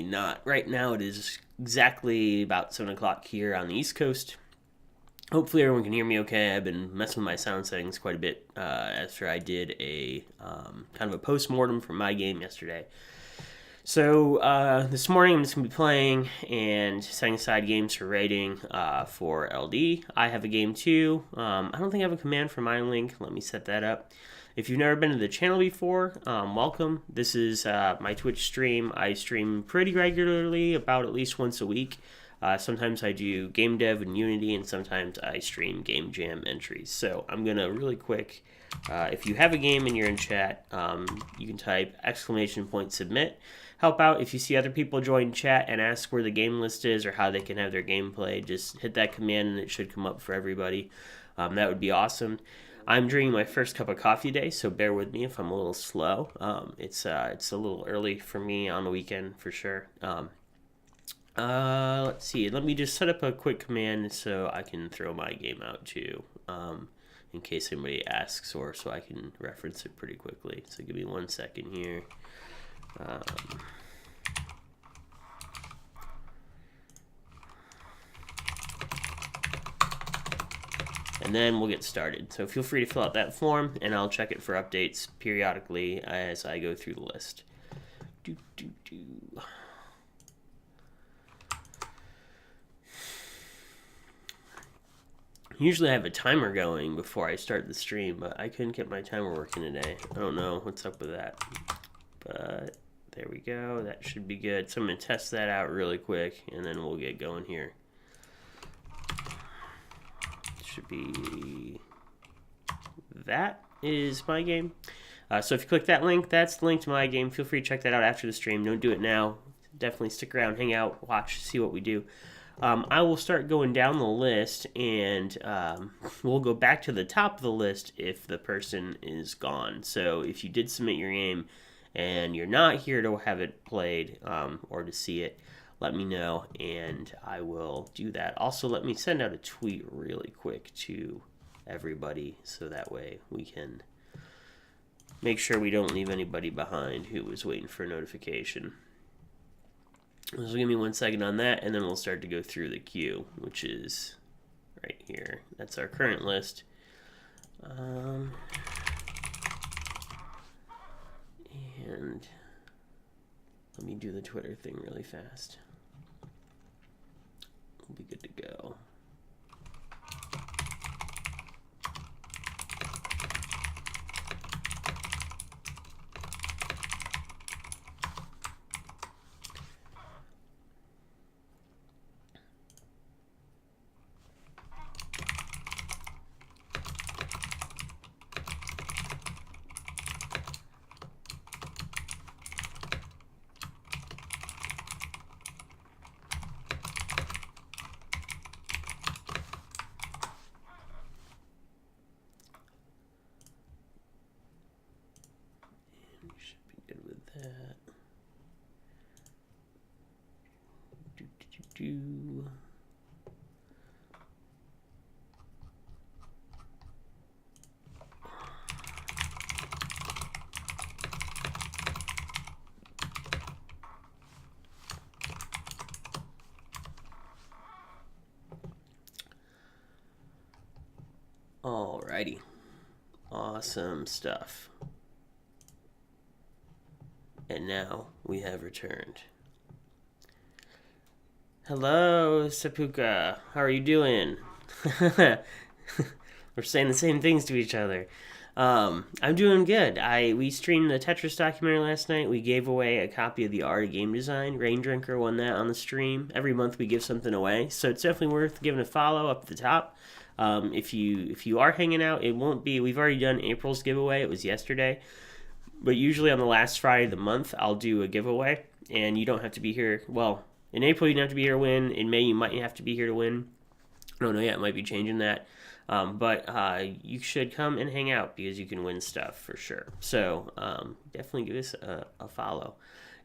not. Right now it is exactly about 7 o'clock here on the East Coast. Hopefully everyone can hear me okay. I've been messing with my sound settings quite a bit after I did a kind of a post-mortem from my game yesterday. So this morning I'm just going to be playing and setting aside games for rating for LD. I have a game too. I don't think I have a command for my link. Let me set that up. If you've never been to the channel before, welcome. This is my Twitch stream. I stream pretty regularly, about at least once a week. Sometimes I do game dev and Unity, and sometimes I stream game jam entries. So I'm going to really quick, if you have a game and you're in chat, you can type !submit. Help out if you see other people join chat and ask where the game list is or how they can have their game played. Just hit that command and it should come up for everybody. That would be awesome. I'm drinking my first cup of coffee today, so bear with me if I'm a little slow. It's a little early for me on the weekend for sure. Let's see. Let me just set up a quick command so I can throw my game out too, in case anybody asks, or so I can reference it pretty quickly. So give me 1 second here. And then we'll get started. So feel free to fill out that form, and I'll check it for updates periodically as I go through the list. Usually I have a timer going before I start the stream, but I couldn't get my timer working today. I don't know what's up with that. But there we go. That should be good. So I'm going to test that out really quick, and then we'll get going here. Should be... That is my game. So if you click that link, that's the link to my game. Feel free to check that out after the stream. Don't do it now. Definitely stick around, hang out, watch, see what we do. I will start going down the list, and we'll go back to the top of the list if the person is gone. So if you did submit your game and you're not here to have it played or to see it, let me know, and I will do that. Also, let me send out a tweet really quick to everybody so that way we can make sure we don't leave anybody behind who was waiting for a notification. So give me 1 second on that, and then we'll start to go through the queue, which is right here. That's our current list. And let me do the Twitter thing really fast. We'll be good to go. Alrighty. Awesome stuff. And now we have returned. Hello, Sapuka. How are you doing? We're saying the same things to each other. I'm doing good. We streamed the Tetris documentary last night. We gave away a copy of The Art of Game Design. Rain Drinker won that on the stream. Every month we give something away, so it's definitely worth giving a follow up at the top. If you are hanging out, it won't be. We've already done April's giveaway. It was yesterday, but usually on the last Friday of the month, I'll do a giveaway, and you don't have to be here. Well, in April you don't have to be here to win. In May you might have to be here to win. I don't know yet. It might be changing that. But you should come and hang out because you can win stuff for sure. So definitely give us a follow.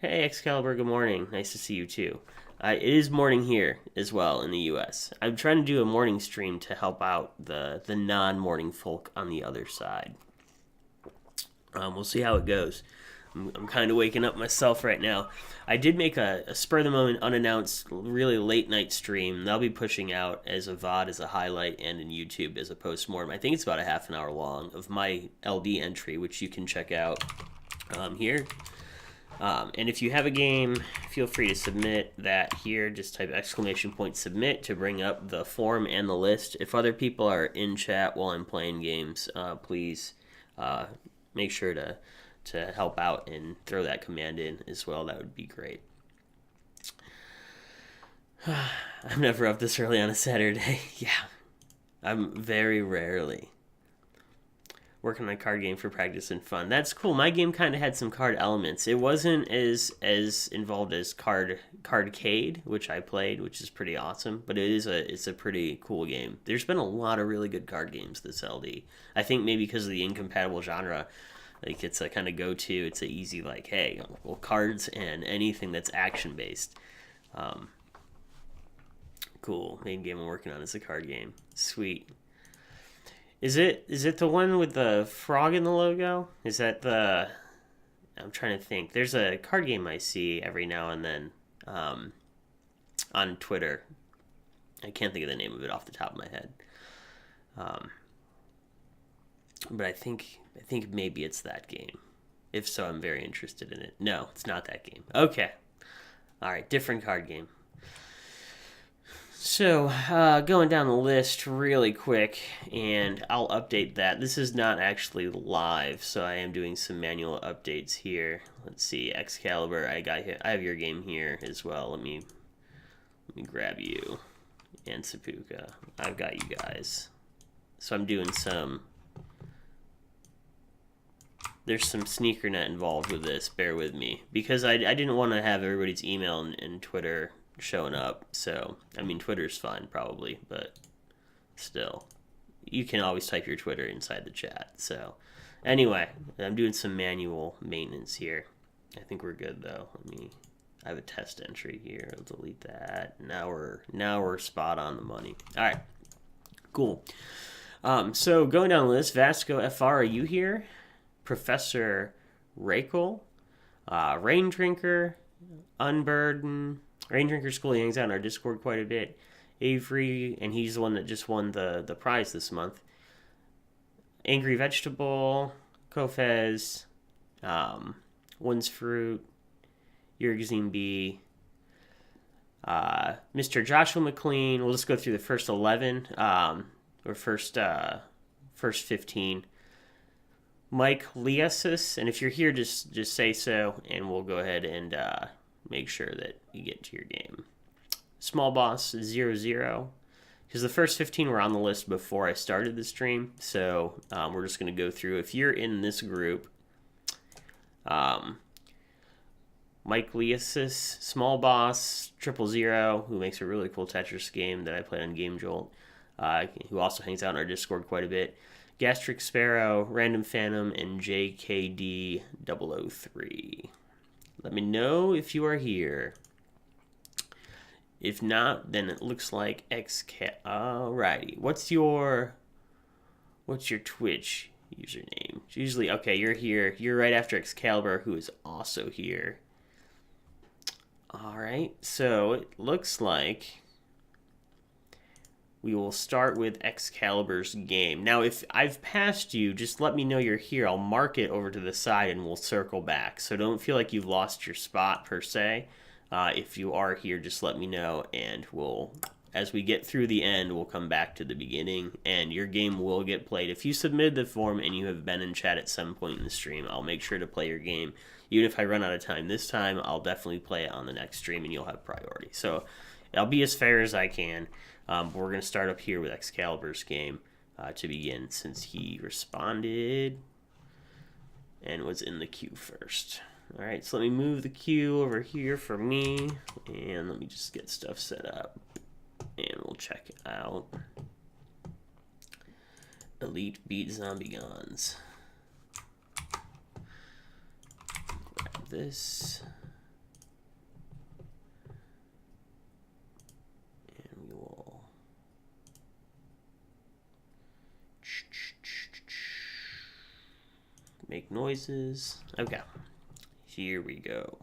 Hey, Excalibur, good morning. Nice to see you too. It is morning here as well in the U.S. I'm trying to do a morning stream to help out the non-morning folk on the other side. We'll see how it goes. I'm kind of waking up myself right now. I did make a spur of the moment, unannounced, really late night stream. That'll be pushing out as a VOD, as a highlight, and in YouTube as a postmortem. I think it's about a half an hour long of my LD entry, which you can check out here. And if you have a game, feel free to submit that here. Just type !submit to bring up the form and the list. If other people are in chat while I'm playing games, please make sure to help out and throw that command in as well. That would be great. I'm never up this early on a Saturday. Yeah, I'm very rarely. Working on a card game for practice and fun. That's cool. My game kind of had some card elements. It wasn't as involved as Cardcade, which I played, which is pretty awesome. But it's a pretty cool game. There's been a lot of really good card games this LD. I think maybe because of the incompatible genre, like it's a kind of go-to. It's a easy like, hey, well, cards and anything that's action based. Cool. Main game I'm working on is a card game. Sweet. Is it the one with the frog in the logo? Is that the... I'm trying to think. There's a card game I see every now and then on Twitter. I can't think of the name of it off the top of my head. But I think maybe it's that game. If so, I'm very interested in it. No, it's not that game. Okay. All right, different card game. So, going down the list really quick, and I'll update that. This is not actually live, so I am doing some manual updates here. Let's see, Excalibur, I have your game here as well. Let me grab you, and Seppuka. I've got you guys. So I'm doing there's some sneaker net involved with this, bear with me, because I didn't want to have everybody's email and Twitter showing up. So I mean, Twitter's fine probably, but still, you can always type your Twitter inside the chat. So anyway, I'm doing some manual maintenance here. I think we're good though. I have a test entry here. I'll delete that. Now we're spot on the money. All right, cool. So going down the list, Vasco FR, are you here? Professor Rakel, Rain Drinker, Unburden. Rain Drinker School, he hangs out in our Discord quite a bit. Avery, and he's the one that just won the prize this month. Angry Vegetable, Kofez, One's Fruit, Yergzine B, Mr. Joshua McLean. We'll just go through the first 11, or first 15. Mike Liasis, and if you're here, just say so, and we'll go ahead and make sure that you get to your game. Small Boss 00, because the first 15 were on the list before I started the stream, so we're just going to go through. If you're in this group, Mike Liasis, Small Boss 000, who makes a really cool Tetris game that I played on Game Jolt, who also hangs out in our Discord quite a bit. Gastric Sparrow, Random Phantom, and JKD003. Let me know if you are here. If not, then it looks like Alrighty. What's your Twitch username? It's usually, okay, you're here. You're right after Excalibur, who is also here. Alright, so it looks like we will start with Excalibur's game. Now, if I've passed you, just let me know you're here. I'll mark it over to the side and we'll circle back. So don't feel like you've lost your spot per se. If you are here, just let me know, and as we get through the end, we'll come back to the beginning, and your game will get played. If you submitted the form and you have been in chat at some point in the stream, I'll make sure to play your game. Even if I run out of time this time, I'll definitely play it on the next stream, and you'll have priority. So I'll be as fair as I can. But we're going to start up here with Excalibur's game to begin, since he responded and was in the queue first. Alright, so let me move the queue over here for me, and let me just get stuff set up, and we'll check it out. Elite Beat Zombie Guns. Grab this. And we will make noises. Okay. Here we go.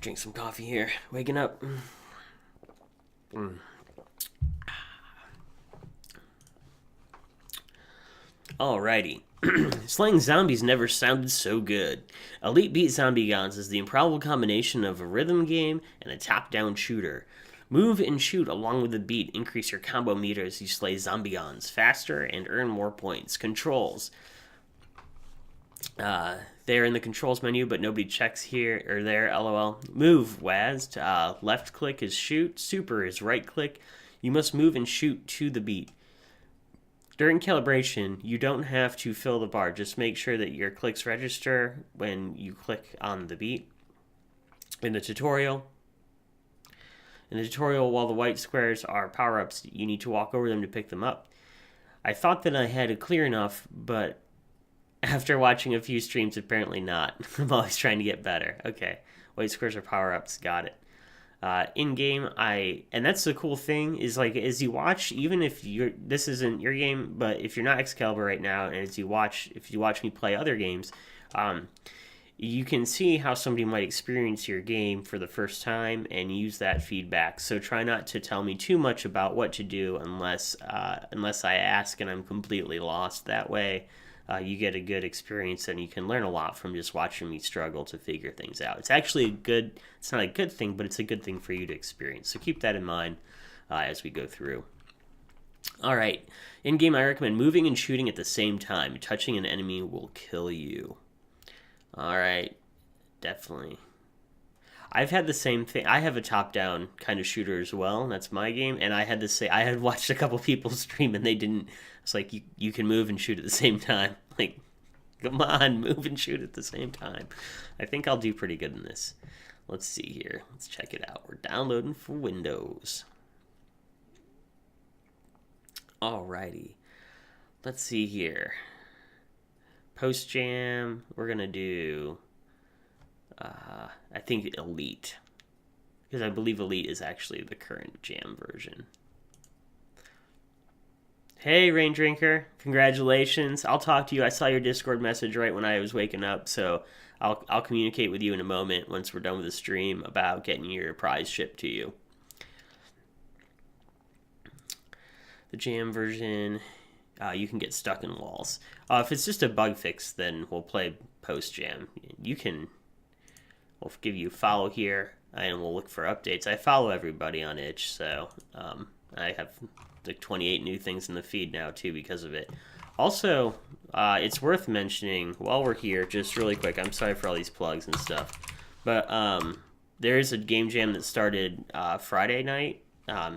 Drink some coffee here. Waking up. Alrighty. Slaying zombies never sounded so good. Elite Beat Zombie-Gons is the improbable combination of a rhythm game and a top-down shooter. Move and shoot along with the beat. Increase your combo meter as you slay Zombie-Gons faster and earn more points. Controls. They're in the controls menu, but nobody checks here or there. LOL. Move, WASD. Left click is shoot. Super is right click. You must move and shoot to the beat. During calibration, you don't have to fill the bar. Just make sure that your clicks register when you click on the beat. In the tutorial, while the white squares are power-ups, you need to walk over them to pick them up. I thought that I had it clear enough, but after watching a few streams, apparently not. I'm always trying to get better. Okay, white squares are power-ups. Got it. In game, and that's the cool thing is like as you watch, even if this isn't your game, but if you're not Excalibur right now, and if you watch me play other games, you can see how somebody might experience your game for the first time and use that feedback. So try not to tell me too much about what to do unless I ask and I'm completely lost. That way, you get a good experience and you can learn a lot from just watching me struggle to figure things out. It's actually it's not a good thing, but it's a good thing for you to experience. So keep that in mind as we go through. All right. In game, I recommend moving and shooting at the same time. Touching an enemy will kill you. All right. Definitely. I've had the same thing. I have a top-down kind of shooter as well. And that's my game. And I had watched a couple people stream and they didn't. It's like you can move and shoot at the same time. Like, come on, move and shoot at the same time. I think I'll do pretty good in this. Let's see here. Let's check it out. We're downloading for Windows. Alrighty. Let's see here. Post jam. We're gonna do. I think Elite, because I believe Elite is actually the current jam version. Hey, Rain Drinker, congratulations. I'll talk to you. I saw your Discord message right when I was waking up, so I'll communicate with you in a moment once we're done with the stream about getting your prize shipped to you. The jam version, you can get stuck in walls. If it's just a bug fix, then we'll play post jam. We'll give you a follow here, and we'll look for updates. I follow everybody on itch, so I have like 28 new things in the feed now, too, because of it. Also, it's worth mentioning, while we're here, just really quick, I'm sorry for all these plugs and stuff, but there is a game jam that started Friday night,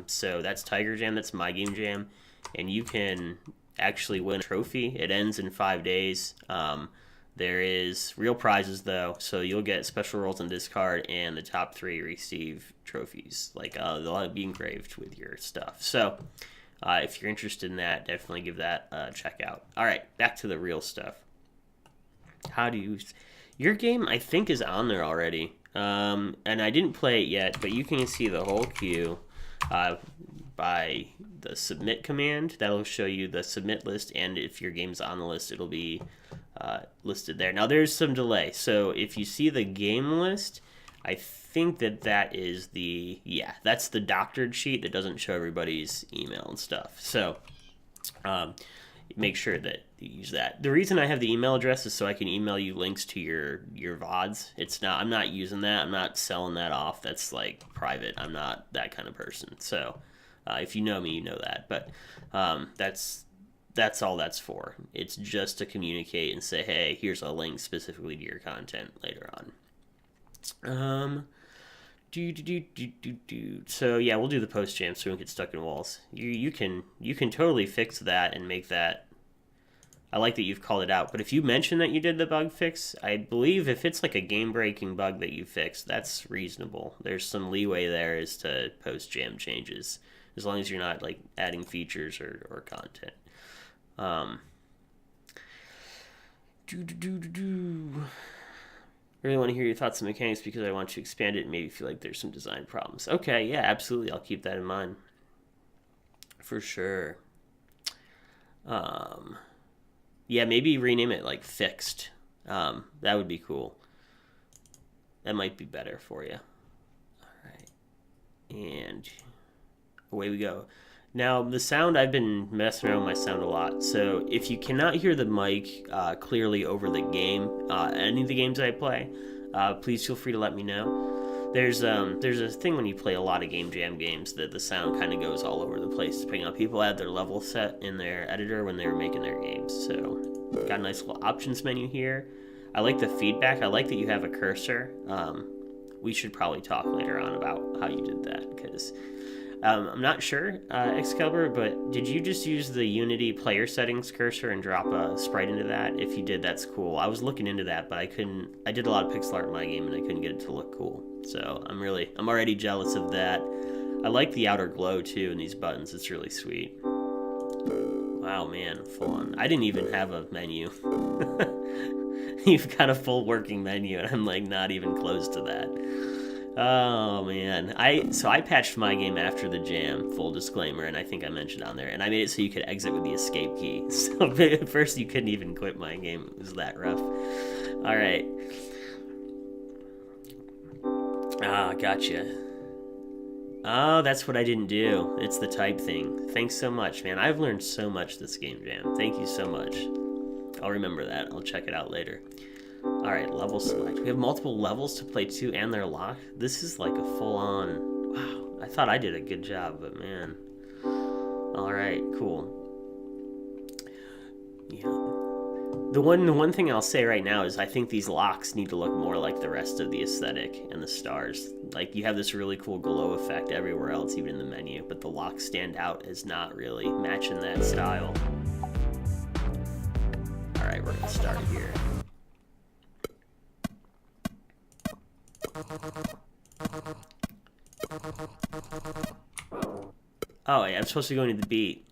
so that's Tiger Jam, that's my game jam, and you can actually win a trophy. It ends in 5 days. There is real prizes, though, so you'll get special rolls and discard, and the top 3 receive trophies. Like, they'll be engraved with your stuff. So, if you're interested in that, definitely give that a check out. All right, back to the real stuff. Your game, I think, is on there already. And I didn't play it yet, but you can see the whole queue by the submit command. That'll show you the submit list, and if your game's on the list, it'll be listed there. Now, there's some delay, so if you see the game list, I think that is that's the doctored sheet that doesn't show everybody's email and stuff. So make sure that you use that. The reason I have the email address is so I can email you links to your VODs. I'm not using that. I'm not selling that off. That's like private. I'm not that kind of person. So if you know me, you know that. But that's all that's for. It's just to communicate and say, hey, here's a link specifically to your content later on. So yeah, we'll do the post jam so we don't get stuck in walls. You can totally fix that and make that. I like that you've called it out, but if you mention that you did the bug fix, I believe if it's like a game-breaking bug that you fixed, that's reasonable. There's some leeway there as to post jam changes, as long as you're not like adding features or content. Really want to hear your thoughts on mechanics because I want to expand it and maybe feel like there's some design problems. Okay, yeah, absolutely. I'll keep that in mind. For sure. Yeah, maybe rename it like Fixed. That would be cool. That might be better for you. All right. And away we go. Now, the sound, I've been messing around with my sound a lot. So if you cannot hear the mic clearly over the game, any of the games I play, please feel free to let me know. There's a thing when you play a lot of Game Jam games that the sound kind of goes all over the place depending on people add their level set in their editor when they're making their games. So got a nice little options menu here. I like the feedback. I like that you have a cursor. We should probably talk later on about how you did that because I'm not sure, Excalibur, but did you just use the Unity player settings cursor and drop a sprite into that? If you did, that's cool. I was looking into that, but I couldn't. I did a lot of pixel art in my game and I couldn't get it to look cool. So I'm already jealous of that. I like the outer glow too in these buttons. It's really sweet. Wow, man, full on. I didn't even have a menu. You've got a full working menu, and I'm like not even close to that. Oh man, I patched my game after the jam, full disclaimer, and I think I mentioned on there, and I made it so you could exit with the escape key. So at first you couldn't even quit my game. It was that rough. All right. Ah, gotcha. Oh, that's what I didn't do. It's the type thing. Thanks so much, man. I've learned so much this game jam. Thank you so much. I'll remember that. I'll check it out later. Alright, level select. We have multiple levels to play too, and they're locked. This is like a full-on... Wow, I thought I did a good job, but man. Alright, cool. Yeah. The one thing I'll say right now is I think these locks need to look more like the rest of the aesthetic and the stars. Like, you have this really cool glow effect everywhere else, even in the menu, but the locks stand out as not really matching that style. Alright, we're gonna start here. Oh, yeah, I'm supposed to go into the beat.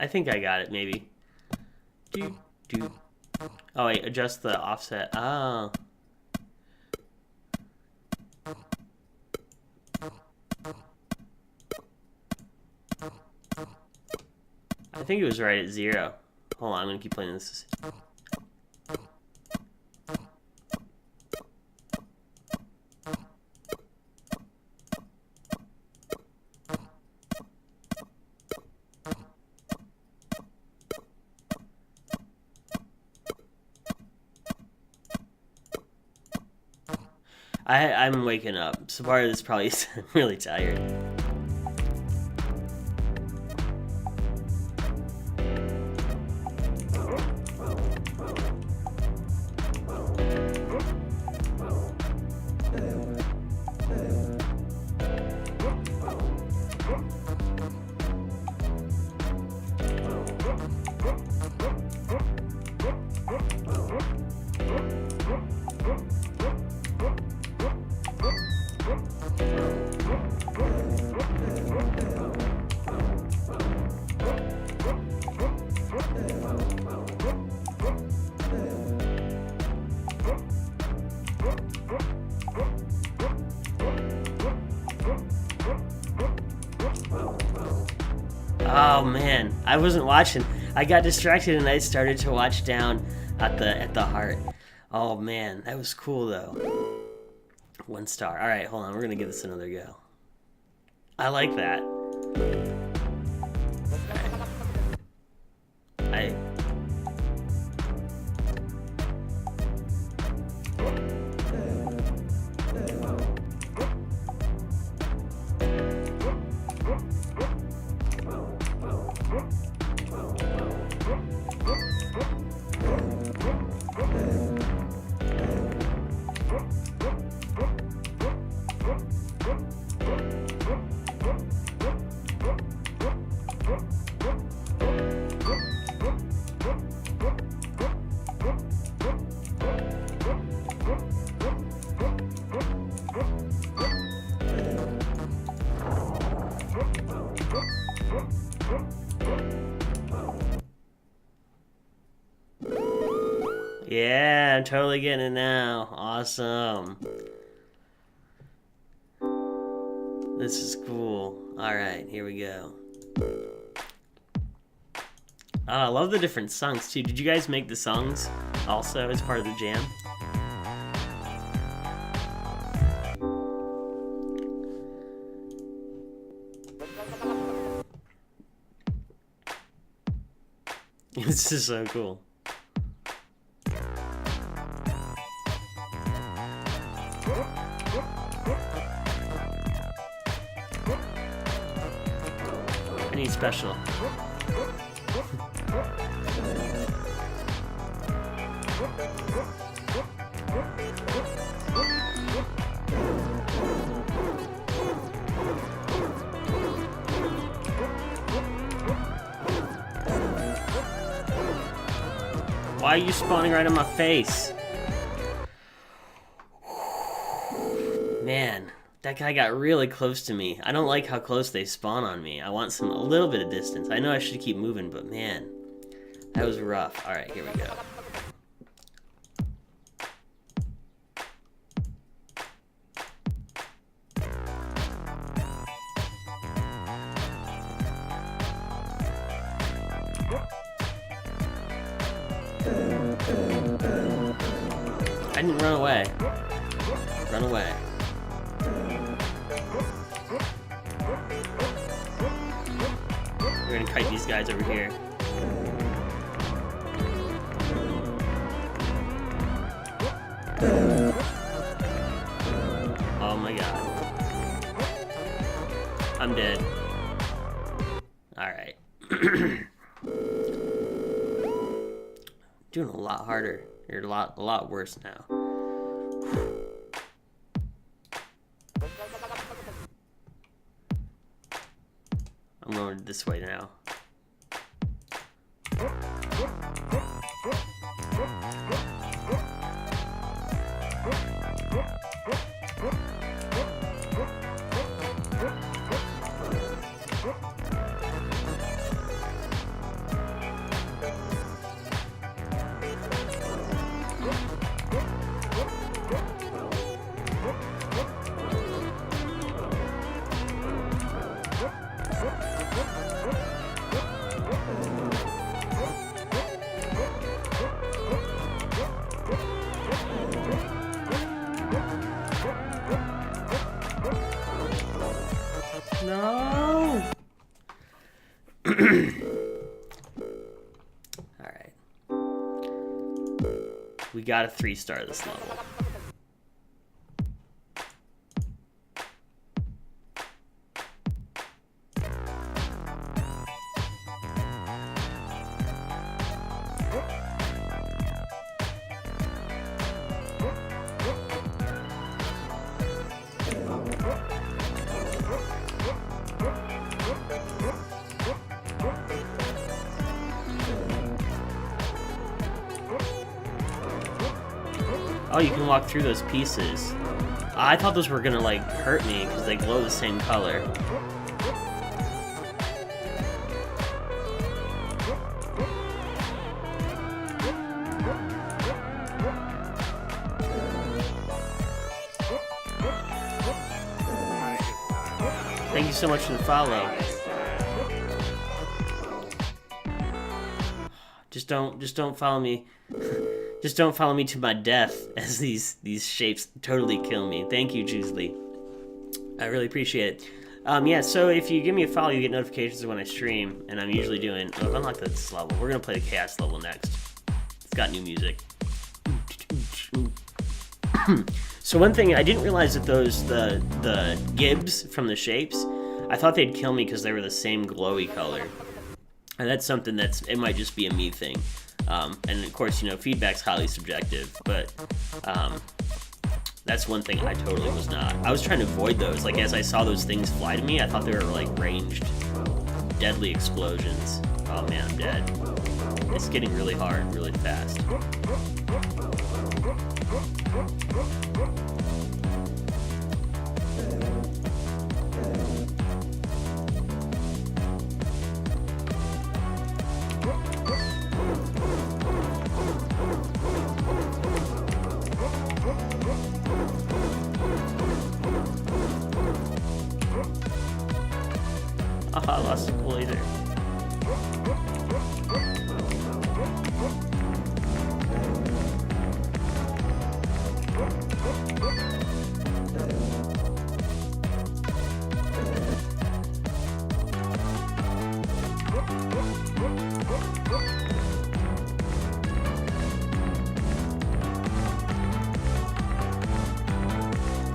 I think I got it, maybe. Oh, wait, adjust the offset. Oh. I think it was right at 0. Hold on, I'm gonna keep playing this. I'm waking up. So part of this probably is I'm really tired. Oh man, I wasn't watching. I got distracted and I started to watch down at the heart. Oh man, that was cool though. 1 star. All right, hold on. We're gonna give this another go. I like that. Yeah, I'm totally getting it now. Awesome. This is cool. Alright, here we go. Oh, I love the different songs too. Did you guys make the songs also as part of the jam? This is so cool. I need special. Why are you spawning right on my face? Man, that guy got really close to me. I don't like how close they spawn on me. I want a little bit of distance. I know I should keep moving, but man, that was rough. All right, here we go. I didn't run away. Run away. We're gonna kite these guys over here. Oh my god. I'm dead. Alright. Doing a lot harder. You're a lot worse now. I'm going this way now. No! Alright. We got a 3-star this level. Oh, you can walk through those pieces. I thought those were gonna, like, hurt me because they glow the same color. Thank you so much for the follow. Just don't follow me. Just don't follow me to my death as these shapes totally kill me. Thank you, Juisley. I really appreciate it. Yeah, so if you give me a follow, you get notifications when I stream, and I'm usually doing... Oh, unlock this level. We're going to play the Chaos level next. It's got new music. So one thing, I didn't realize that the gibs from the shapes, I thought they'd kill me because they were the same glowy color. And that's something it might just be a me thing. And of course, feedback's highly subjective, but that's one thing I totally was not. I was trying to avoid those. Like, as I saw those things fly to me, I thought they were, like, ranged, deadly explosions. Oh man, I'm dead. It's getting really hard, really fast.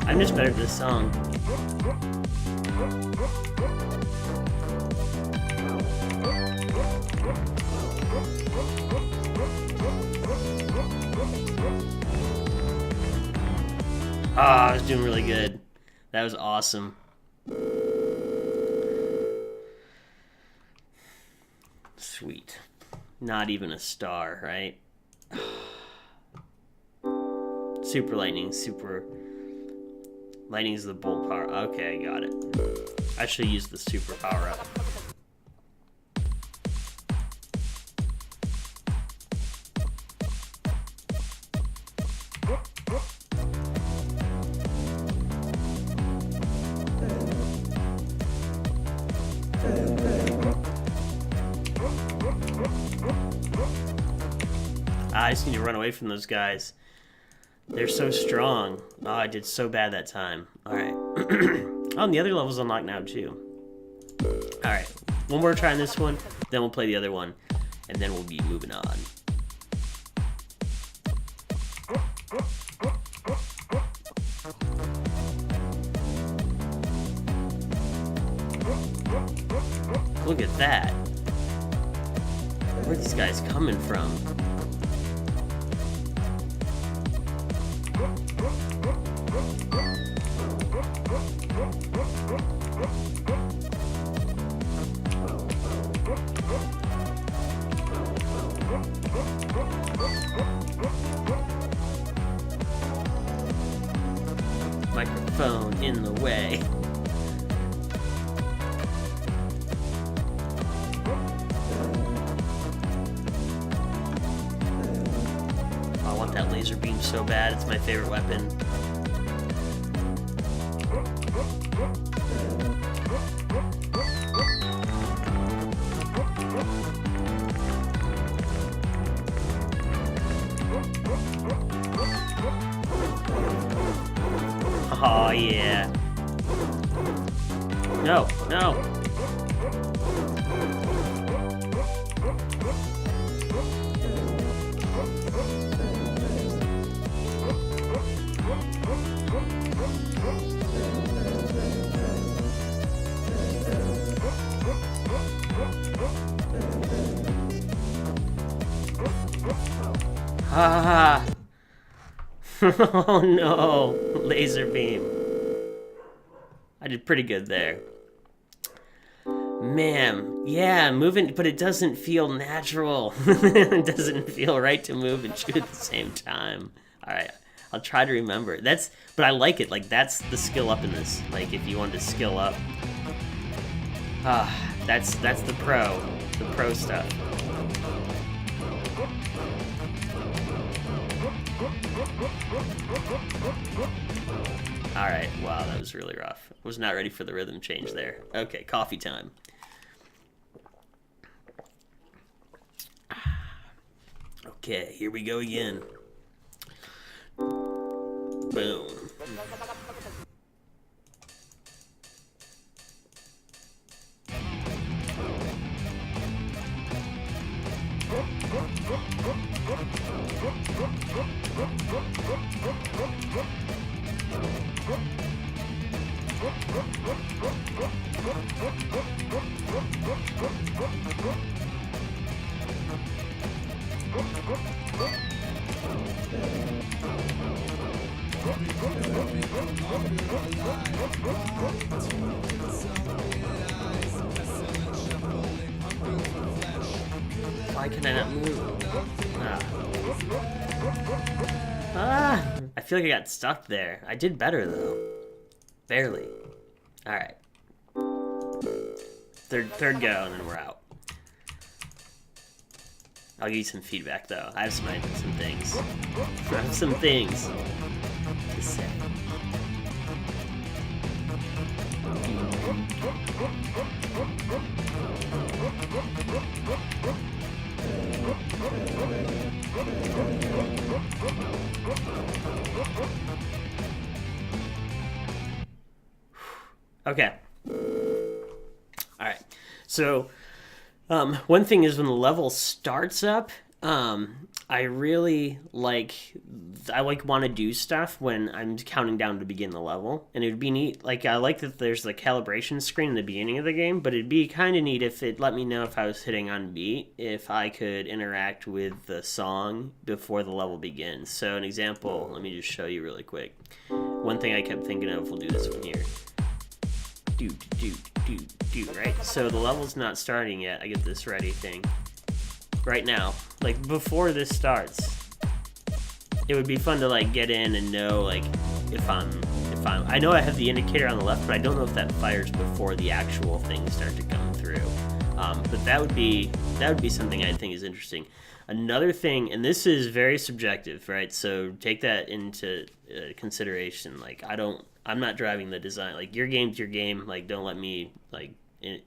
I'm just better at this song. Ah, I was doing really good. That was awesome. Sweet. Not even a star, right? Super lightning, super... Lightning's the bolt power. Okay, I got it. I should use the super power up. I just need to run away from those guys. They're so strong. Oh, I did so bad that time. Alright. Oh, and the other level's unlocked now, too. Alright. One more try on this one, then we'll play the other one, and then we'll be moving on. Look at that. Where are these guys coming from? Microphone in the way. I want that laser beam so bad. It's my favorite weapon. Oh, yeah. No, no. Ah. Oh no, laser beam. I did pretty good there. Man, yeah, moving, but it doesn't feel natural. It doesn't feel right to move and shoot at the same time. All right, I'll try to remember. But I like it. Like, that's the skill up in this. Like, if you wanted to skill up, that's the pro stuff. Alright, wow, that was really rough. Was not ready for the rhythm change there. Okay, coffee time. Okay, here we go again. Boom. Why can I not move? I feel like I got stuck there. I did better though. Barely. Alright. Third go and then we're out. I'll give you some feedback though. I have some things. I have some things to say. Okay. All right. So, one thing is when the level starts up, I really I want to do stuff when I'm counting down to begin the level, and it would be neat. Like I like that there's the calibration screen in the beginning of the game, but it'd be kind of neat if it let me know if I was hitting on beat, if I could interact with the song before the level begins. So an example, let me just show you really quick. One thing I kept thinking of, we'll do this one here. Do do do do, right? So the level's not starting yet. I get this ready thing. Right now, like before this starts, it would be fun to like get in and know like if I know I have the indicator on the left, but I don't know if that fires before the actual things start to come through. But that would be something I think is interesting. Another thing, and this is very subjective, right? So take that into consideration. Like I'm not driving the design. Like your game's your game. Like don't let me like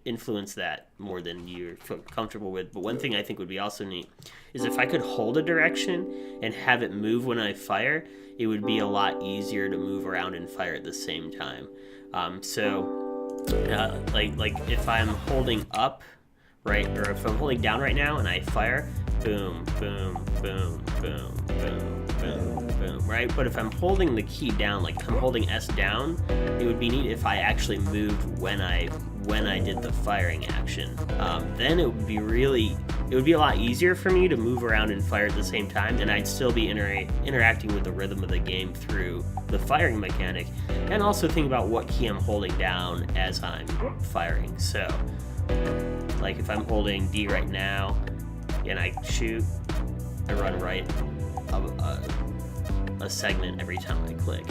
influence that more than you're comfortable with. But one thing I think would be also neat is if I could hold a direction and have it move when I fire, it would be a lot easier to move around and fire at the same time. Like if I'm holding up, right, or if I'm holding down right now and I fire, boom, boom, boom, boom, boom, boom, boom, right? But if I'm holding the key down, like I'm holding S down, it would be neat if I actually moved when I did the firing action. Then it would be a lot easier for me to move around and fire at the same time, and I'd still be interacting with the rhythm of the game through the firing mechanic, and also think about what key I'm holding down as I'm firing. So, like if I'm holding D right now, and I shoot, I run right a segment every time I click.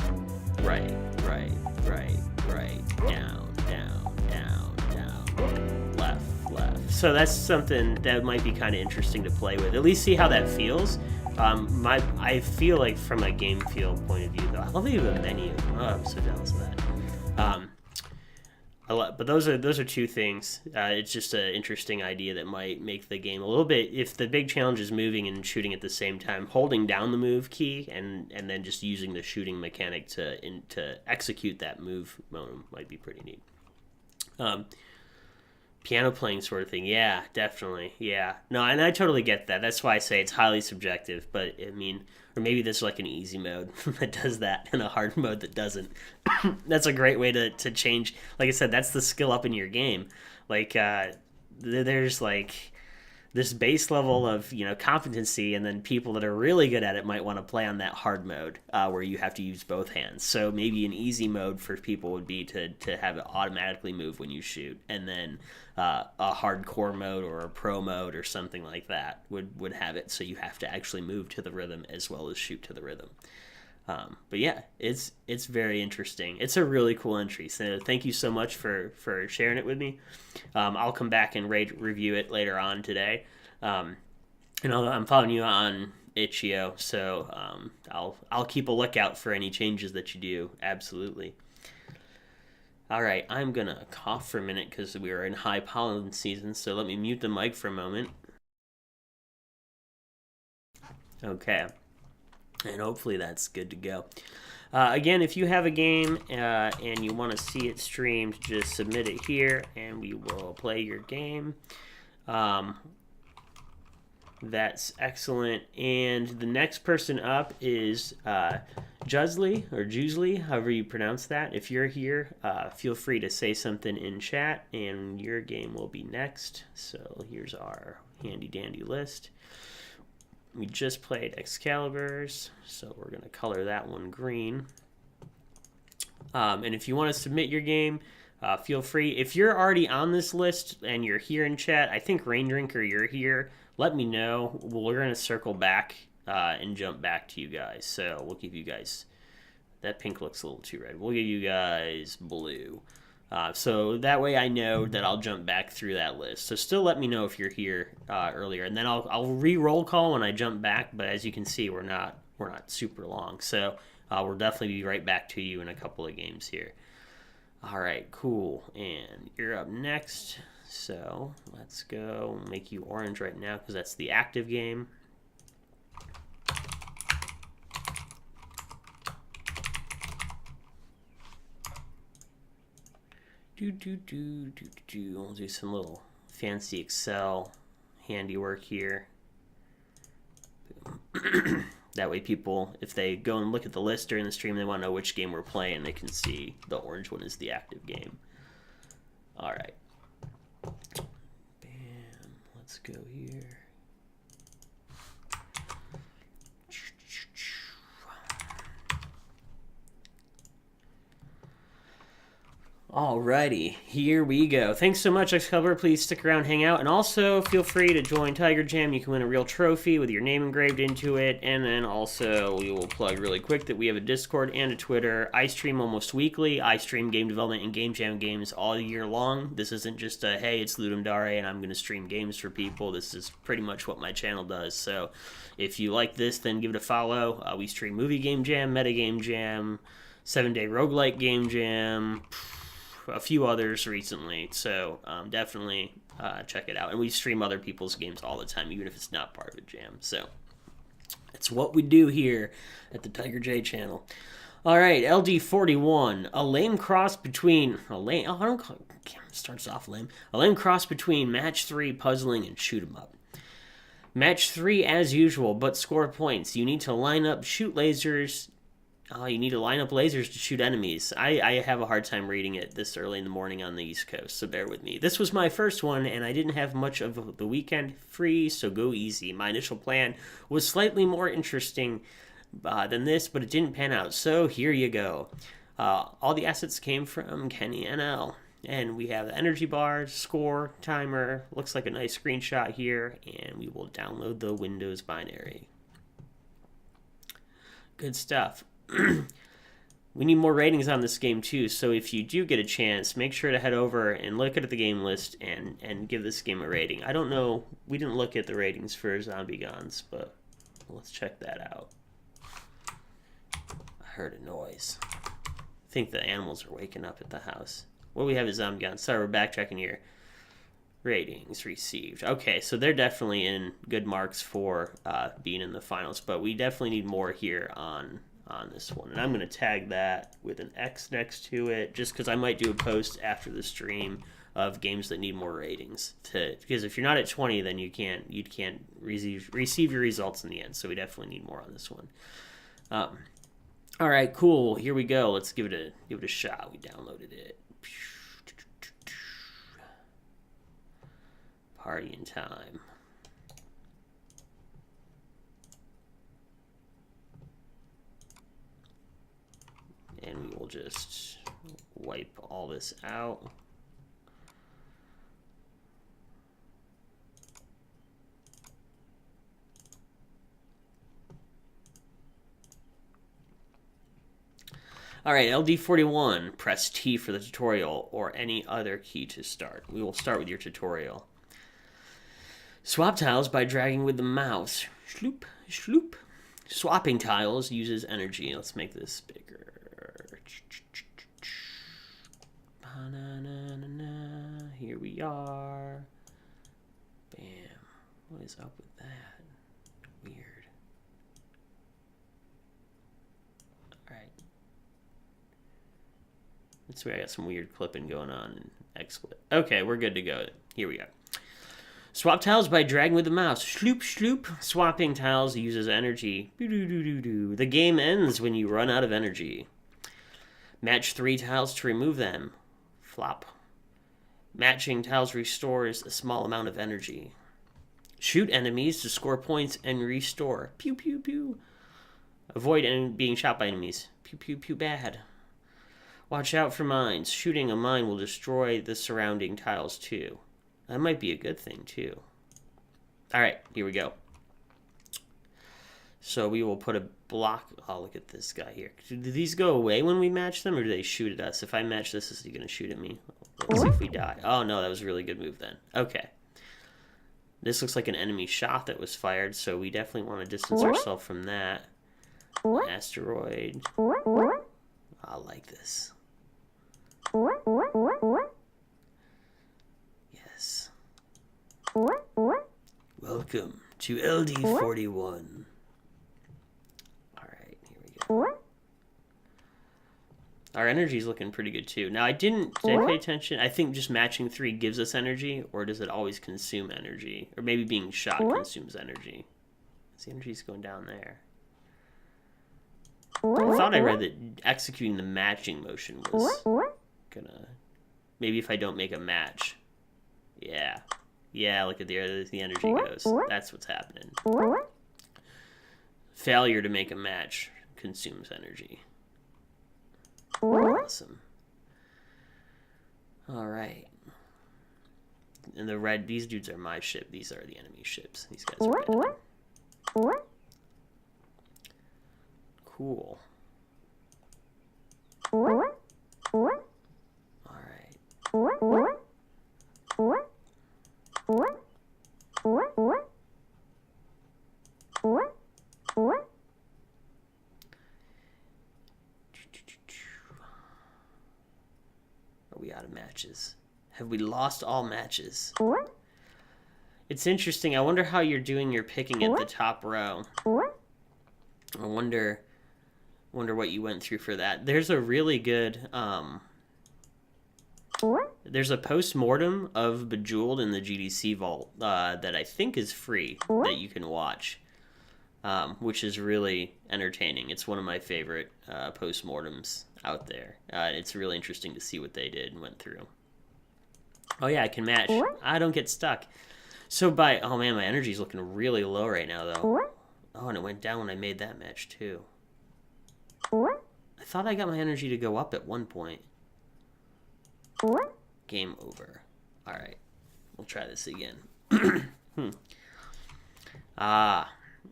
Right, right, right, right, down, down, down, down, left, left. So that's something that might be kind of interesting to play with. At least see how that feels. I feel like from a game feel point of view, though, I love the menu. Oh, I'm so jealous of that. But those are two things. It's just an interesting idea that might make the game a little bit. If the big challenge is moving and shooting at the same time, holding down the move key and then just using the shooting mechanic to execute that move might be pretty neat. Piano playing sort of thing, yeah, definitely, yeah. No, and I totally get that. That's why I say it's highly subjective. But I mean, or maybe there's like an easy mode that does that and a hard mode that doesn't. That's a great way to change. Like I said, that's the skill up in your game. Like there's like this base level of competency, and then people that are really good at it might want to play on that hard mode where you have to use both hands. So maybe an easy mode for people would be to have it automatically move when you shoot, and then a hardcore mode or a pro mode or something like that would have it so you have to actually move to the rhythm as well as shoot to the rhythm. But yeah, it's very interesting. It's a really cool entry. So thank you so much for sharing it with me. I'll come back and review it later on today. And I'm following you on Itch.io, so I'll keep a lookout for any changes that you do. Absolutely. All right, I'm gonna cough for a minute because we are in high pollen season. So let me mute the mic for a moment. Okay. And hopefully that's good to go. Again, if you have a game and you want to see it streamed, just submit it here and we will play your game. That's excellent. And the next person up is Juzley, or Juzley, however you pronounce that. If you're here, feel free to say something in chat and your game will be next. So here's our handy dandy list. We just played Excaliburs, so we're going to color that one green. And if you want to submit your game, feel free. If you're already on this list and you're here in chat, I think Rain Drinker, you're here. Let me know. We're going to circle back and jump back to you guys. So we'll give you guys... That pink looks a little too red. We'll give you guys blue. So that way I know that I'll jump back through that list. So still let me know if you're here earlier, and then I'll re-roll call when I jump back. But as you can see, we're not super long, so we'll definitely be right back to you in a couple of games here. All right, cool. And you're up next. So let's go make you orange right now because that's the active game. We'll do some little fancy Excel handiwork here. That way people, if they go and look at the list during the stream, they want to know which game we're playing, they can see the orange one is the active game. All right. Bam. Let's go here. Alrighty, here we go. Thanks so much, Excalibur. Please stick around, hang out, and also feel free to join Tiger Jam. You can win a real trophy with your name engraved into it, and then also we will plug really quick that we have a Discord and a Twitter. I stream almost weekly. I stream game development and game jam games all year long. This isn't just a, hey, it's Ludum Dare, and I'm going to stream games for people. This is pretty much what my channel does. So if you like this, then give it a follow. We stream movie game jam, meta game jam, 7-day roguelike game jam, a few others recently, so definitely check it out. And we stream other people's games all the time, even if it's not part of a jam. So it's what we do here at the Tiger J channel. All right, LD41, a lame cross between a lame. Oh, I don't call it, starts off lame. A lame cross between match 3 puzzling and shoot 'em up. Match 3 as usual, but score points. You need to line up shoot lasers. You need to line up lasers to shoot enemies. I have a hard time reading it this early in the morning on the East Coast, so bear with me. This was my first one, and I didn't have much of the weekend free, so go easy. My initial plan was slightly more interesting than this, but it didn't pan out, so here you go. All the assets came from Kenny NL, and we have the energy bars, score, timer. Looks like a nice screenshot here, and we will download the Windows binary. Good stuff. We need more ratings on this game too, so if you do get a chance, make sure to head over and look at the game list and give this game a rating. I don't know, we didn't look at the ratings for Zombie Guns, but let's check that out. I heard a noise. I think the animals are waking up at the house. What do we have at Zombie Guns? Sorry, we're backtracking here. Ratings received. Okay, so they're definitely in good marks for being in the finals, but we definitely need more here on this one, and I'm going to tag that with an X next to it, just because I might do a post after the stream of games that need more ratings. Because if you're not at 20, then you can't receive your results in the end. So we definitely need more on this one. All right, cool. Here we go. Let's give it a shot. We downloaded it. Party in time. And we will just wipe all this out. All right, LD41, press T for the tutorial or any other key to start. We will start with your tutorial. Swap tiles by dragging with the mouse. Shloop, shloop. Swapping tiles uses energy. Let's make this bigger. Here we are. Bam. What is up with that? Weird. Alright. That's where I got some weird clipping going on in XSplit. Okay, we're good to go. Here we go. Swap tiles by dragging with the mouse. Shloop, shloop. Swapping tiles uses energy. Doo-doo-doo-doo-doo. The game ends when you run out of energy. Match 3 tiles to remove them. Flop. Matching tiles restores a small amount of energy. Shoot enemies to score points and restore. Pew, pew, pew. Avoid being shot by enemies. Pew, pew, pew, bad. Watch out for mines. Shooting a mine will destroy the surrounding tiles too. That might be a good thing too. Alright, here we go. So we will put a block. Oh, look at this guy here. Do these go away when we match them, or do they shoot at us? If I match this, is he going to shoot at me? Let's see if we die. Oh, no, that was a really good move then. Okay. This looks like an enemy shot that was fired, so we definitely want to distance ourselves from that. Asteroid. I like this. Yes. Welcome to LD41. Alright, here we go. Our energy is looking pretty good too. Now, did I pay attention? I think just matching 3 gives us energy, or does it always consume energy? Or maybe being shot consumes energy. The energy's going down there. I thought I read that executing the matching motion was gonna... Maybe if I don't make a match. Yeah. Yeah, look at the energy goes. That's what's happening. Failure to make a match consumes energy. Awesome. Alright. And the red, these dudes are my ship. These are the enemy ships. These guys are red. Cool. Alright. Are we out of matches? Have we lost all matches? It's interesting. I wonder how you're doing your picking at the top row. I wonder what you went through for that. There's a really good there's a post-mortem of Bejeweled in the GDC vault that I think is free that you can watch, which is really entertaining. It's one of my favorite post-mortems out there. It's really interesting to see what they did and went through. Oh yeah, I can match. I don't get stuck. So oh man, my energy's looking really low right now though. Oh, and it went down when I made that match too. I thought I got my energy to go up at one point. Game over. Alright. We'll try this again.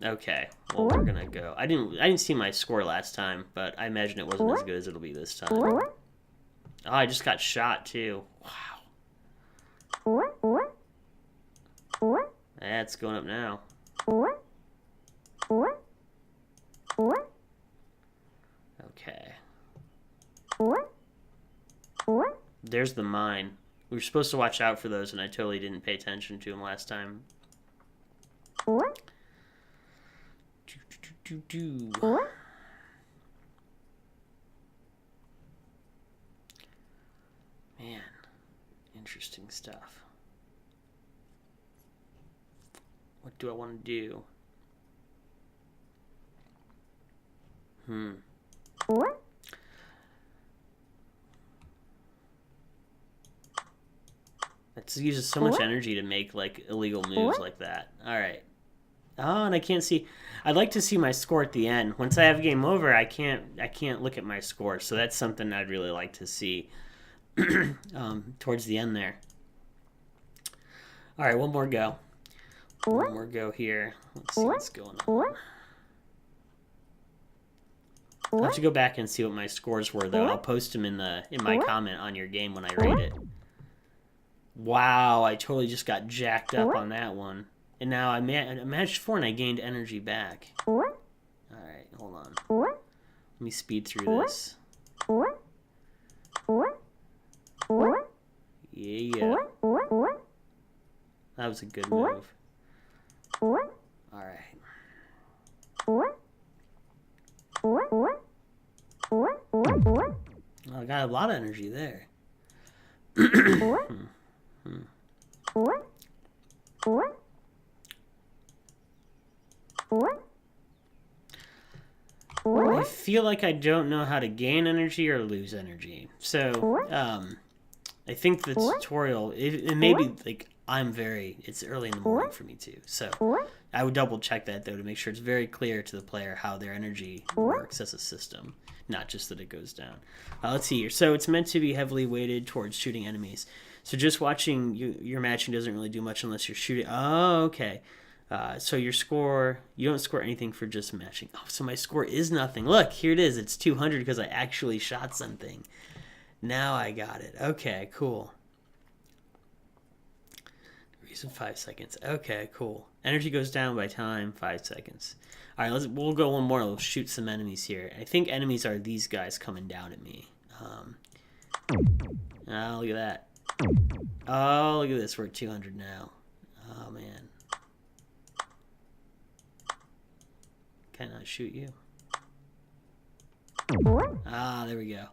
Okay. Well, we're gonna go. I didn't see my score last time, but I imagine it wasn't as good as it'll be this time. Oh, I just got shot too. Wow. That's going up now. Okay. There's the mine. We were supposed to watch out for those, and I totally didn't pay attention to them last time. Man, interesting stuff. What do I want to do? It uses so much energy to make like illegal moves like that. Alright. Oh, and I can't see. I'd like to see my score at the end. Once I have game over, I can't look at my score. So that's something I'd really like to see towards the end there. Alright, one more go. One more go here. Let's see what's going on. I'll have to go back and see what my scores were, though. I'll post them in my comment on your game when I rate it. Wow, I totally just got jacked up on that one. And now I matched 4 and I gained energy back. Alright, hold on. Let me speed through this. Yeah. That was a good move. Alright. Oh, I got a lot of energy there. I feel like I don't know how to gain energy or lose energy. So, I think the tutorial, it may be like, it's early in the morning for me too. So, I would double check that though to make sure it's very clear to the player how their energy works as a system, not just that it goes down. Let's see here. So, it's meant to be heavily weighted towards shooting enemies. So, just watching your matching doesn't really do much unless you're shooting. Oh, okay. So your score, you don't score anything for just matching. Oh, so my score is nothing. Look, here it is. It's 200 because I actually shot something. Now I got it. Okay, cool. Reason 5 seconds. Okay, cool. Energy goes down by time, 5 seconds. All right, we'll go one more. We'll shoot some enemies here. I think enemies are these guys coming down at me. Oh, look at that. Oh, look at this. We're at 200 now. Oh, man. Can I shoot you? Ah, there we go.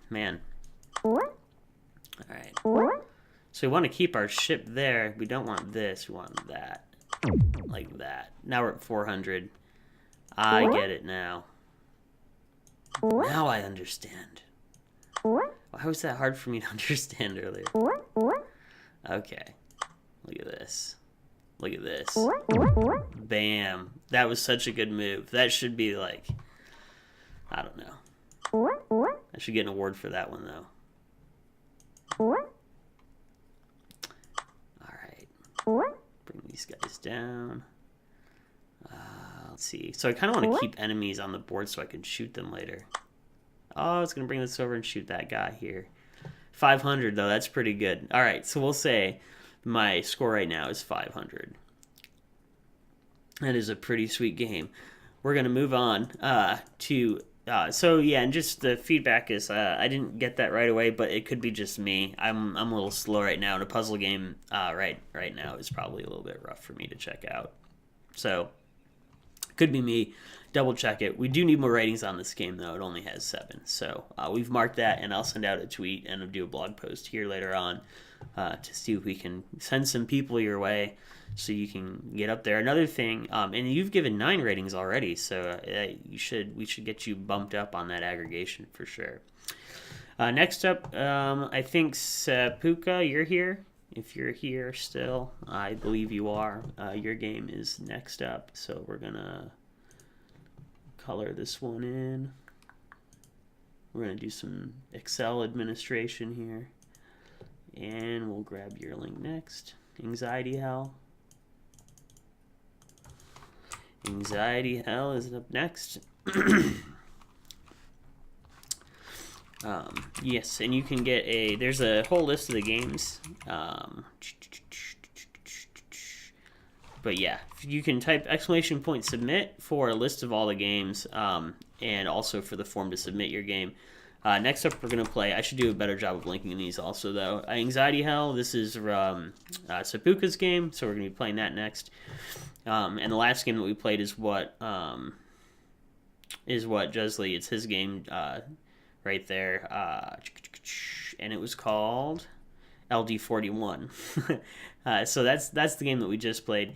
Man. Alright. So we want to keep our ship there. We don't want this. We want that. Like that. Now we're at 400. I get it now. Now I understand. Why was that hard for me to understand earlier? Okay. Look at this. Look at this. Bam. That was such a good move. That should be like, I don't know. I should get an award for that one, though. Alright. Bring these guys down. Let's see. So I kind of want to keep enemies on the board so I can shoot them later. Oh, it's going to bring this over and shoot that guy here. 500, though. That's pretty good. Alright, so we'll say my score right now is 500. That is a pretty sweet game. We're going to move on to... so yeah, and just the feedback is I didn't get that right away, but it could be just me. I'm a little slow right now, and a puzzle game right now is probably a little bit rough for me to check out. So could be me. Double check it. We do need more ratings on this game, though. It only has 7. So we've marked that, and I'll send out a tweet and I'll do a blog post here later on to see if we can send some people your way so you can get up there. Another thing, and you've given 9 ratings already, so we should get you bumped up on that aggregation for sure. Next up, I think Sapuka, you're here. If you're here still, I believe you are. Your game is next up, so we're gonna color this one in. We're gonna do some Excel administration here, and we'll grab your link next. Anxiety Hell. Anxiety Hell is up next. Yes, and you can get there's a whole list of the games. But yeah, you can type !submit for a list of all the games, and also for the form to submit your game. Next up, we're going to play, I should do a better job of linking these also, though. Anxiety Hell, this is Sapuka's game, so we're going to be playing that next. And the last game that we played is what Jesley, it's his game right there. And it was called LD41. So that's the game that we just played.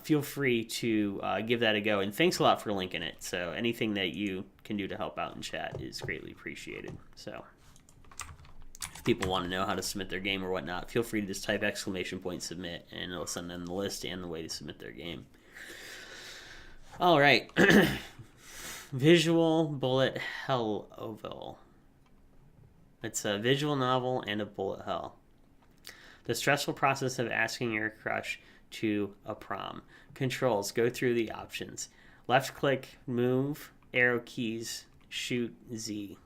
Feel free to give that a go, and thanks a lot for linking it. So anything that you can do to help out in chat is greatly appreciated. So if people want to know how to submit their game or whatnot, feel free to just type !submit, and it'll send them the list and the way to submit their game. All right. Visual Bullet Hell Oval. It's a visual novel and a bullet hell. The stressful process of asking your crush to a prom. Controls, go through the options. Left click, move, arrow keys, shoot, Z.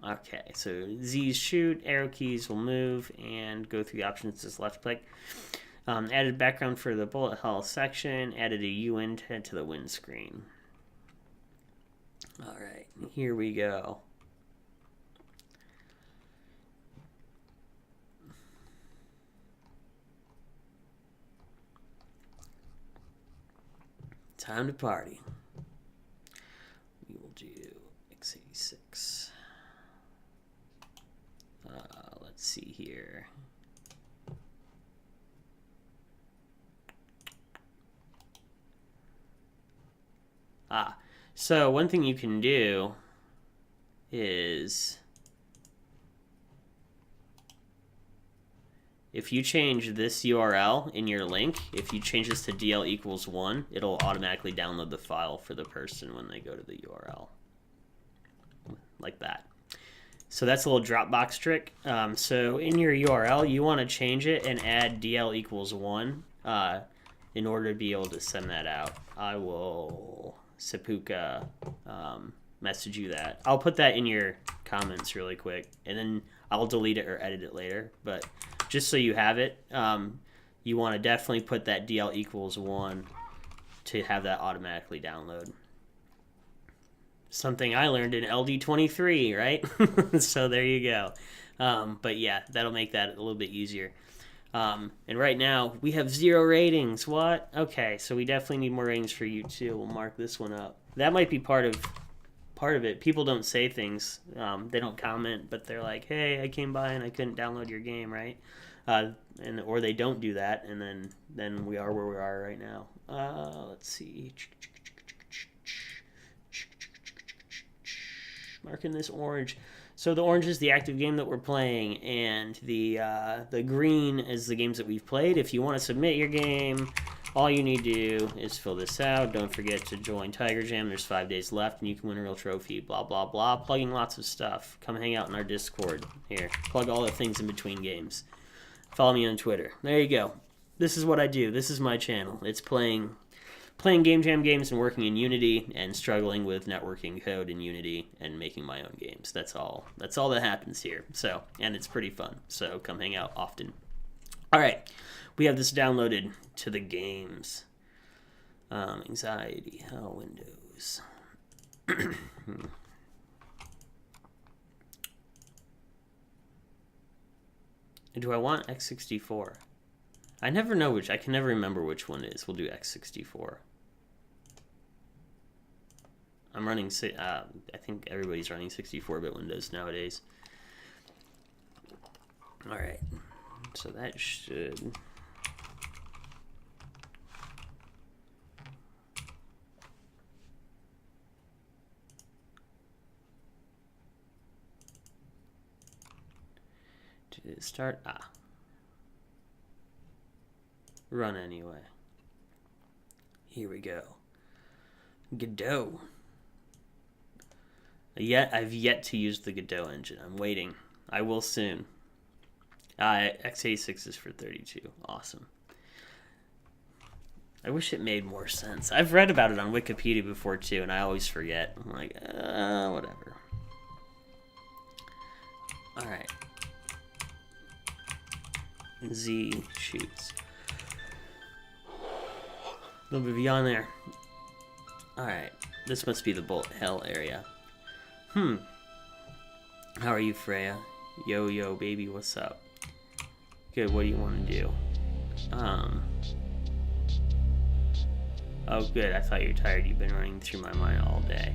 Okay, so Z's shoot, arrow keys will move, and go through the options is left click. Added background for the bullet hell section, added a UN tag to the windscreen. Alright, here we go. Time to party. We will do x86. Let's see here. So one thing you can do is if you change this URL in your link, if you change this to DL equals 1, it'll automatically download the file for the person when they go to the URL. Like that. So that's a little Dropbox trick. So in your URL, you want to change it and add DL equals 1 in order to be able to send that out. I will, Sapuka, message you that. I'll put that in your comments really quick, and then I'll delete it or edit it later. But just so you have it, you want to definitely put that DL equals 1 to have that automatically download. Something I learned in LD23, right? So there you go. But yeah, that'll make that a little bit easier. And right now, we have 0 ratings. What? Okay, so we definitely need more ratings for you too. We'll mark this one up. That might be part of it. People don't say things. They don't comment, but they're like, hey, I came by and I couldn't download your game, right? or they don't do that, and then we are where we are right now. Let's see. Marking this orange. So the orange is the active game that we're playing, and the green is the games that we've played. If you want to submit your game, all you need to do is fill this out. Don't forget to join Tiger Jam. There's 5 days left, and you can win a real trophy. Blah, blah, blah. Plugging lots of stuff. Come hang out in our Discord. Here, plug all the things in between games. Follow me on Twitter. There you go. This is what I do. This is my channel. It's playing Game Jam games and working in Unity and struggling with networking code in Unity and making my own games. That's all that happens here. So, and it's pretty fun. So come hang out often. All right. We have this downloaded to the games. Anxiety. Oh, Windows. Do I want x64? I never know which. I can never remember which one it is. We'll do x64. I'm running, I think everybody's running 64-bit Windows nowadays. Alright, so that should... Did it start? Run anyway. Here we go. Godot. I've yet to use the Godot engine. I'm waiting. I will soon. x86 is for 32. Awesome. I wish it made more sense. I've read about it on Wikipedia before too, and I always forget. I'm like, whatever. Alright. Z shoots. A little bit beyond there. Alright. This must be the bullet hell area. How are you, Freya? Yo, baby, what's up? Good, what do you want to do? Oh, good, I thought you were tired. You've been running through my mind all day.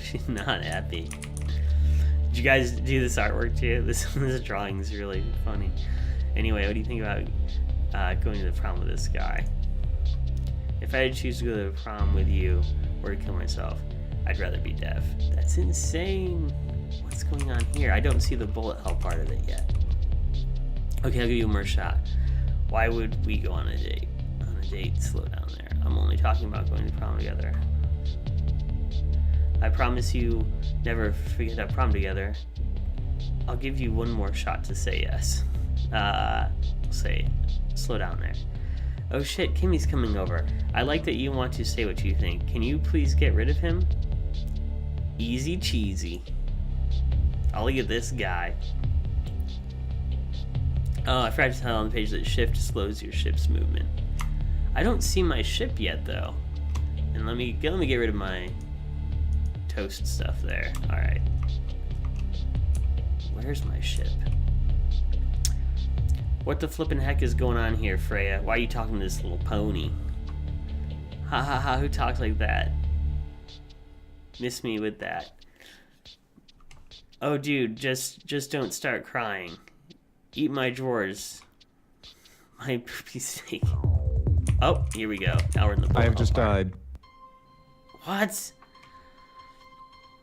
She's not happy. Did you guys do this artwork too? This drawing is really funny. Anyway, what do you think about going to the prom with this guy? If I had to choose to go to the prom with you or to kill myself, I'd rather be deaf. That's insane. What's going on here? I don't see the bullet hell part of it yet. Okay, I'll give you one more shot. Why would we go on a date? On a date, slow down there. I'm only talking about going to prom together. I promise you never forget that prom together. I'll give you one more shot to say yes. Say, slow down there. Oh shit, Kimmy's coming over. I like that you want to say what you think. Can you please get rid of him? Easy cheesy. I'll look at this guy. Oh, I forgot to tell on the page that shift slows your ship's movement. I don't see my ship yet though. And let me get rid of my toast stuff there. Alright. Where's my ship? What the flippin' heck is going on here, Freya? Why are you talking to this little pony? Ha ha ha, who talks like that? Miss me with that. Oh dude, just don't start crying. Eat my drawers. My poopy steak. Oh, here we go. Now we're in the I have just died. What?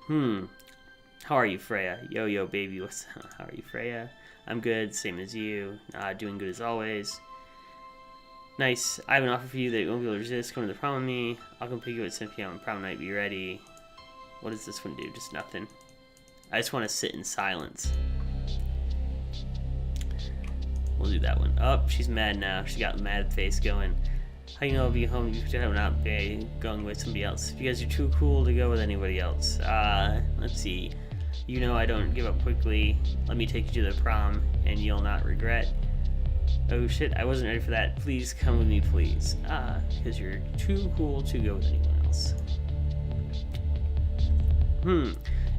How are you, Freya? Yo, baby, what's up? How are you, Freya? I'm good, same as you. Doing good as always. Nice. I have an offer for you that you won't be able to resist. Come to the prom with me. I'll come pick you up at 7 p.m. on prom night. Be ready. What does this one do? Just nothing. I just want to sit in silence. We'll do that one. Oh, she's mad now. She got a mad face going. How you know I'll be home if you have not be going with somebody else? If you guys are too cool to go with anybody else. Let's see. You know I don't give up quickly. Let me take you to the prom, and you'll not regret. Oh shit, I wasn't ready for that. Please come with me, please. Because you're too cool to go with anyone else.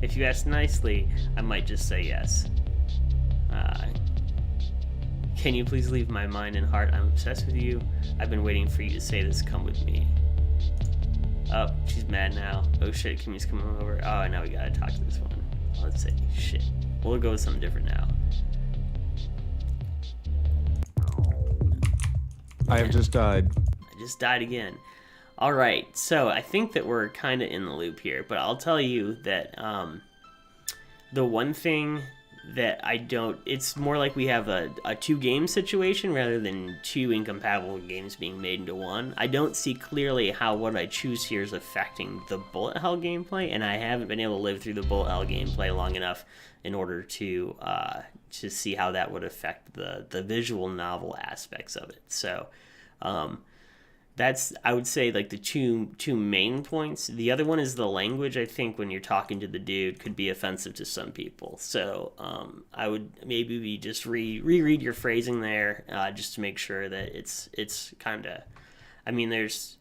If you ask nicely, I might just say yes. Can you please leave my mind and heart? I'm obsessed with you. I've been waiting for you to say this. Come with me. Oh, she's mad now. Oh shit, Kimmy's coming over. Oh, now we gotta talk to this one. Let's say shit. We'll go with something different now. I have just died. I just died again. All right, so I think that we're kind of in the loop here, but I'll tell you that the one thing that I don't, it's more like we have a two game situation rather than two incompatible games being made into one. I don't see clearly how what I choose here is affecting the bullet hell gameplay, and I haven't been able to live through the bullet hell gameplay long enough in order to see how that would affect the visual novel aspects of it. So that's, I would say, like the two main points. The other one is the language. I think when you're talking to the dude could be offensive to some people. So I would maybe just reread your phrasing there, just to make sure that it's kind of. I mean, there's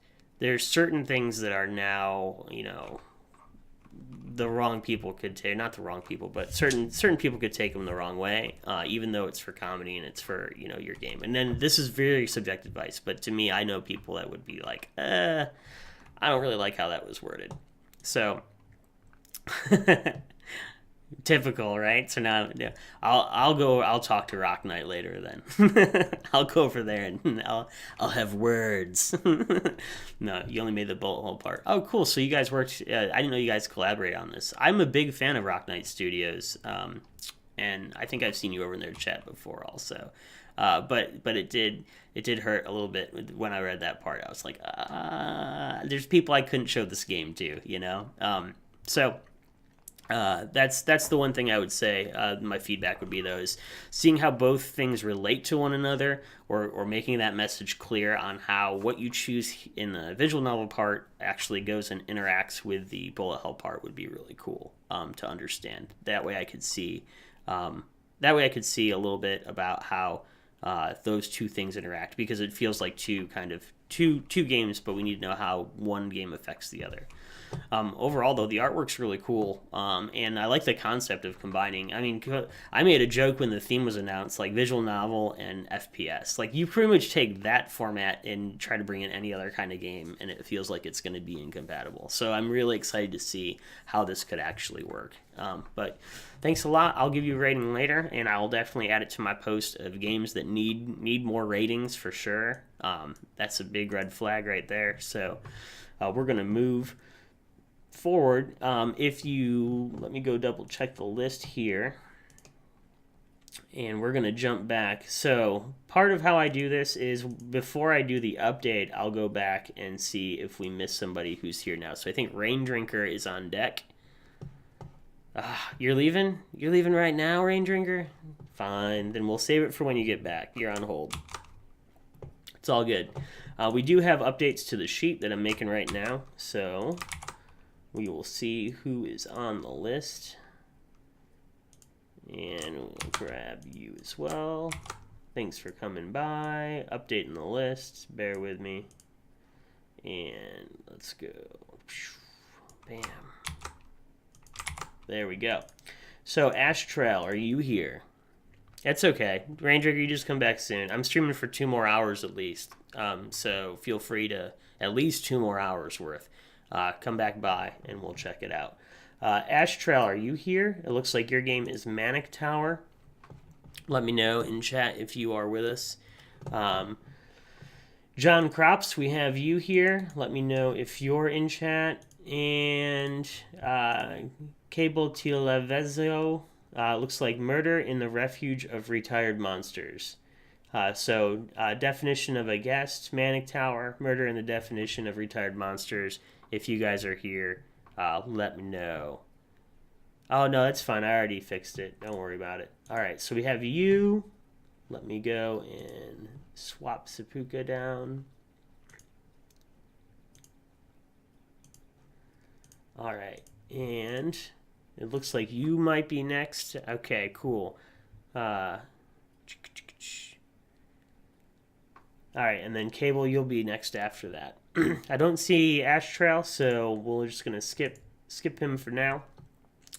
certain things that are now, the wrong people could take, not the wrong people, but certain people could take them the wrong way, even though it's for comedy and it's for your game. And then this is very subjective advice, but to me, I know people that would be like, I don't really like how that was worded. So typical, right? So now I'll talk to Rock Knight later then. I'll go over there and I'll have words. No, you only made the bullet hole part. Oh, cool. So you guys worked, I didn't know you guys collaborate on this. I'm a big fan of Rock Knight Studios. And I think I've seen you over in their chat before also. But it did hurt a little bit when I read that part. I was like, there's people I couldn't show this game to, so that's the one thing I would say. My feedback would be, though, is seeing how both things relate to one another, or making that message clear on how what you choose in the visual novel part actually goes and interacts with the bullet hell part would be really cool to understand. That way I could see a little bit about how those two things interact, because it feels like two games, but we need to know how one game affects the other. Overall, though, the artwork's really cool, and I like the concept of combining. I mean, I made a joke when the theme was announced, like visual novel and FPS. Like, you pretty much take that format and try to bring in any other kind of game, and it feels like it's going to be incompatible. So I'm really excited to see how this could actually work. But thanks a lot. I'll give you a rating later, and I'll definitely add it to my post of games that need more ratings for sure. That's a big red flag right there. So we're going to move forward. If you let me go double check the list here, and we're going to jump back. So part of how I do this is before I do the update, I'll go back and see if we missed somebody who's here now. So I think Rain Drinker is on deck. You're leaving right now, Rain Drinker? Fine, then we'll save it for when you get back. You're on hold. It's all good. We do have updates to the sheet that I'm making right now, so we will see who is on the list. And we'll grab you as well. Thanks for coming by. Updating the list. Bear with me. And let's go. Bam. There we go. So, Ash Trail, are you here? That's okay. Ranger, you just come back soon. I'm streaming for 2 more hours at least. So feel free to at least 2 more hours worth. Come back by and we'll check it out. Ash Trail, are you here? It looks like your game is Manic Tower. Let me know in chat if you are with us. John Crops, we have you here. Let me know if you're in chat. And Cable Tilavezzo, looks like Murder in the Refuge of Retired Monsters. So definition of a guest, Manic Tower, Murder in the Definition of Retired Monsters. If you guys are here, let me know. Oh, no, that's fine. I already fixed it. Don't worry about it. All right, so we have you. Let me go and swap Seppuku down. All right, and it looks like you might be next. Okay, cool. All right, and then Cable, you'll be next after that. I don't see Ash Trail, so we're just gonna skip him for now.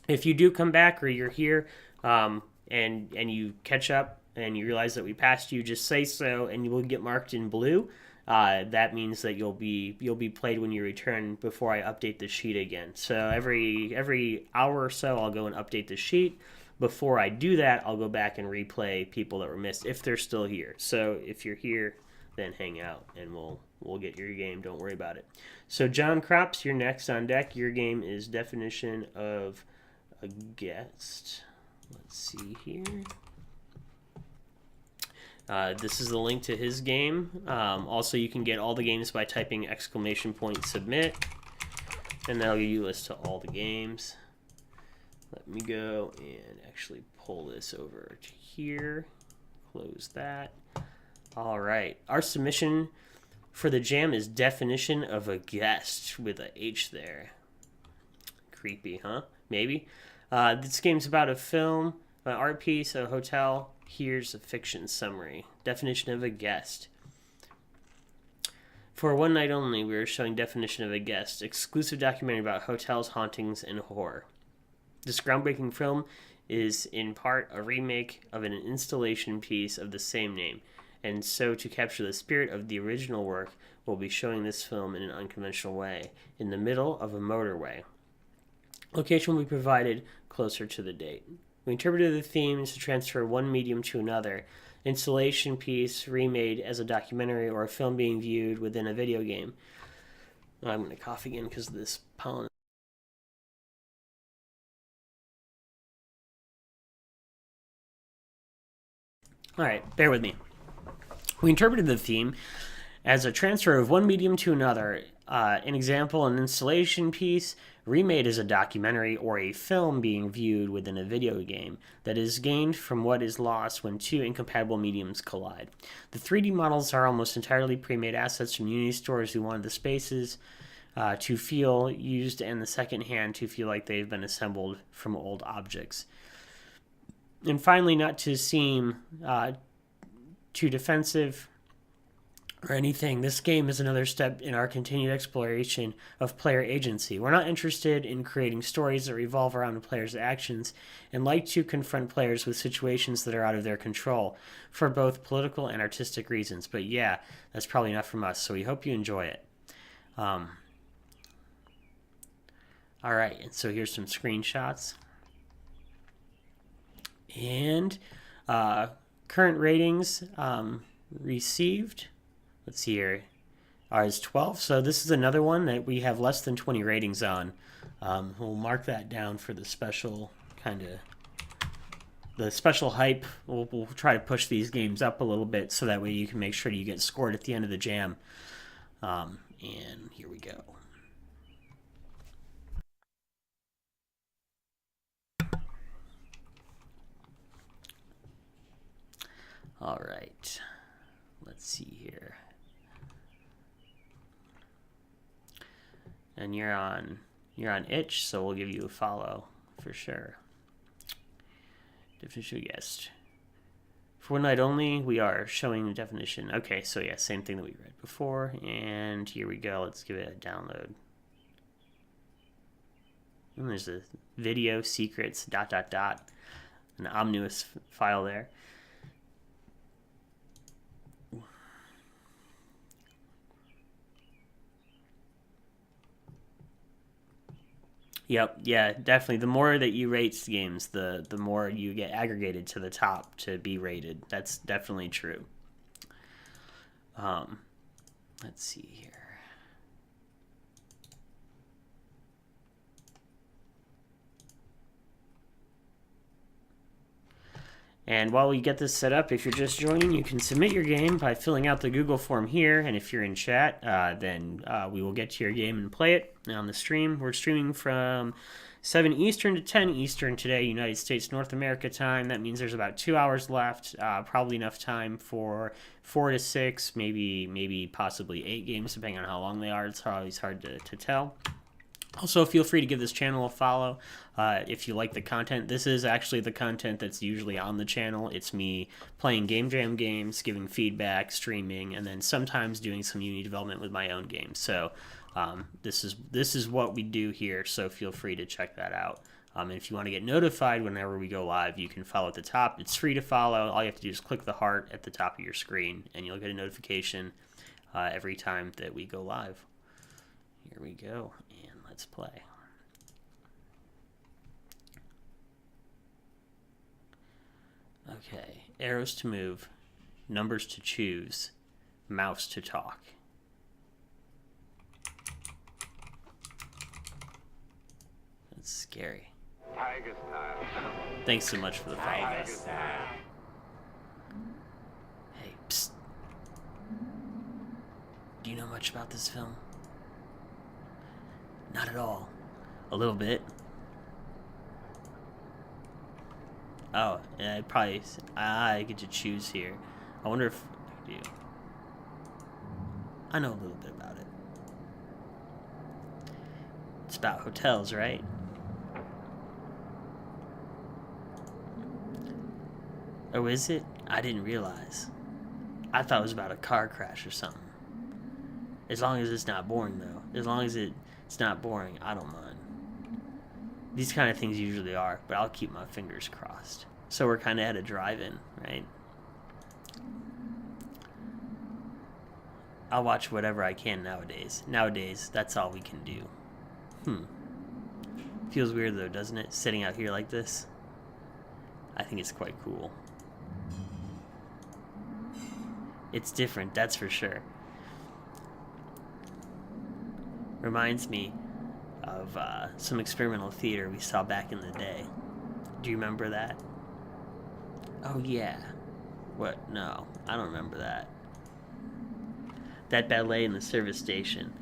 If you do come back or you're here, and you catch up and you realize that we passed you, just say so, and you will get marked in blue. That means that you'll be played when you return before I update the sheet again. So every hour or so, I'll go and update the sheet. Before I do that, I'll go back and replay people that were missed if they're still here. So if you're here, then hang out and we'll get your game. Don't worry about it. So John Crops, you're next on deck. Your game is Definition of a Guest. Let's see here. This is the link to his game. Also, you can get all the games by typing !submit, and that'll give you a list to all the games. Let me go and actually pull this over to here. Close that. All right. Our submission for the jam is Definition of a Guest with a H there. Creepy, huh? Maybe. This game's about a film, an art piece, a hotel. Here's a fiction summary. Definition of a Guest. For one night only, we are showing Definition of a Guest, exclusive documentary about hotels, hauntings, and horror. This groundbreaking film is in part a remake of an installation piece of the same name, and so to capture the spirit of the original work, we'll be showing this film in an unconventional way, in the middle of a motorway. Location will be provided closer to the date. We interpreted the theme to transfer one medium to another, installation piece remade as a documentary or a film being viewed within a video game. I'm going to cough again because of this pollen. Alright, bear with me. We interpreted the theme as a transfer of one medium to another. An example, an installation piece remade as a documentary or a film being viewed within a video game that is gained from what is lost when two incompatible mediums collide. The 3D models are almost entirely pre-made assets from Unity stores who wanted the spaces to feel used and the second hand to feel like they've been assembled from old objects. And finally, not to seem too defensive or anything, this game is another step in our continued exploration of player agency. We're not interested in creating stories that revolve around the player's actions and like to confront players with situations that are out of their control for both political and artistic reasons. But yeah, that's probably enough from us, so we hope you enjoy it. All right, and so here's some screenshots. And current ratings received, let's see here, is 12. So this is another one that we have less than 20 ratings on. We'll mark that down for the special hype. We'll try to push these games up a little bit so that way you can make sure you get scored at the end of the jam. And here we go. All right, let's see here. And you're on itch, so we'll give you a follow for sure. Definition of guest. For one night only, we are showing the definition. Okay, so yeah, same thing that we read before. And here we go. Let's give it a download. And there's a video secrets ... an omnibus file there. Yep, yeah, definitely. The more that you rate games, the more you get aggregated to the top to be rated. That's definitely true. Let's see here. And while we get this set up, if you're just joining, you can submit your game by filling out the Google form here. And if you're in chat, then we will get to your game and play it on the stream. We're streaming from 7 Eastern to 10 Eastern today, United States, North America time. That means there's about 2 hours left, probably enough time for 4 to 6, maybe possibly 8 games, depending on how long they are. It's always hard to tell. Also, feel free to give this channel a follow if you like the content. This is actually the content that's usually on the channel. It's me playing Game Jam games, giving feedback, streaming, and then sometimes doing some Unity development with my own games. So this is what we do here, so feel free to check that out. And if you want to get notified whenever we go live, you can follow at the top. It's free to follow. All you have to do is click the heart at the top of your screen, and you'll get a notification every time that we go live. Here we go. Let's play. Okay, arrows to move, numbers to choose, mouse to talk. That's scary. Tiger style. Thanks so much for the follow. Tiger style. Hey, psst. Do you know much about this film? Not at all. A little bit. Oh, yeah, I get to choose here. I wonder if I do. I know a little bit about it. It's about hotels, right? Oh, is it? I didn't realize. I thought it was about a car crash or something. As long as it's not boring, though. As long as it's not boring, I don't mind. These kind of things usually are, but I'll keep my fingers crossed. So we're kind of at a drive-in, right? I'll watch whatever I can nowadays. Nowadays, that's all we can do. Feels weird, though, doesn't it? Sitting out here like this. I think it's quite cool. It's different, that's for sure. Reminds me of some experimental theater we saw back in the day. Do you remember that? Oh, yeah. What? No, I don't remember that. That ballet in the service station.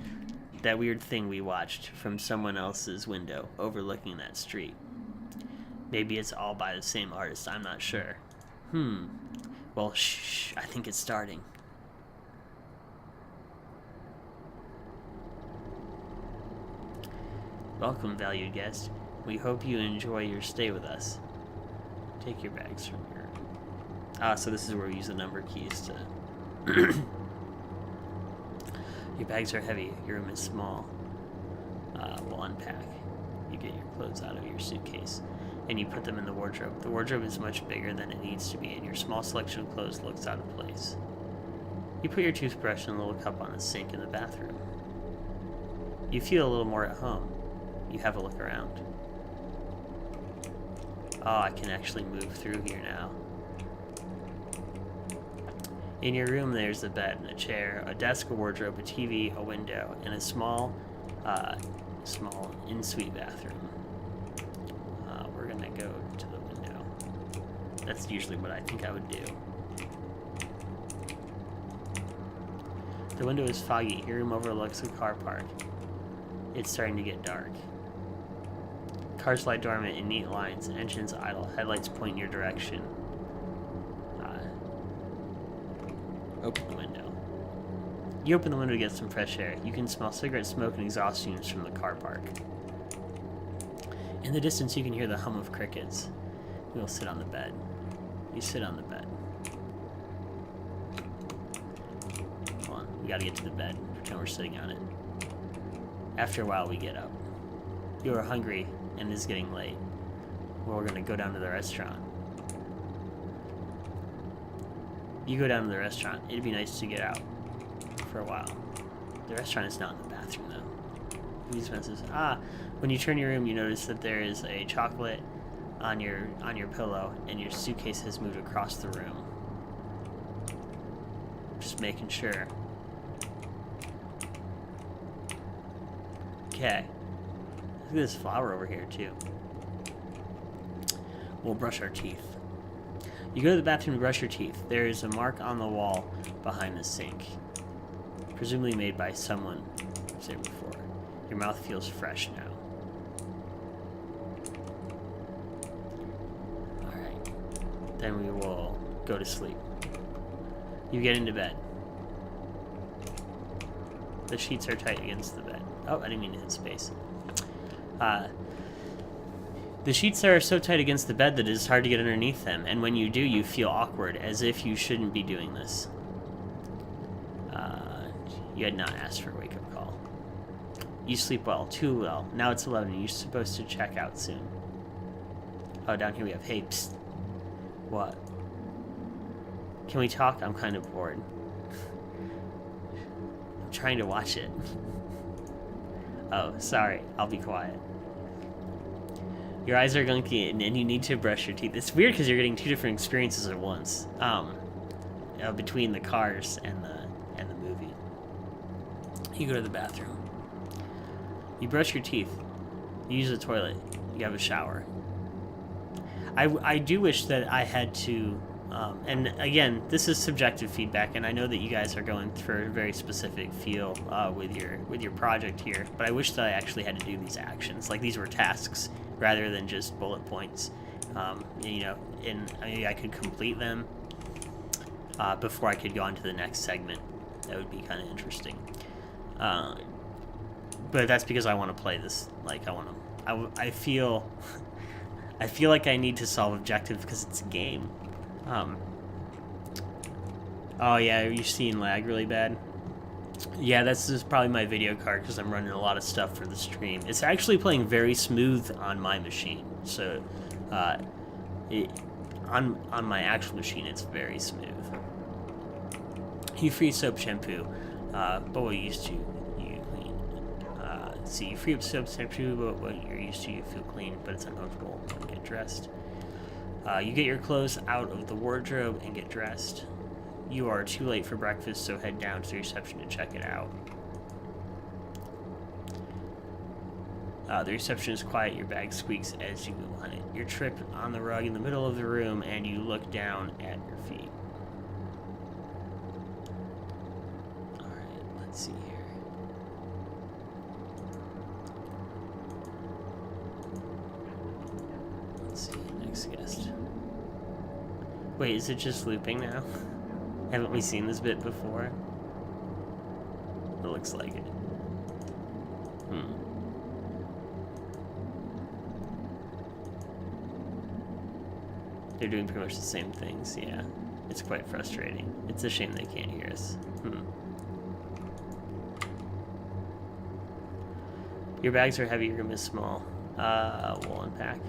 That weird thing we watched from someone else's window overlooking that street. Maybe it's all by the same artist, I'm not sure. Well, shh, I think it's starting. Welcome, valued guest. We hope you enjoy your stay with us. Take your bags from your... so this is where we use the number keys to... Your bags are heavy. Your room is small. We'll unpack. You get your clothes out of your suitcase, and you put them in the wardrobe. The wardrobe is much bigger than it needs to be, and your small selection of clothes looks out of place. You put your toothbrush in a little cup on the sink in the bathroom. You feel a little more at home. You have a look around. Oh, I can actually move through here now. In your room, there's a bed, a chair, a desk, a wardrobe, a TV, a window, and a small in-suite bathroom. We're gonna go to the window. That's usually what I think I would do. The window is foggy. Your room overlooks a car park. It's starting to get dark. Cars lie dormant in neat lines, engines idle, headlights point in your direction. Open the window. You open the window to get some fresh air. You can smell cigarette smoke and exhaust fumes from the car park. In the distance, you can hear the hum of crickets. You'll sit on the bed. You sit on the bed. Hold on, we gotta get to the bed. Pretend we're sitting on it. After a while, we get up. You are hungry, and it is getting late. Well, we're gonna go down to the restaurant. You go down to the restaurant. It'd be nice to get out for a while. The restaurant is not in the bathroom, though. These fences. When you turn your room, you notice that there is a chocolate on your pillow, and your suitcase has moved across the room. Just making sure. Okay. Look at this flower over here, too. We'll brush our teeth. You go to the bathroom to brush your teeth. There is a mark on the wall behind the sink. Presumably made by someone there before. Your mouth feels fresh now. Alright. Then we will go to sleep. You get into bed. The sheets are tight against the bed. Oh, I didn't mean to hit space. The sheets are so tight against the bed that it is hard to get underneath them, and when you do, you feel awkward, as if you shouldn't be doing this. You had not asked for a wake-up call. You sleep well, too well. Now it's 11, and you're supposed to check out soon. Oh, down here we have, hey, psst. What? Can we talk? I'm kind of bored. I'm trying to watch it. Oh, sorry. I'll be quiet. Your eyes are gunky and you need to brush your teeth. It's weird because you're getting two different experiences at once. Between the cars and You go to the bathroom. You brush your teeth. You use the toilet. You have a shower. I do wish that I had to, and again, this is subjective feedback, and I know that you guys are going for a very specific feel with your project here, but I wish that I actually had to do these actions, like these were tasks, rather than just bullet points. You know, and maybe I could complete them before I could go on to the next segment. That would be kind of interesting. But that's because I want to play this. Like I feel like I need to solve objectives because it's a game. Oh yeah, you're seeing lag really bad. Yeah, this is probably my video card because I'm running a lot of stuff for the stream. It's actually playing very smooth on my machine. So, on my actual machine, it's very smooth. You free soap shampoo, but what you used to, you clean. See, you free up soap shampoo, but what you're used to, you feel clean, but it's uncomfortable when you get dressed. You get your clothes out of the wardrobe and get dressed. You are too late for breakfast, so head down to the reception to check it out. The reception is quiet, your bag squeaks as you go on it. You're tripped on the rug in the middle of the room, and you look down at your feet. Alright, let's see here. Let's see, next guest. Wait, is it just looping now? Haven't we seen this bit before? It looks like it. They're doing pretty much the same things, yeah. It's quite frustrating. It's a shame they can't hear us. Your bags are heavy, your room is small. We'll unpack.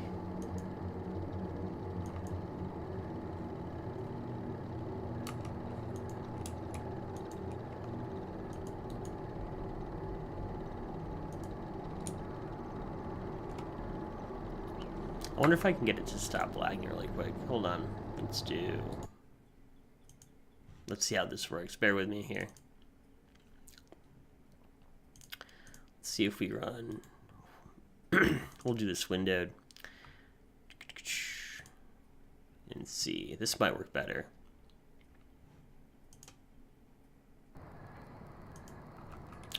I wonder if I can get it to stop lagging really quick. Hold on. Let's see how this works. Bear with me here. Let's see if we run. We'll do this windowed. And see. This might work better.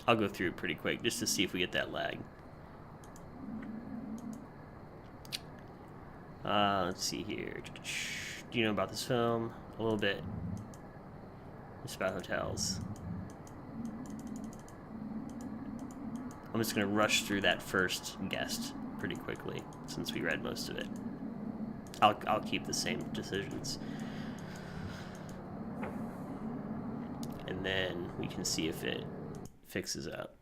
I'll go through it pretty quick just to see if we get that lag. Let's see here. Do you know about this film? A little bit. It's about hotels. I'm just going to rush through that first guest pretty quickly, since we read most of it. I'll keep the same decisions. And then we can see if it fixes up.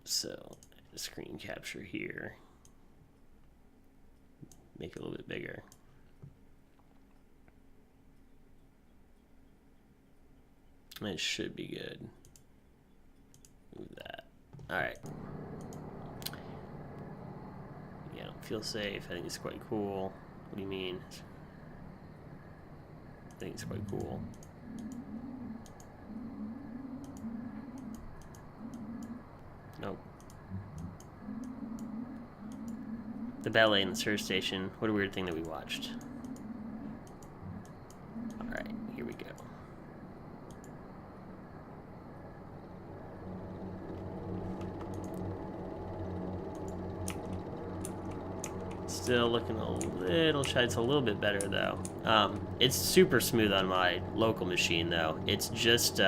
So, screen capture here. Make it a little bit bigger. It should be good. Move that. Alright. Yeah, don't feel safe. I think it's quite cool. What do you mean? I think it's quite cool. Nope. The ballet in the service station. What a weird thing that we watched. Alright, here we go. Still looking a little shy. It's a little bit better though. It's super smooth on my local machine though. It's just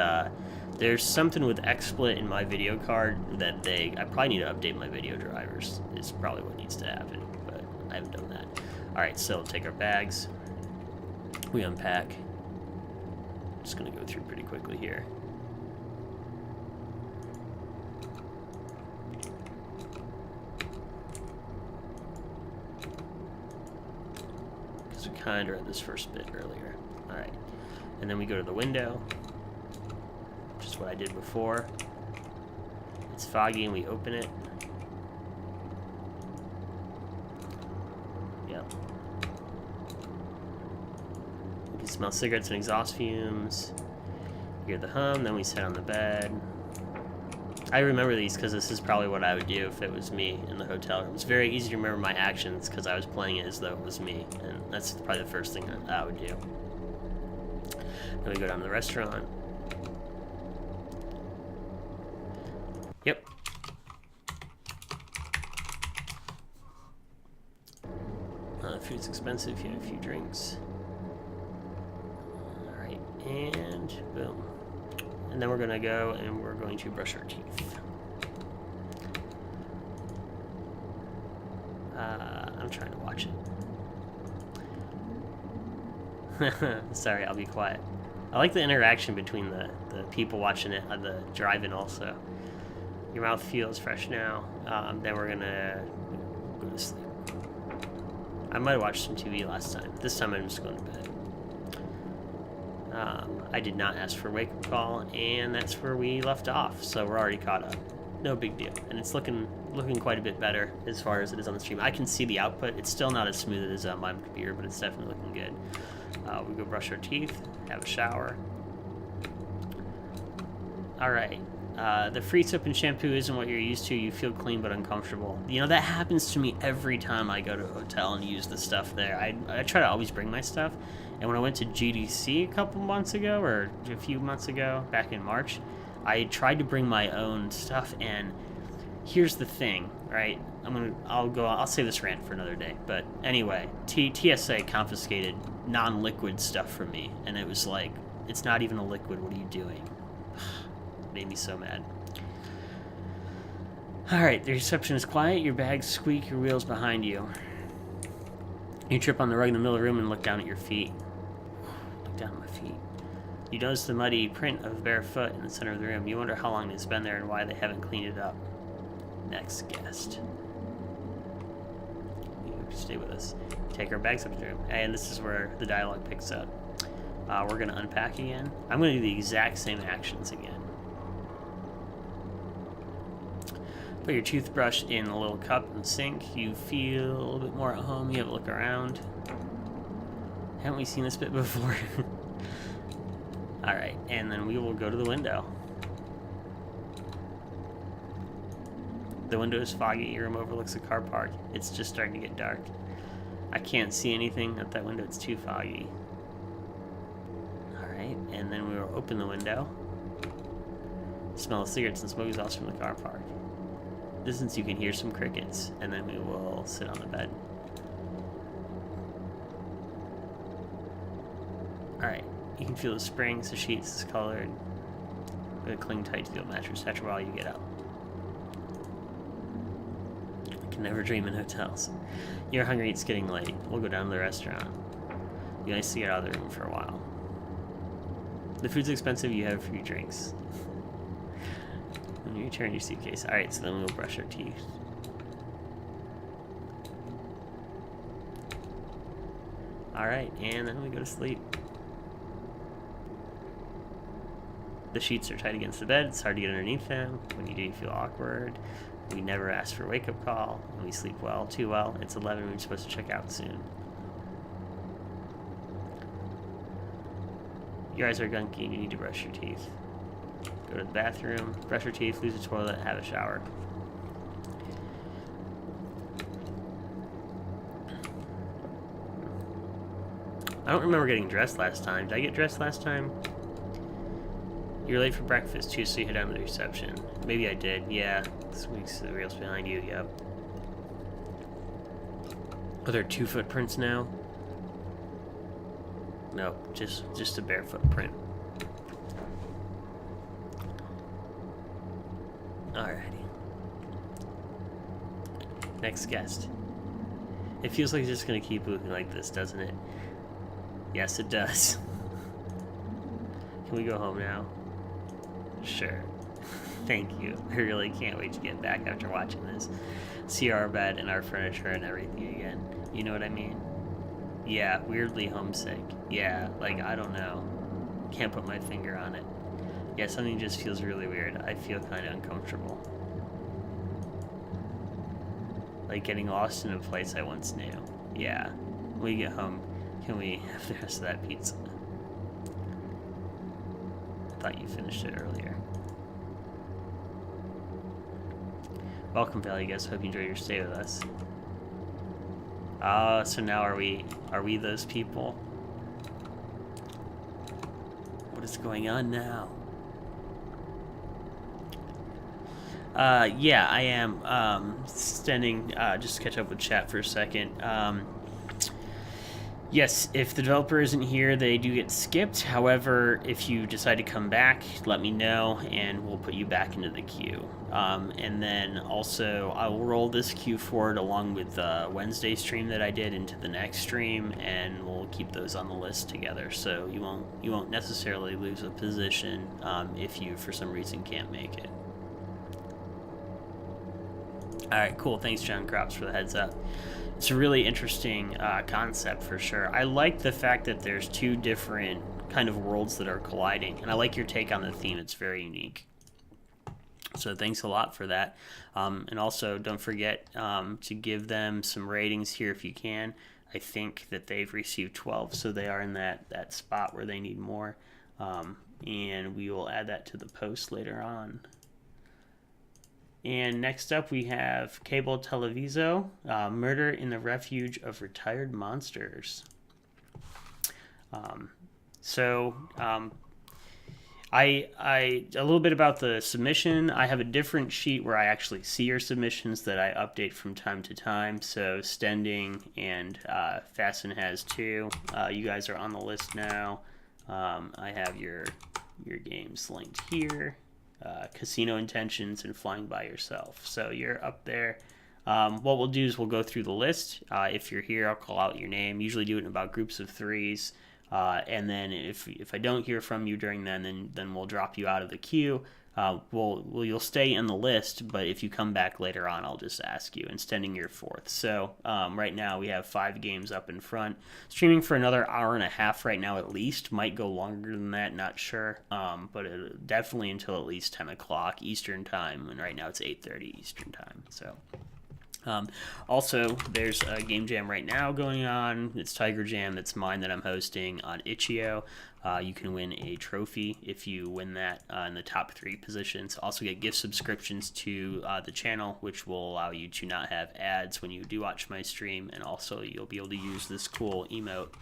there's something with XSplit in my video card that I probably need to update my video drivers. Is probably what needs to happen, but I haven't done that. All right, so we'll take our bags. We unpack. Just gonna go through pretty quickly here. Kind of read this first bit earlier. Alright. And then we go to the window, which is what I did before. It's foggy and we open it. Yep. You can smell cigarettes and exhaust fumes. Hear the hum, then we sit on the bed. I remember these because this is probably what I would do if it was me in the hotel room. It's very easy to remember my actions because I was playing it as though it was me, and that's probably the first thing that I would do. Then we go down to the restaurant. Yep. Food's expensive. You have a few drinks. All right, and boom. And then we're gonna go and we're going to brush our teeth. I'm trying to watch it. Sorry, I'll be quiet. I like the interaction between the people watching it on the drive-in also. Your mouth feels fresh now. Then we're gonna go to sleep. I might have watched some TV last time. This time I'm just going to bed. I did not ask for a wake-up call, and that's where we left off. So we're already caught up. No big deal. And it's looking quite a bit better as far as it is on the stream. I can see the output. It's still not as smooth as on my computer, but it's definitely looking good. We go brush our teeth, have a shower. All right. The free soap and shampoo isn't what you're used to. You feel clean but uncomfortable. You know, that happens to me every time I go to a hotel and use the stuff there. I try to always bring my stuff. And when I went to GDC a couple months ago, or a few months ago, back in March, I tried to bring my own stuff. And here's the thing, right? I'll save this rant for another day. But anyway, TSA confiscated non-liquid stuff from me. And it was like, it's not even a liquid. What are you doing? Made me so mad. Alright, the reception is quiet, your bags squeak, your wheels behind you. You trip on the rug in the middle of the room and look down at your feet. Look down at my feet. You notice the muddy print of bare foot in the center of the room. You wonder how long it's been there and why they haven't cleaned it up. Next guest. You stay with us. Take our bags up to the room. And this is where the dialogue picks up. We're going to unpack again. I'm going to do the exact same actions again. Put your toothbrush in a little cup in the sink. You feel a little bit more at home. You have a look around. Haven't we seen this bit before? Alright, and then we will go to the window. The window is foggy. Your room overlooks a car park. It's just starting to get dark. I can't see anything at that window. It's too foggy. Alright, and then we will open the window. Smell of cigarettes and smoke exhaust from the car park. Distance you can hear some crickets, and then we will sit on the bed. Alright, you can feel the springs, the sheets, is colored. We're gonna cling tight to the old mattress after a while you get out. I can never dream in hotels. You're hungry, it's getting late. We'll go down to the restaurant. Be nice to get out of the room for a while. The food's expensive, you have a few drinks. When you return your suitcase. Alright, so then we'll brush our teeth. Alright, and then we go to sleep. The sheets are tight against the bed. It's hard to get underneath them. When you do, you feel awkward. We never ask for a wake-up call. And we sleep well, too well. It's 11. We're supposed to check out soon. Your eyes are gunky and you need to brush your teeth. Go to the bathroom, brush your teeth, use the toilet, have a shower. I don't remember getting dressed last time. Did I get dressed last time? You're late for breakfast too, so you head down to the reception. Maybe I did, yeah. This week's the rails behind you, yep. Are there 2 footprints now? No, just a bare footprint. Alrighty. Next guest. It feels like it's just gonna keep moving like this, doesn't it? Yes, it does. Can we go home now? Sure. Thank you. I really can't wait to get back after watching this. See our bed and our furniture and everything again. You know what I mean? Yeah, weirdly homesick. Yeah, like, I don't know. Can't put my finger on it. Yeah, something just feels really weird. I feel kind of uncomfortable. Like getting lost in a place I once knew. Yeah. When we get home, can we have the rest of that pizza? I thought you finished it earlier. Welcome, Valley guests. Hope you enjoy your stay with us. So now are we those people? What is going on now? Yeah, I am standing, just to catch up with chat for a second. Yes, if the developer isn't here, they do get skipped. However, if you decide to come back, let me know, and we'll put you back into the queue. And then also, I will roll this queue forward along with the Wednesday stream that I did into the next stream, and we'll keep those on the list together. So you won't necessarily lose a position if you, for some reason, can't make it. All right, cool. Thanks, John Crops, for the heads up. It's a really interesting concept for sure. I like the fact that there's two different kind of worlds that are colliding, and I like your take on the theme. It's very unique. So thanks a lot for that. And also, don't forget to give them some ratings here if you can. I think that they've received 12, so they are in that spot where they need more. And we will add that to the post later on. And next up, we have Cable Televiso, Murder in the Refuge of Retired Monsters. A little bit about the submission. I have a different sheet where I actually see your submissions that I update from time to time. So Stending and Fasten has two. You guys are on the list now. I have your games linked here. Casino Intentions and Flying by Yourself. So you're up there. What we'll do is we'll go through the list. If you're here, I'll call out your name. Usually do it in about groups of threes. And then if I don't hear from you during then we'll drop you out of the queue. You'll stay in the list, but if you come back later on, I'll just ask you. And Stending your fourth. So right now we have 5 games up in front. Streaming for another hour and a half right now at least. Might go longer than that, not sure. But definitely until at least 10 o'clock Eastern time. And right now it's 8:30 Eastern time. So. Also, there's a game jam right now going on. It's Tiger Jam. That's mine that I'm hosting on Itch.io. You can win a trophy if you win that in the top 3 positions. Also get gift subscriptions to the channel, which will allow you to not have ads when you do watch my stream. And also you'll be able to use this cool emote,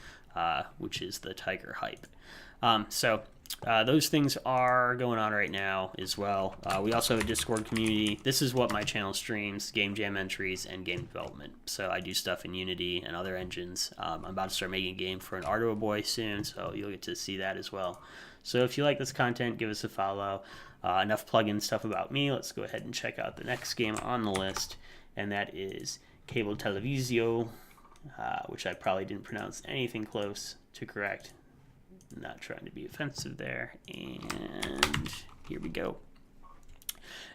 which is the Tiger Hype. Those things are going on right now as well. We also have a Discord community. This is what my channel streams: game jam entries and game development. So I do stuff in Unity and other engines. I'm about to start making a game for an Arduino boy soon, so you'll get to see that as well. So if you like this content, give us a follow. Enough plug-in stuff about me. Let's go ahead and check out the next game on the list, and that is Cable Televisio, which I probably didn't pronounce anything close to correct. Not trying to be offensive there. And here we go.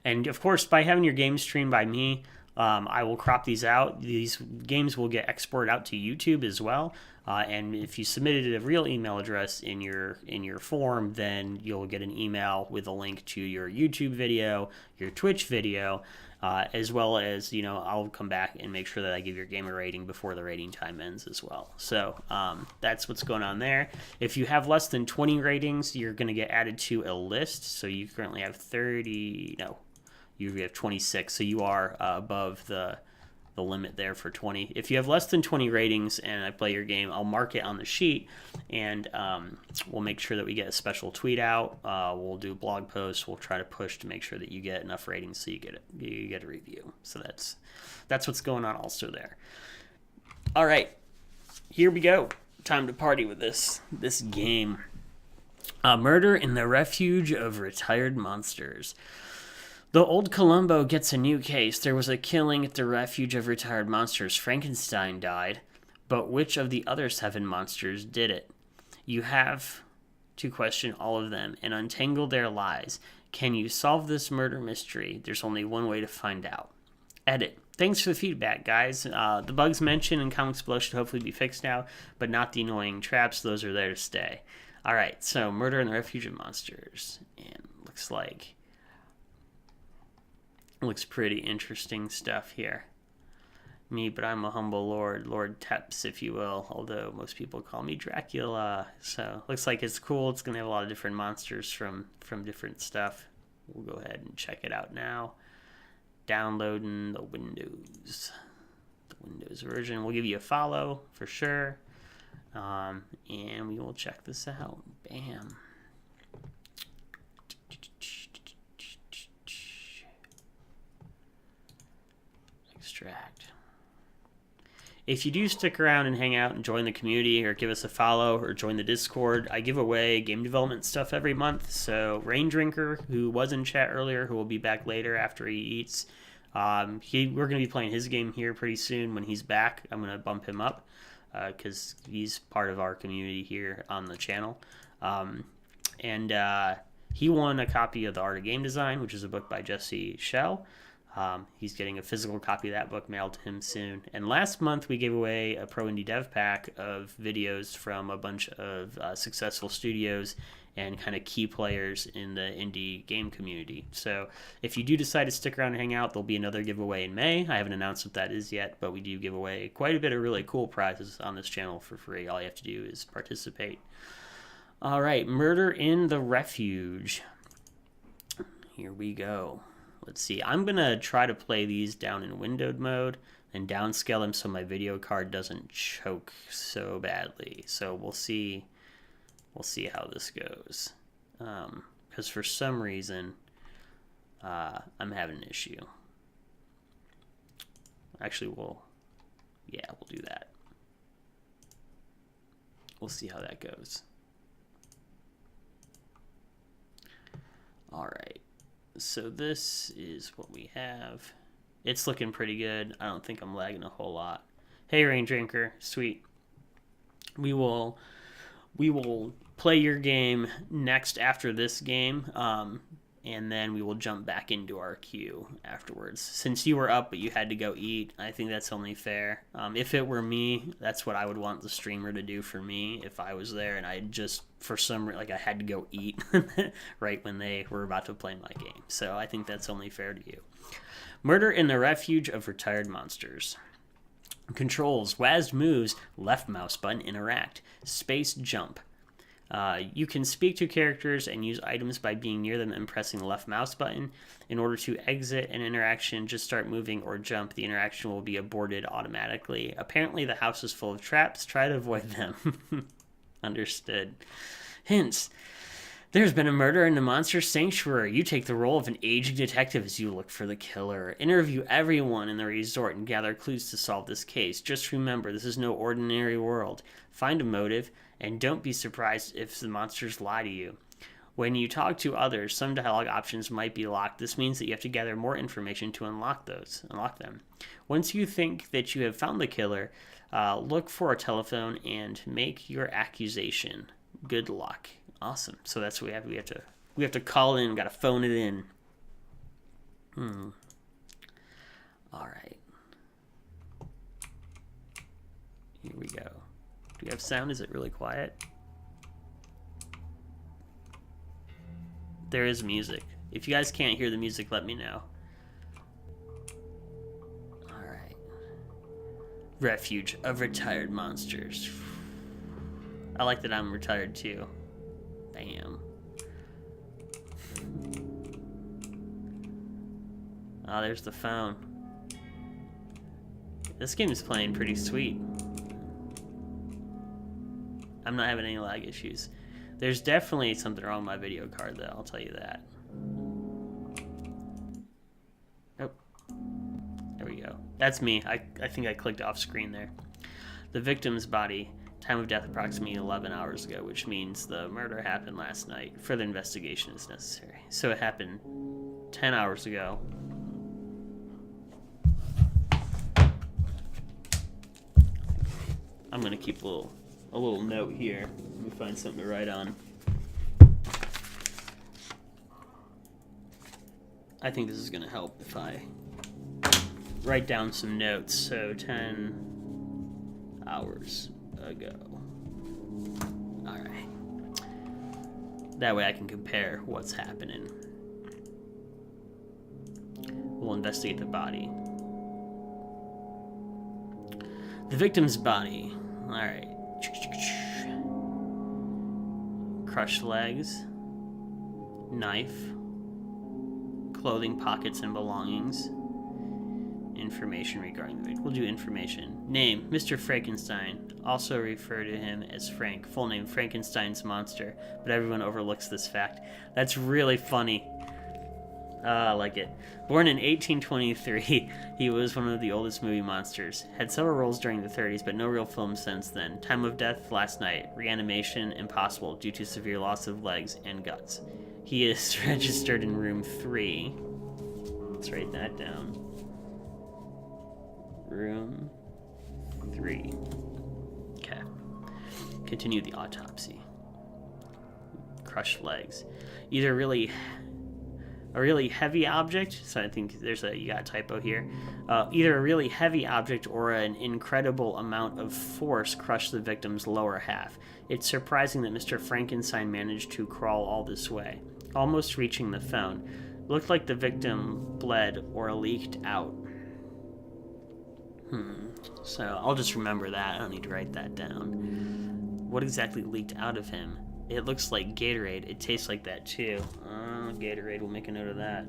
And of course, by having your games streamed by me, I will crop these out. These games will get exported out to YouTube as well. And if you submitted a real email address in your form, then you'll get an email with a link to your YouTube video, your Twitch video, as well as, I'll come back and make sure that I give your game a rating before the rating time ends as well. So that's what's going on there. If you have less than 20 ratings, you're going to get added to a list. So you currently have you have 26. So you are above the limit there for 20. If you have less than 20 ratings and I play your game, I'll mark it on the sheet, and we'll make sure that we get a special tweet out. We'll do blog posts. We'll try to push to make sure that you get enough ratings so you get a review. So that's what's going on also there. All right, here we go. Time to party with this game. Murder in the Refuge of Retired Monsters. The old Columbo gets a new case. There was a killing at the Refuge of Retired Monsters. Frankenstein died, but which of the other 7 monsters did it? You have to question all of them and untangle their lies. Can you solve this murder mystery? There's only one way to find out. Edit. Thanks for the feedback, guys. The bugs mentioned in Comics Below should hopefully be fixed now, but not the annoying traps. Those are there to stay. All right, so Murder in the Refuge of Monsters. And looks pretty interesting stuff here. Me, but I'm a humble lord, Lord Tepes, if you will, although most people call me Dracula. So looks like it's cool. It's going to have a lot of different monsters from different stuff. We'll go ahead and check it out now. downloading the Windows version. We'll give you a follow for sure. And we will check this out. Bam. Extract. If you do stick around and hang out and join the community or give us a follow or join the Discord, I give away game development stuff every month. So Rain Drinker, who was in chat earlier, who will be back later after he eats, we're going to be playing his game here pretty soon. When he's back, I'm going to bump him up because he's part of our community here on the channel. He won a copy of The Art of Game Design, which is a book by Jesse Schell. He's getting a physical copy of that book mailed to him soon. And last month we gave away a Pro Indie Dev Pack of videos from a bunch of successful studios and kind of key players in the indie game community. So if you do decide to stick around and hang out, there'll be another giveaway in May. I haven't announced what that is yet, but we do give away quite a bit of really cool prizes on this channel for free. All you have to do is participate. All right, Murder in the Refuge. Here we go. Let's see. I'm going to try to play these down in windowed mode and downscale them so my video card doesn't choke so badly. So we'll see how this goes. Because for some reason, I'm having an issue. Actually, we'll do that. We'll see how that goes. All right. So this is what we have. It's looking pretty good. I don't think I'm lagging a whole lot. Hey, Rain Drinker. Sweet. We will play your game next after this game, and then we will jump back into our queue afterwards. Since you were up but you had to go eat, I think that's only fair. If it were me, that's what I would want the streamer to do for me if I was there and I just, for some reason, I had to go eat right when they were about to play my game. So I think that's only fair to you. Murder in the Refuge of Retired Monsters. Controls: WASD moves, left mouse button interact, space jump. You can speak to characters and use items by being near them and pressing the left mouse button. In order to exit an interaction, just start moving or jump. The interaction will be aborted automatically. Apparently the house is full of traps. Try to avoid them. Understood. Hints. There's been a murder in the monster sanctuary. You take the role of an aging detective as you look for the killer. Interview everyone in the resort and gather clues to solve this case. Just remember, this is no ordinary world. Find a motive, and don't be surprised if the monsters lie to you. When you talk to others, some dialogue options might be locked. This means that you have to gather more information to unlock them. Once you think that you have found the killer, look for a telephone and make your accusation. Good luck. Awesome. So that's what we have to call in. Got to phone it in. All right. Here we go. Do we have sound? Is it really quiet? There is music. If you guys can't hear the music, let me know. All right. Refuge of Retired Monsters. I like that I'm retired too. Bam. Ah, there's the phone. This game is playing pretty sweet. I'm not having any lag issues. There's definitely something wrong with my video card, though. I'll tell you that. Oh. There we go. That's me. I think I clicked off screen there. The victim's body. Time of death approximately 11 hours ago, which means the murder happened last night. Further investigation is necessary. So it happened 10 hours ago. I'm going to keep a little note here. Let me find something to write on. I think this is going to help if I write down some notes. So 10 hours ago. Alright. That way I can compare what's happening. We'll investigate the body. The victim's body. Alright. Crushed legs. Knife. Clothing, pockets, and belongings. information regarding the victim. We'll do information. Name, Mr. Frankenstein. Also refer to him as Frank. Full name, Frankenstein's monster. But everyone overlooks this fact. That's really funny. I like it. Born in 1823, he was one of the oldest movie monsters. Had several roles during the 30s, but no real films since then. Time of death, last night. Reanimation, impossible, due to severe loss of legs and guts. He is registered in room 3. Let's write that down. Room 3. Okay. Continue the autopsy. Crushed legs. Either a really heavy object, so I think you got a typo here. Either a really heavy object or an incredible amount of force crushed the victim's lower half. It's surprising that Mr. Frankenstein managed to crawl all this way, almost reaching the phone. Looked like the victim bled or leaked out. So I'll just remember that. I don't need to write that down. What exactly leaked out of him? It looks like Gatorade. It tastes like that too. Gatorade, we'll make a note of that.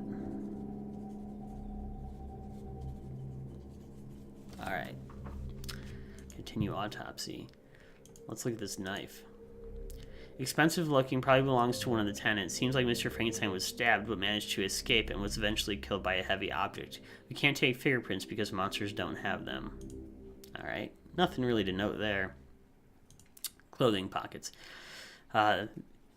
Alright. Continue autopsy. Let's look at this knife. Expensive looking, probably belongs to one of the tenants. Seems like Mr. Frankenstein was stabbed but managed to escape and was eventually killed by a heavy object. We can't take fingerprints because monsters don't have them. Alright. Nothing really to note there. Clothing pockets.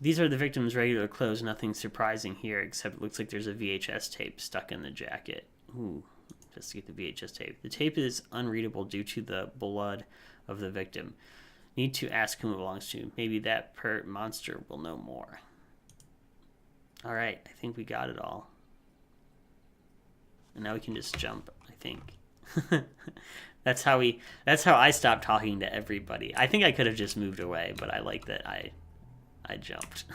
These are the victim's regular clothes. Nothing surprising here, except it looks like there's a VHS tape stuck in the jacket. Ooh, investigate the VHS tape. The tape is unreadable due to the blood of the victim. Need to ask whom it belongs to. Maybe that monster will know more. All right, I think we got it all. And now we can just jump, I think. That's how I stopped talking to everybody. I think I could have just moved away, but I like that I jumped.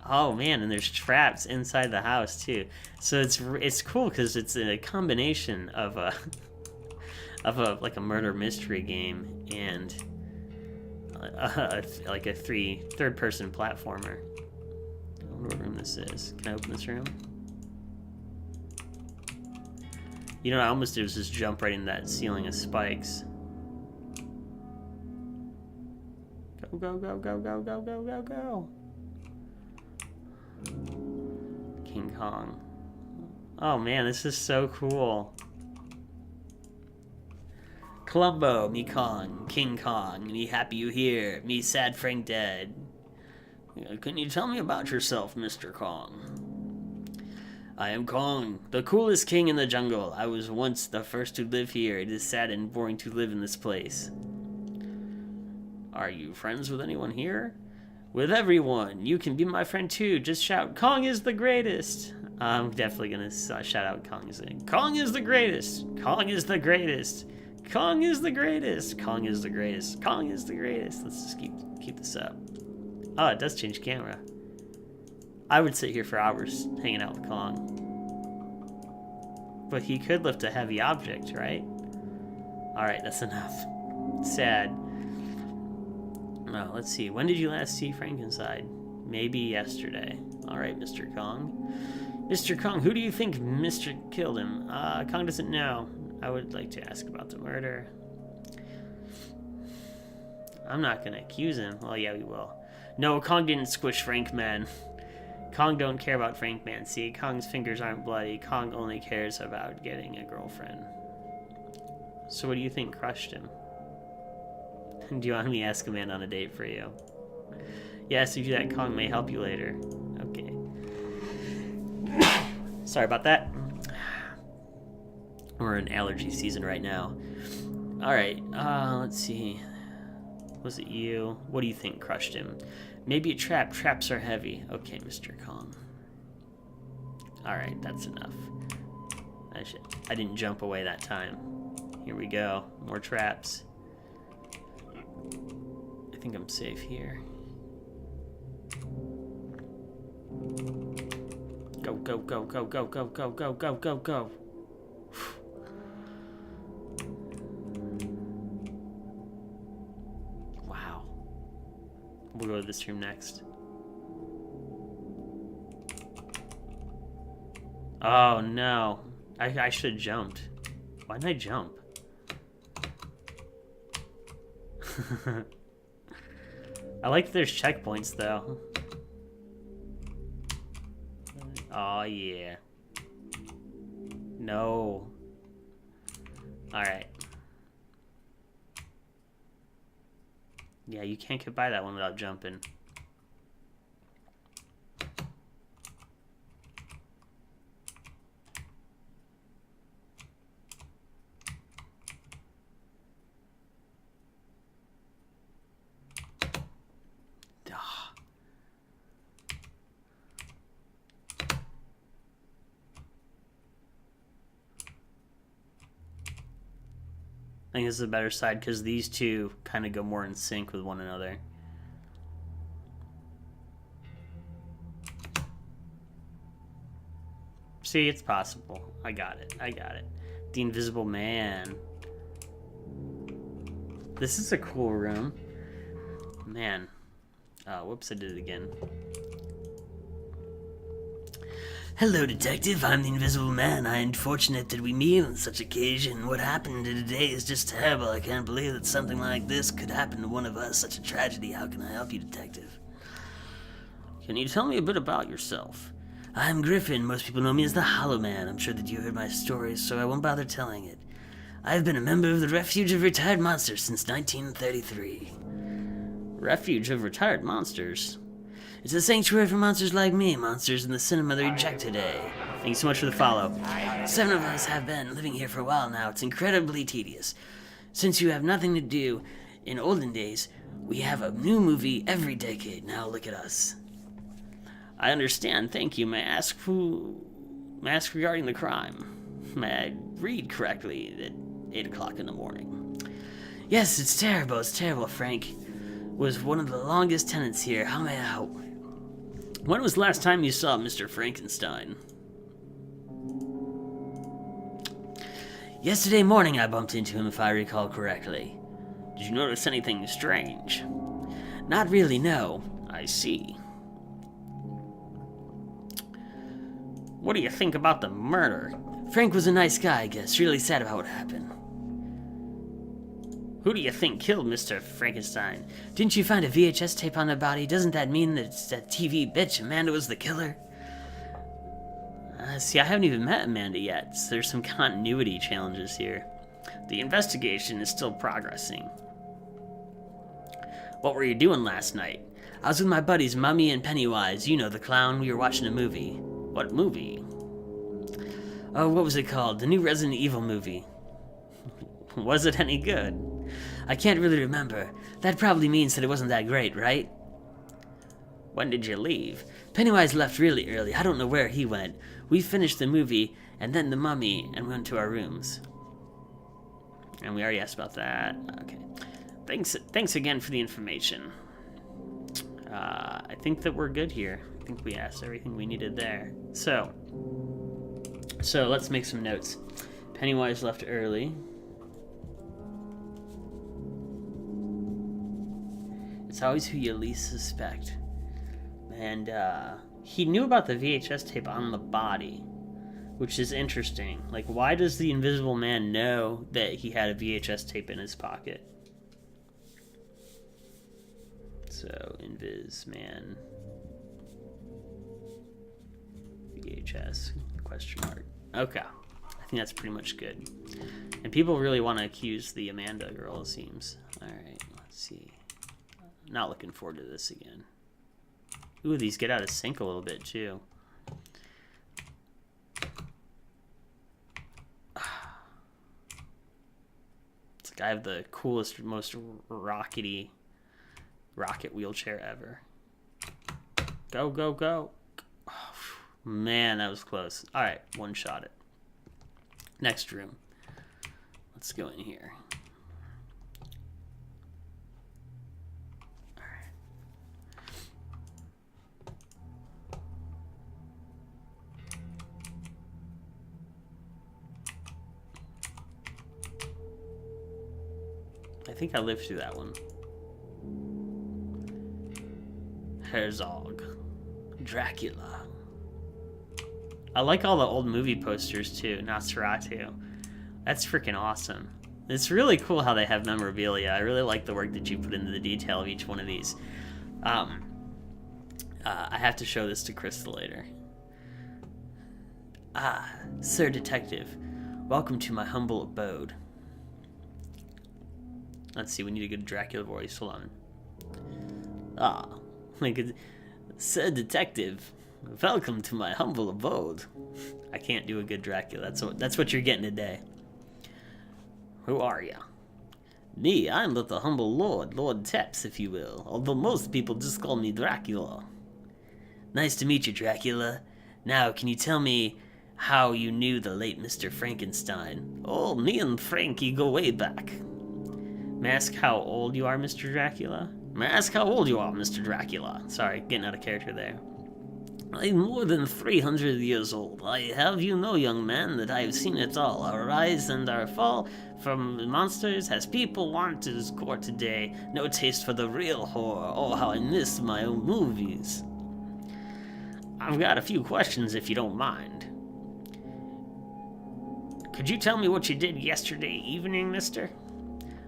Oh man, and there's traps inside the house too. So it's cool because it's a combination of a like a murder mystery game and like a third person platformer. I wonder what room this is. Can I open this room? You know what I almost did was just jump right into that ceiling of spikes. Go, go, go, go, go, go, go, go. King Kong. Oh man, this is so cool. Columbo, me Kong, King Kong, me happy you here, me sad Frank dead. Can you tell me about yourself, Mr. Kong? I am Kong, the coolest king in the jungle. I was once the first to live here. It is sad and boring to live in this place. Are you friends with anyone here? With everyone. You can be my friend too. Just shout, Kong is the greatest. I'm definitely going to shout out Kong is the greatest. Kong is the greatest. Kong is the greatest. Kong is the greatest. Kong is the greatest. Kong is the greatest. Let's just keep this up. Oh, it does change camera. I would sit here for hours hanging out with Kong. But he could lift a heavy object, right? Alright, that's enough. Sad. Let's see. When did you last see Frankenstein? Maybe yesterday. Alright, Mr. Kong. Mr. Kong, who do you think killed him? Kong doesn't know. I would like to ask about the murder. I'm not gonna accuse him. Well, yeah, we will. No, Kong didn't squish Frank Man. Kong don't care about Frank Man. See, Kong's fingers aren't bloody. Kong only cares about getting a girlfriend. So what do you think crushed him? Do you want me to ask a man on a date for you? Yes, if you do that, Kong may help you later. Okay. Sorry about that. We're in allergy season right now. Alright, let's see. Was it you? What do you think crushed him? Maybe a trap. Traps are heavy. Okay, Mr. Kong. Alright, that's enough. I didn't jump away that time. Here we go. More traps. I think I'm safe here. Go, go, go, go, go, go, go, go, go, go, go. Wow. We'll go to this room next. Oh, no. I should have jumped. Why didn't I jump? I like that there's checkpoints, though. Oh, yeah. No. Alright. Yeah, you can't get by that one without jumping. I think this is the better side because these two kind of go more in sync with one another. See, it's possible. I got it. The Invisible Man. This is a cool room. Man. Whoops, I did it again. Hello, Detective. I'm the Invisible Man. I am fortunate that we meet on such occasion. What happened today is just terrible. I can't believe that something like this could happen to one of us. Such a tragedy. How can I help you, Detective? Can you tell me a bit about yourself? I'm Griffin. Most people know me as the Hollow Man. I'm sure that you heard my stories, so I won't bother telling it. I have been a member of the Refuge of Retired Monsters since 1933. Refuge of Retired Monsters? It's a sanctuary for monsters like me, monsters in the cinema that reject today. Thank you so much for the follow. 7 of us have been living here for a while now. It's incredibly tedious. Since you have nothing to do, in olden days, we have a new movie every decade. Now look at us. I understand, thank you. May I ask regarding the crime? May I read correctly at 8 o'clock in the morning? Yes, it's terrible. Frank was one of the longest tenants here. How may I help? When was the last time you saw Mr. Frankenstein? Yesterday morning I bumped into him, if I recall correctly. Did you notice anything strange? Not really, no. I see. What do you think about the murder? Frank was a nice guy, I guess. Really sad about what happened. Who do you think killed Mr. Frankenstein? Didn't you find a VHS tape on the body? Doesn't that mean that it's that TV bitch Amanda was the killer? See, I haven't even met Amanda yet, so there's some continuity challenges here. The investigation is still progressing. What were you doing last night? I was with my buddies Mummy and Pennywise. You know, the clown. We were watching a movie. What movie? Oh, what was it called? The new Resident Evil movie. Was it any good? I can't really remember. That probably means that it wasn't that great, right? When did you leave? Pennywise left really early. I don't know where he went. We finished the movie, and then the Mummy, and went to our rooms. And we already asked about that. Okay. Thanks again for the information. I think that we're good here. I think we asked everything we needed there. So let's make some notes. Pennywise left early. It's always who you least suspect. And he knew about the VHS tape on the body, which is interesting. Like, why does the Invisible Man know that he had a VHS tape in his pocket? So, Invis Man. VHS, question mark. Okay. I think that's pretty much good. And people really want to accuse the Amanda girl, it seems. Alright, let's see. Not looking forward to this again. Ooh, these get out of sync a little bit, too. It's like I have the coolest, most rocket wheelchair ever. Go, go, go. Oh, man, that was close. Alright, one shot it. Next room. Let's go in here. I think I lived through that one. Herzog. Dracula. I like all the old movie posters too, Nosferatu. That's freaking awesome. It's really cool how they have memorabilia. I really like the work that you put into the detail of each one of these. I have to show this to Krista later. Ah, Sir Detective, welcome to my humble abode. Let's see, we need a good Dracula voice. Hold on. Ah, Sir Detective, welcome to my humble abode. I can't do a good Dracula. That's what you're getting today. Who are ya? Me, I'm but the humble lord, Lord Tepps, if you will, although most people just call me Dracula. Nice to meet you, Dracula. Now, can you tell me how you knew the late Mr. Frankenstein? Oh, me and Frankie go way back. May I ask how old you are, Mr. Dracula? May I ask how old you are, Mr. Dracula? Sorry, getting out of character there. I'm more than 300 years old. I have you know, young man, that I have seen it all. Our rise and our fall from monsters as people want to court today. No taste for the real horror. Oh, how I miss my own movies. I've got a few questions if you don't mind. Could you tell me what you did yesterday evening, mister?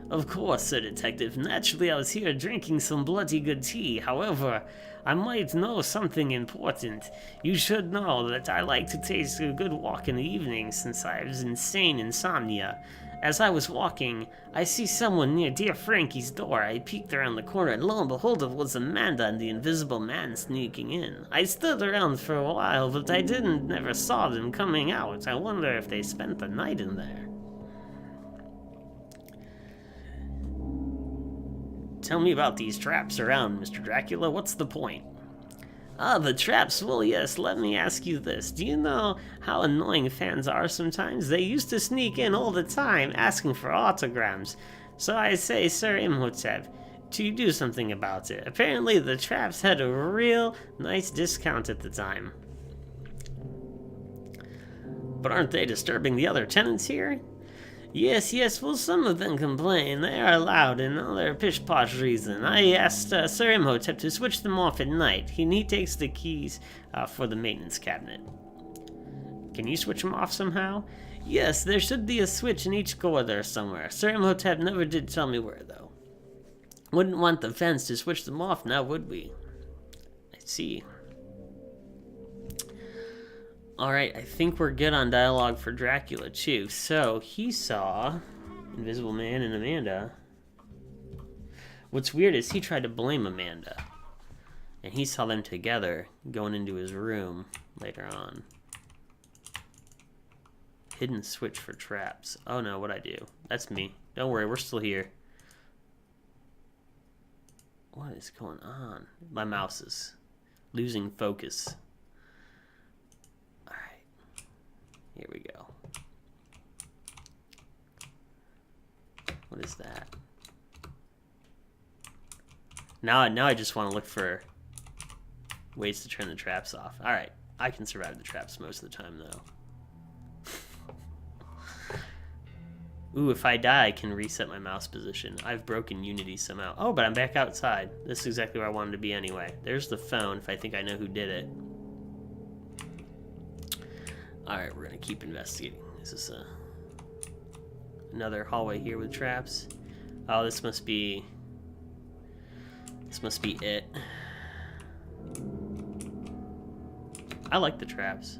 Of course, Sir Detective. Naturally, I was here drinking some bloody good tea. However, I might know something important. You should know that I like to take a good walk in the evening since I have insane insomnia. As I was walking, I see someone near dear Frankie's door. I peeked around the corner, and lo and behold, it was Amanda and the Invisible Man sneaking in. I stood around for a while, but I never saw them coming out. I wonder if they spent the night in there. Tell me about these traps around, Mr. Dracula. What's the point? Ah, the traps. Well, yes, let me ask you this. Do you know how annoying fans are sometimes? They used to sneak in all the time, asking for autograms. So I say, Sir Imhotep, to do something about it. Apparently, the traps had a real nice discount at the time. But aren't they disturbing the other tenants here? Yes, well, some of them complain. They are loud and all their pish-posh reason. I asked Sir Imhotep to switch them off at night. He takes the keys for the maintenance cabinet. Can you switch them off somehow? Yes, there should be a switch in each corridor somewhere. Sir Imhotep never did tell me where, though. Wouldn't want the fans to switch them off now, would we? I see. Alright, I think we're good on dialogue for Dracula, too. So, he saw Invisible Man and Amanda. What's weird is he tried to blame Amanda. And he saw them together going into his room later on. Hidden switch for traps. Oh no, what'd I do? That's me. Don't worry, we're still here. What is going on? My mouse is losing focus. Here we go. What is that? Now I just want to look for ways to turn the traps off. Alright, I can survive the traps most of the time, though. Ooh, if I die, I can reset my mouse position. I've broken Unity somehow. Oh, but I'm back outside. This is exactly where I wanted to be anyway. There's the phone, if I think I know who did it. Alright, we're gonna keep investigating. Is this another hallway here with traps? Oh, this must be it. I like the traps.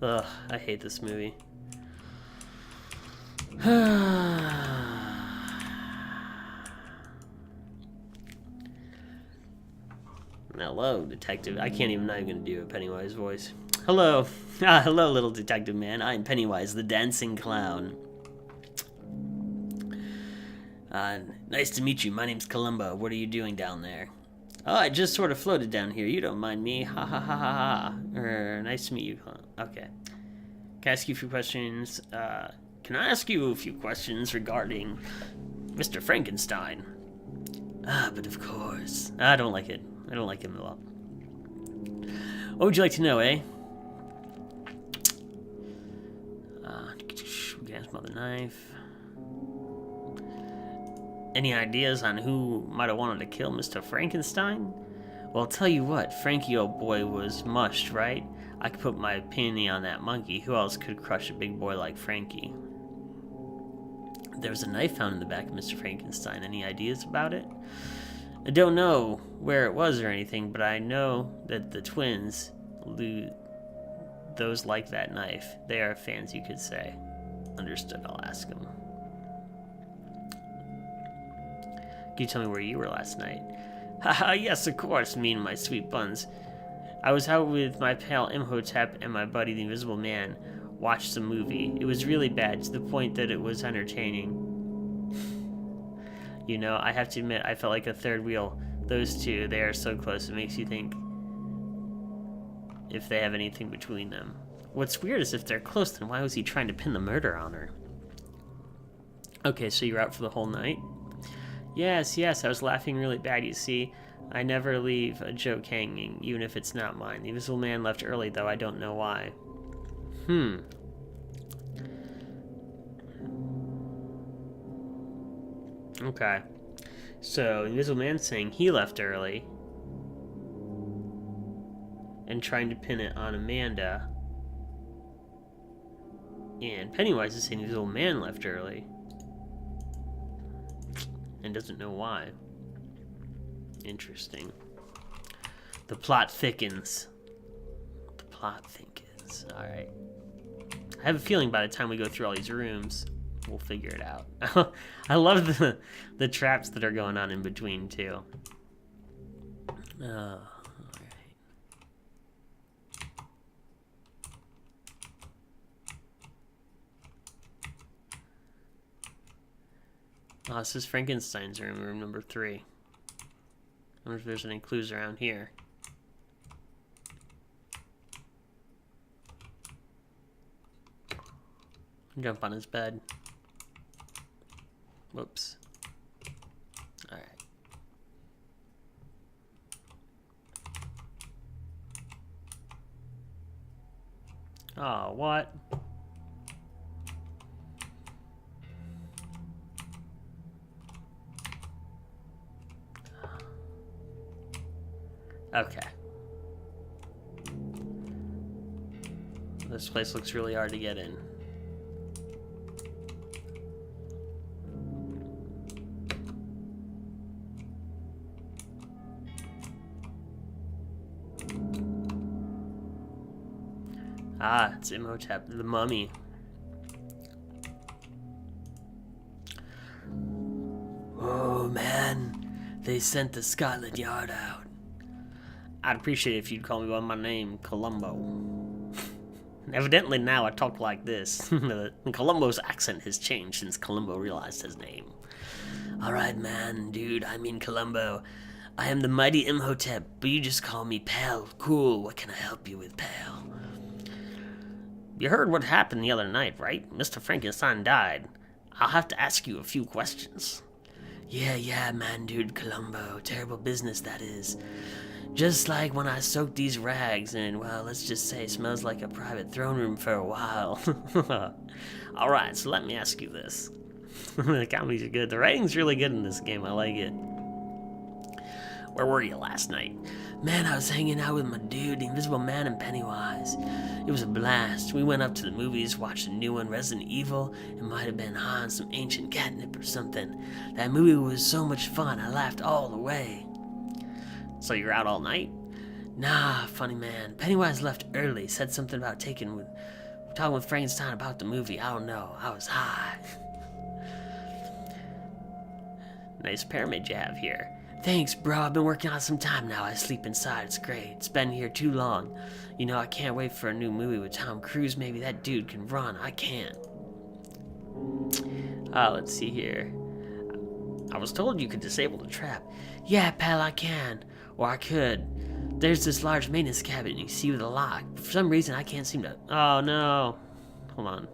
Ugh, I hate this movie. Hello, detective. I can't even, not even gonna do a Pennywise voice. Hello. Hello, little detective man. I'm Pennywise, the dancing clown. Nice to meet you. My name's Columbo. What are you doing down there? Oh, I just sort of floated down here. You don't mind me. Ha ha ha ha ha. Nice to meet you. Okay. Can I ask you a few questions? Can I ask you a few questions regarding Mr. Frankenstein? Ah, but of course. I don't like it. I don't like him a lot. What would you like to know, eh? Gas mother knife. Any ideas on who might have wanted to kill Mr. Frankenstein? Well, I'll tell you what, Frankie, old boy, was mushed, right? I could put my penny on that monkey. Who else could crush a big boy like Frankie? There was a knife found in the back of Mr. Frankenstein. Any ideas about it? I don't know where it was or anything, but I know that the twins, those like that knife. They are fans, you could say. Understood, I'll ask them. Can you tell me where you were last night? Haha, yes, of course, me and my sweet buns. I was out with my pal Imhotep and my buddy the Invisible Man. Watched the movie. It was really bad, to the point that it was entertaining. You know, I have to admit, I felt like a third wheel. Those two, they are so close, it makes you think if they have anything between them. What's weird is if they're close, then why was he trying to pin the murder on her? Okay, so you're out for the whole night? Yes, I was laughing really bad, you see. I never leave a joke hanging, even if it's not mine. The Invisible Man left early, though I don't know why. Okay. So, the Invisible Man's saying he left early and trying to pin it on Amanda. And Pennywise is saying the Invisible Man left early and doesn't know why. Interesting. The plot thickens. Alright. I have a feeling by the time we go through all these rooms, we'll figure it out. I love the traps that are going on in between, too. Alright. Oh, this is Frankenstein's room, room number 3. I wonder if there's any clues around here. Jump on his bed. Whoops. Alright. Oh, what? Okay. This place looks really hard to get in. Ah, it's Imhotep, the mummy. Oh man, they sent the Scotland Yard out. I'd appreciate it if you'd call me by my name, Columbo. Evidently now I talk like this. Columbo's accent has changed since Columbo realized his name. Alright man, dude, I mean Columbo. I am the mighty Imhotep, but you just call me Pal. Cool, what can I help you with, Pal? You heard what happened the other night, right? Mr. Frankenstein died. I'll have to ask you a few questions. Yeah, man, dude, Columbo. Terrible business, that is. Just like when I soaked these rags and, well, let's just say it smells like a private throne room for a while. Alright, so let me ask you this. The comedies are good. The writing's really good in this game. I like it. Where were you last night? Man, I was hanging out with my dude, the Invisible Man, and Pennywise. It was a blast. We went up to the movies, watched a new one, Resident Evil. It might have been high on some ancient catnip or something. That movie was so much fun. I laughed all the way. So you're out all night? Nah, funny man. Pennywise left early. Said something about talking with Frankenstein about the movie. I don't know. I was high. Nice pyramid you have here. Thanks, bro. I've been working on it some time now. I sleep inside. It's great. It's been here too long. You know, I can't wait for a new movie with Tom Cruise. Maybe that dude can run. I can't. Let's see here. I was told you could disable the trap. Yeah, pal, I can. Or I could. There's this large maintenance cabinet you see with a lock. For some reason, I can't seem to... Oh, no. Hold on.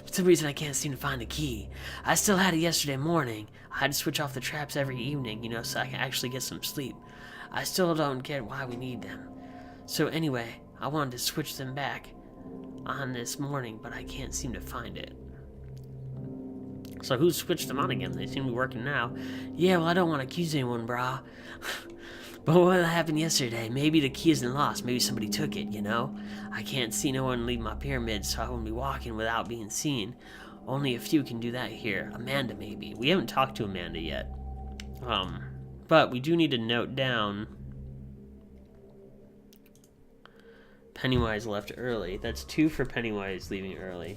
For some reason, I can't seem to find the key. I still had it yesterday morning. I had to switch off the traps every evening, you know, so I can actually get some sleep. I still don't get why we need them. So anyway, I wanted to switch them back on this morning, but I can't seem to find it. So who switched them on again? They seem to be working now. Yeah, well, I don't want to accuse anyone, brah. But what happened yesterday? Maybe the key isn't lost. Maybe somebody took it, you know? I can't see no one leave my pyramid, so I won't be walking without being seen. Only a few can do that here. Amanda, maybe. We haven't talked to Amanda yet. But we do need to note down Pennywise left early. That's 2 for Pennywise leaving early.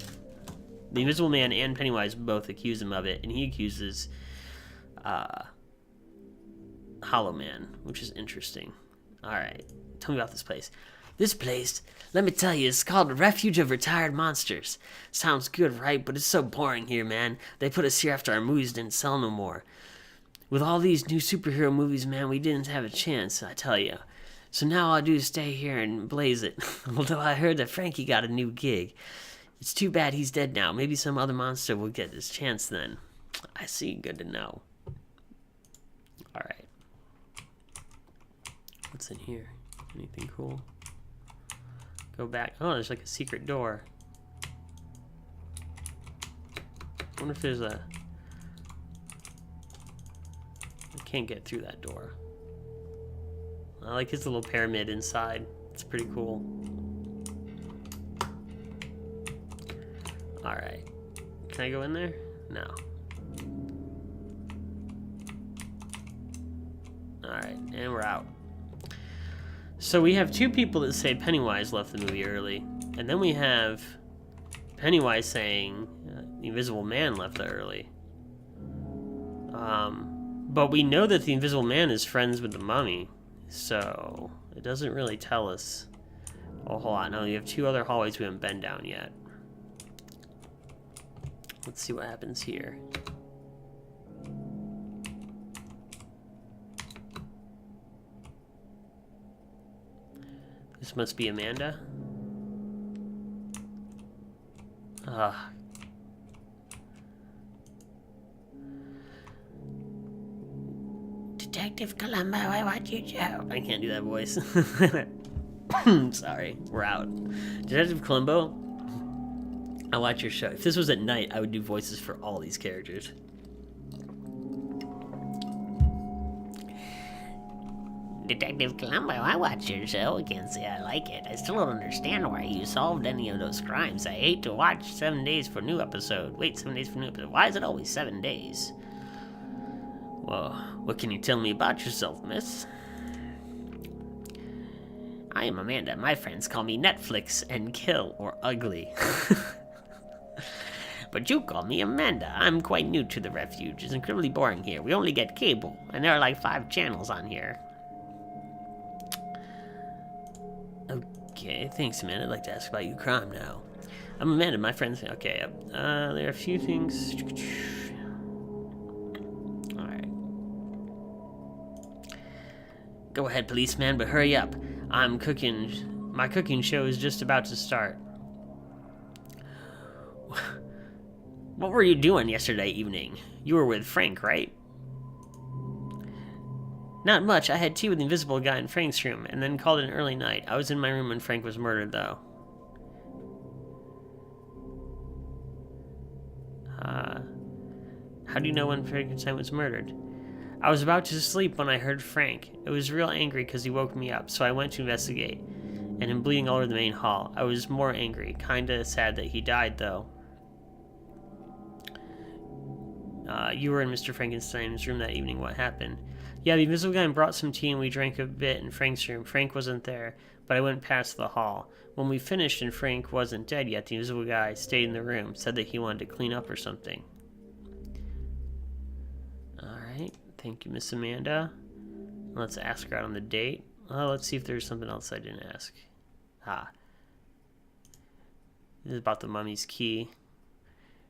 The Invisible Man and Pennywise both accuse him of it, and he accuses Hollow Man, which is interesting. Alright, tell me about this place. This place, let me tell you, is called the Refuge of Retired Monsters. Sounds good, right? But it's so boring here, man. They put us here after our movies didn't sell no more. With all these new superhero movies, man, we didn't have a chance, I tell you. So now all I do is stay here and blaze it. Although I heard that Frankie got a new gig. It's too bad he's dead now. Maybe some other monster will get his chance then. I see. Good to know. Alright. What's in here? Anything cool? Go back. Oh, there's like a secret door. I wonder if there's a... I can't get through that door. I like his little pyramid inside. It's pretty cool. Alright. Can I go in there? No. Alright, and we're out. So we have 2 people that say Pennywise left the movie early. And then we have Pennywise saying the Invisible Man left it early. But we know that the Invisible Man is friends with the mummy. So it doesn't really tell us a whole lot. No, you have 2 other hallways we haven't been down yet. Let's see what happens here. This must be Amanda. Detective Columbo, I want you to... I can't do that voice. Sorry, we're out. Detective Columbo, I watch your show. If this was at night, I would do voices for all these characters. Detective Columbo, I watch your show. I can't say I like it. I still don't understand why you solved any of those crimes. I hate to watch 7 days for a new episode. Wait, 7 days for a new episode. Why is it always 7 days? Well, what can you tell me about yourself, miss? I am Amanda. My friends call me Netflix and Kill or Ugly. But you call me Amanda. I'm quite new to the Refuge. It's incredibly boring here. We only get cable, and there are like 5 channels on here. Okay, thanks, Amanda. I'd like to ask about your crime now. I'm Amanda. My friends... Okay, there are a few things... Alright. Go ahead, policeman, but hurry up. I'm cooking... My cooking show is just about to start. What were you doing yesterday evening? You were with Frank, right? Not much. I had tea with the invisible guy in Frank's room, and then called it an early night. I was in my room when Frank was murdered, though. How do you know when Frankenstein was murdered? I was about to sleep when I heard Frank. I was real angry because he woke me up, so I went to investigate. And him bleeding all over the main hall. I was more angry. Kinda sad that he died, though. You were in Mr. Frankenstein's room that evening. What happened? Yeah, the invisible guy brought some tea and we drank a bit in Frank's room. Frank wasn't there, but I went past the hall. When we finished and Frank wasn't dead yet, the invisible guy stayed in the room, said that he wanted to clean up or something. Alright, thank you, Miss Amanda. Let's ask her out on the date. Let's see if there's something else I didn't ask. This is about the mummy's key.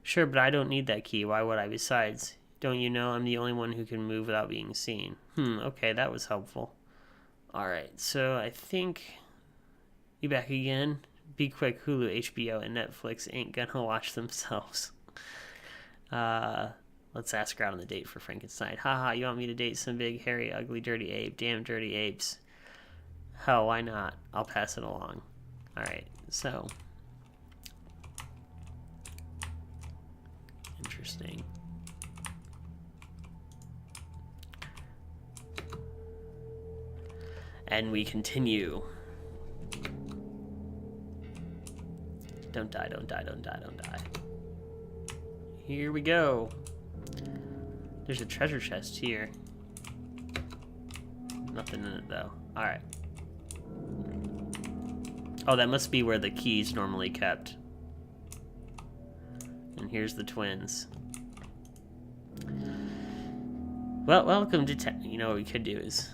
Sure, but I don't need that key. Why would I? Besides, don't you know I'm the only one who can move without being seen? Okay, that was helpful. Alright, so I think... You back again? Be quick, Hulu, HBO, and Netflix ain't gonna watch themselves. Let's ask her out on the date for Frankenstein. Haha, you want me to date some big, hairy, ugly, dirty ape? Damn dirty apes. Hell, why not? I'll pass it along. Alright, so... Interesting. And we continue. Don't die, don't die, don't die, don't die. Here we go. There's a treasure chest here. Nothing in it though. Alright. Oh, that must be where the key's normally kept. And here's the twins. Well, welcome, you know what we could do is...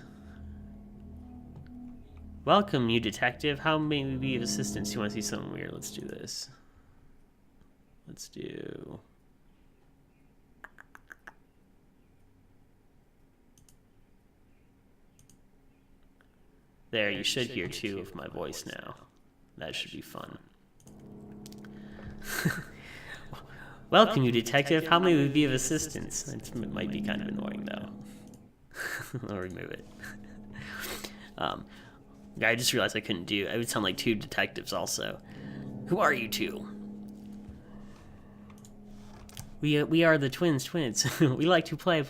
Welcome, you detective. How may we be of assistance? You want to see something weird? Let's do this. Let's do... There, you should hear two of my voice now. That should be fun. Welcome, you detective. How may we be of assistance? It might be kind of annoying, though. I'll remove it. I just realized I couldn't do... I would sound like two detectives also. Who are you two? We are the twins. We like to play.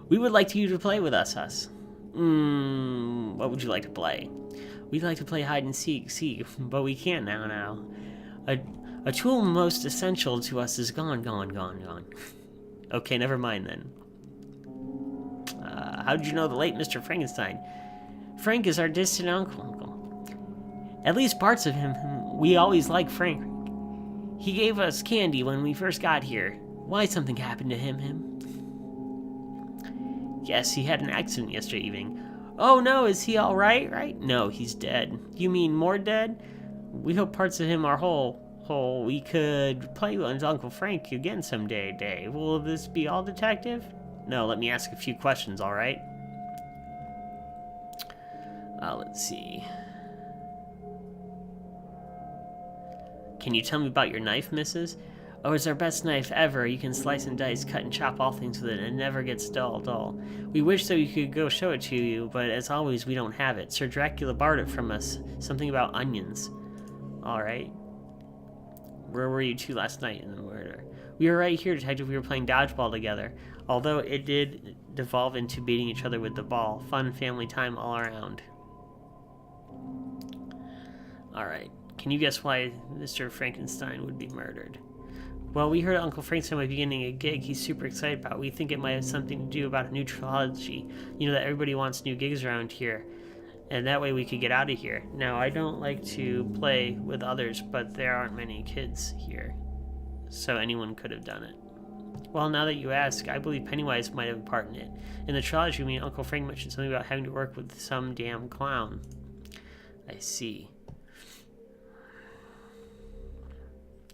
We would like you to play with us. What would you like to play? We'd like to play hide and seek, but we can't now. A tool most essential to us is gone. Okay, never mind then. How did you know the late Mr. Frankenstein? Frank is our distant uncle. At least parts of him. We always liked Frank. He gave us candy when we first got here. Why something happened to him? Yes, he had an accident yesterday evening. Oh no, is he alright? Right? No, he's dead. You mean more dead? We hope parts of him are whole. We could play with Uncle Frank again someday. Will this be all, detective? No, let me ask a few questions, alright? Let's see. Can you tell me about your knife, missus? Oh, it's our best knife ever. You can slice and dice, cut and chop all things with it, and it never gets dull. We wish that we could go show it to you, but as always, we don't have it. Sir Dracula borrowed it from us. Something about onions. Alright. Where were you two last night in the murder? We were right here, detective. We were playing dodgeball together. Although it did devolve into beating each other with the ball. Fun family time all around. Alright. Can you guess why Mr. Frankenstein would be murdered? Well, we heard Uncle Frankenstein might be beginning a gig he's super excited about. We think it might have something to do about a new trilogy. You know that everybody wants new gigs around here. And that way we could get out of here. Now, I don't like to play with others, but there aren't many kids here. So anyone could have done it. Well, now that you ask, I believe Pennywise might have a part in it. In the trilogy, me and Uncle Frank mentioned something about having to work with some damn clown. I see.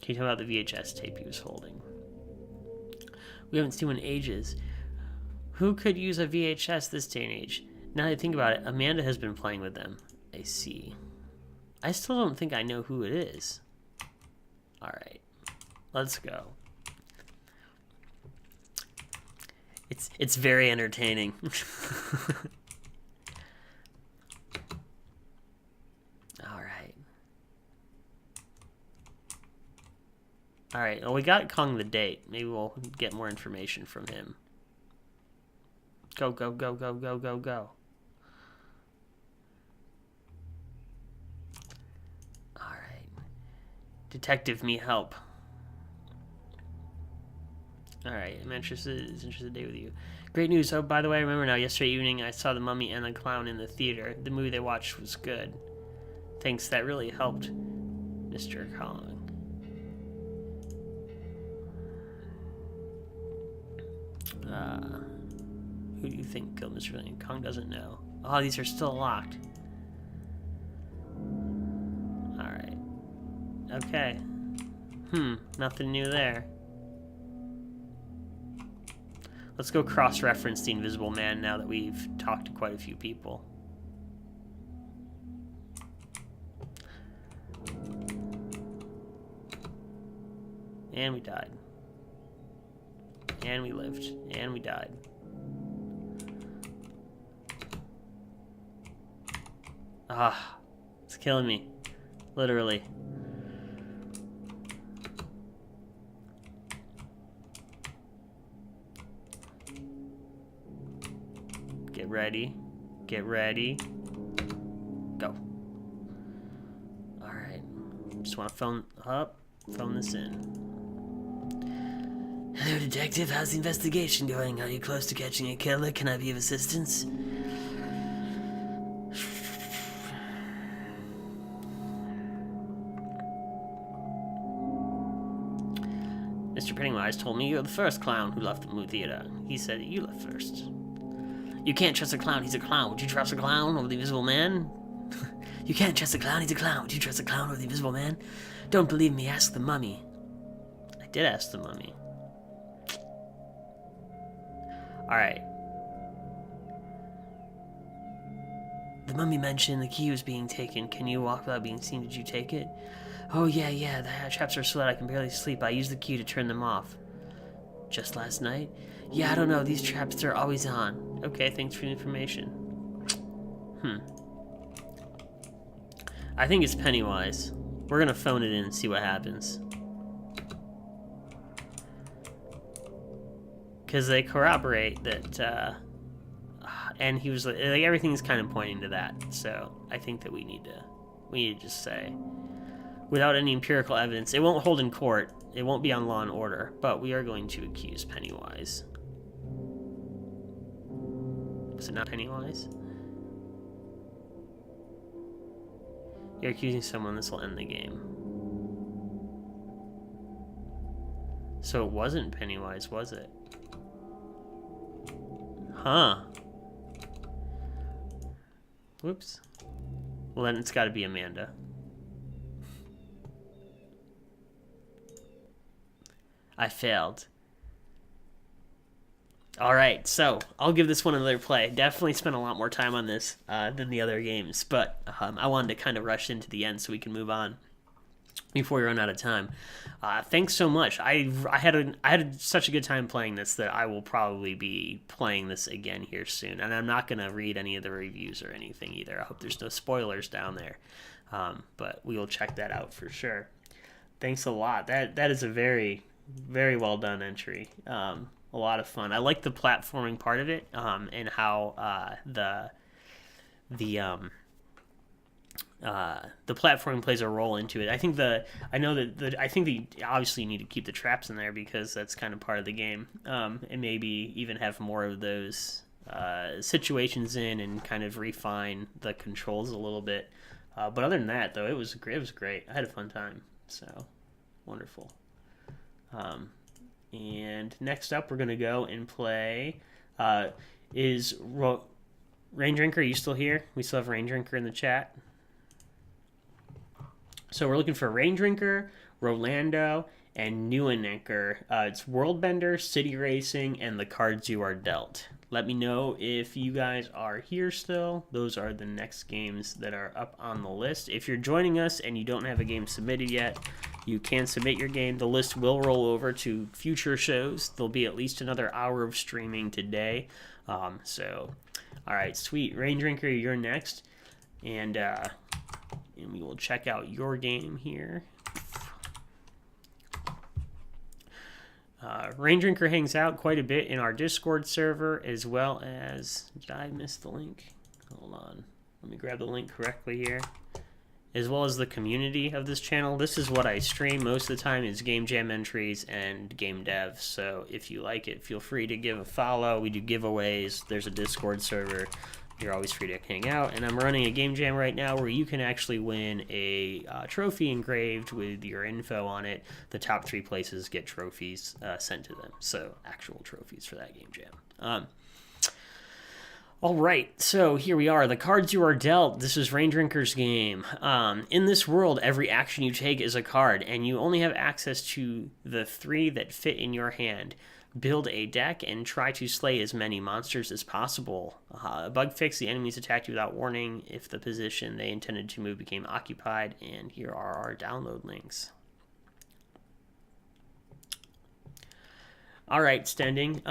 Can you tell me about the VHS tape he was holding? We haven't seen one in ages. Who could use a VHS this day and age? Now that I think about it, Amanda has been playing with them. I see. I still don't think I know who it is. Alright. Let's go. It's very entertaining. Alright, well, we got Kong the Date. Maybe we'll get more information from him. Go. Alright. Detective, me help. Alright, I'm interested to day with you. Great news. Oh, by the way, I remember now, yesterday evening I saw The Mummy and the Clown in the theater. The movie they watched was good. Thanks, that really helped, Mr. Kong. Who do you think killed Mr. Villain? Kong doesn't know. Oh, these are still locked. Alright. Okay. Nothing new there. Let's go cross-reference the Invisible Man now that we've talked to quite a few people. And we died. And we lived. And we died. Ah, it's killing me. Literally. Get ready. Get ready. Just want to phone this in. Hello, detective. How's the investigation going? Are you close to catching a killer? Can I be of assistance? Mr. Pennywise told me you're the first clown who left the movie theater. He said you left first. You can't trust a clown. He's a clown. Would you trust a clown over the Invisible Man? You can't trust a clown. He's a clown. Would you trust a clown over the Invisible Man? Don't believe me. Ask the mummy. I did ask the mummy. Alright. The mummy mentioned the key was being taken. Can you walk without being seen? Did you take it? Oh, yeah, the traps are so loud I can barely sleep. I used the key to turn them off. Just last night? Yeah, I don't know. These traps, they're always on. Okay, thanks for the information. I think it's Pennywise. We're gonna phone it in and see what happens. Because they corroborate that, and he was like, everything's kind of pointing to that. So I think that we need to just say, without any empirical evidence, it won't hold in court. It won't be on Law and Order, but we are going to accuse Pennywise. Was it not Pennywise? You're accusing someone. This will end the game. So it wasn't Pennywise, was it? Huh. Whoops. Well, then it's got to be Amanda. I failed. Alright, so I'll give this one another play. Definitely spent a lot more time on this than the other games, but I wanted to kind of rush into the end so we can move on before we run out of time. Thanks so much. I had such a good time playing this that I will probably be playing this again here soon, and I'm not going to read any of the reviews or anything either. I hope there's no spoilers down there, but we will check that out for sure. Thanks a lot. That is a very, very well done entry. A lot of fun. I like the platforming part of it, and how the platforming plays a role into it. I think obviously you need to keep the traps in there because that's kind of part of the game, and maybe even have more of those situations in and kind of refine the controls a little bit. But other than that, though, it was great. I had a fun time. So wonderful. And next up, we're going to go and play, Rain Drinker, are you still here? We still have Rain Drinker in the chat. So we're looking for Rain Drinker, Rolando, and Newanenker. It's World Bender, City Racing, and The Cards You Are Dealt. Let me know if you guys are here still. Those are the next games that are up on the list. If you're joining us and you don't have a game submitted yet, you can submit your game. The list will roll over to future shows. There'll be at least another hour of streaming today. All right, sweet. Rain Drinker, you're next. And we will check out your game here. Rain Drinker hangs out quite a bit in our Discord server, as well as... Did I miss the link? Hold on. Let me grab the link correctly here. As well as the community of this channel. This is what I stream most of the time, is game jam entries and game dev. So if you like it, feel free to give a follow. We do giveaways. There's a Discord server. You're always free to hang out. And I'm running a game jam right now where you can actually win a trophy engraved with your info on it. The top 3 places get trophies sent to them. So actual trophies for that game jam. All right, so here we are. The Cards You Are Dealt. This is Rain Drinker's game. In this world, every action you take is a card, and you only have access to the 3 that fit in your hand. Build a deck and try to slay as many monsters as possible. Bug fix: the enemies attacked you without warning if the position they intended to move became occupied. And here are our download links. All right, Stending.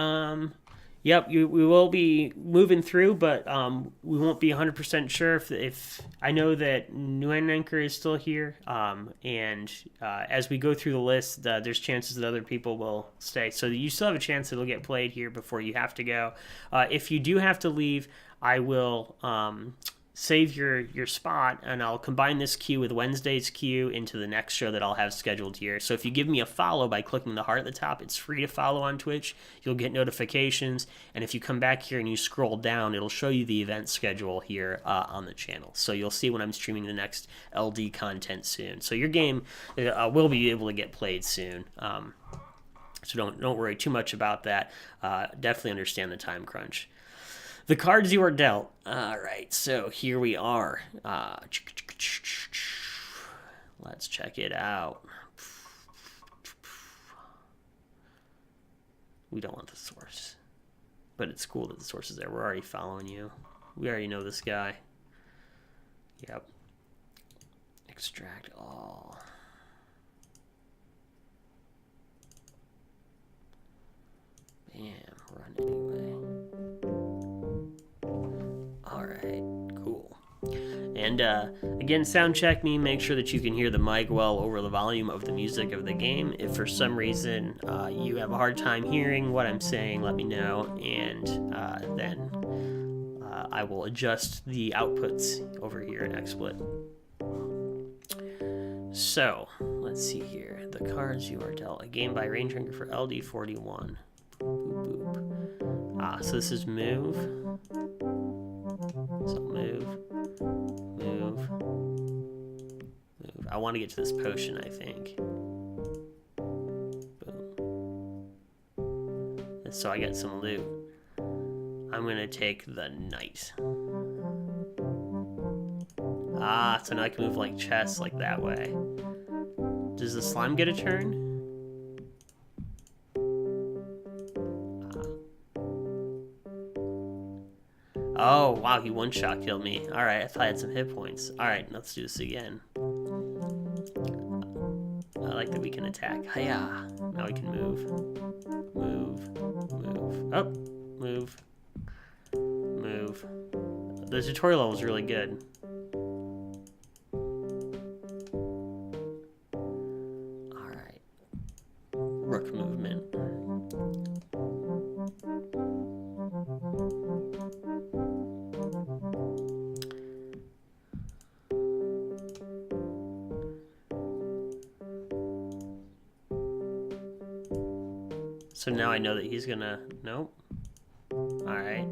Yep, we will be moving through, but we won't be 100% sure if I know that Newanenker is still here, and as we go through the list, there's chances that other people will stay. So you still have a chance it'll get played here before you have to go. If you do have to leave, I will save your spot, and I'll combine this queue with Wednesday's queue into the next show that I'll have scheduled here. So if you give me a follow by clicking the heart at the top, it's free to follow on Twitch. You'll get notifications, and if you come back here and you scroll down, it'll show you the event schedule here on the channel. So you'll see when I'm streaming the next LD content soon. So your game will be able to get played soon. So don't worry too much about that. Definitely understand the time crunch. The cards you are dealt. All right, so here we are. Let's check it out. We don't want the source, but it's cool that the source is there. We're already following you. We already know this guy. Yep. Extract all. Bam, run anyway. Alright, cool. And again, sound check me, make sure that you can hear the mic well over the volume of the music of the game. If for some reason you have a hard time hearing what I'm saying, let me know, and then I will adjust the outputs over here in XSplit. So, let's see here. The cards you are dealt. A game by Rain Drinker for LD41. Boop, boop. So this is move. So move. I want to get to this potion, I think. Boom. And so I got some loot. I'm going to take the knight. So now I can move like chess, like that way. Does the slime get a turn? Oh, wow, he one-shot killed me. Alright, I thought I had some hit points. Alright, let's do this again. I like that we can attack. Hiya! Now we can move. Move. Oh, move. The tutorial level is really good. Alright. Rook movement. So now I know that he's gonna... Nope. Alright.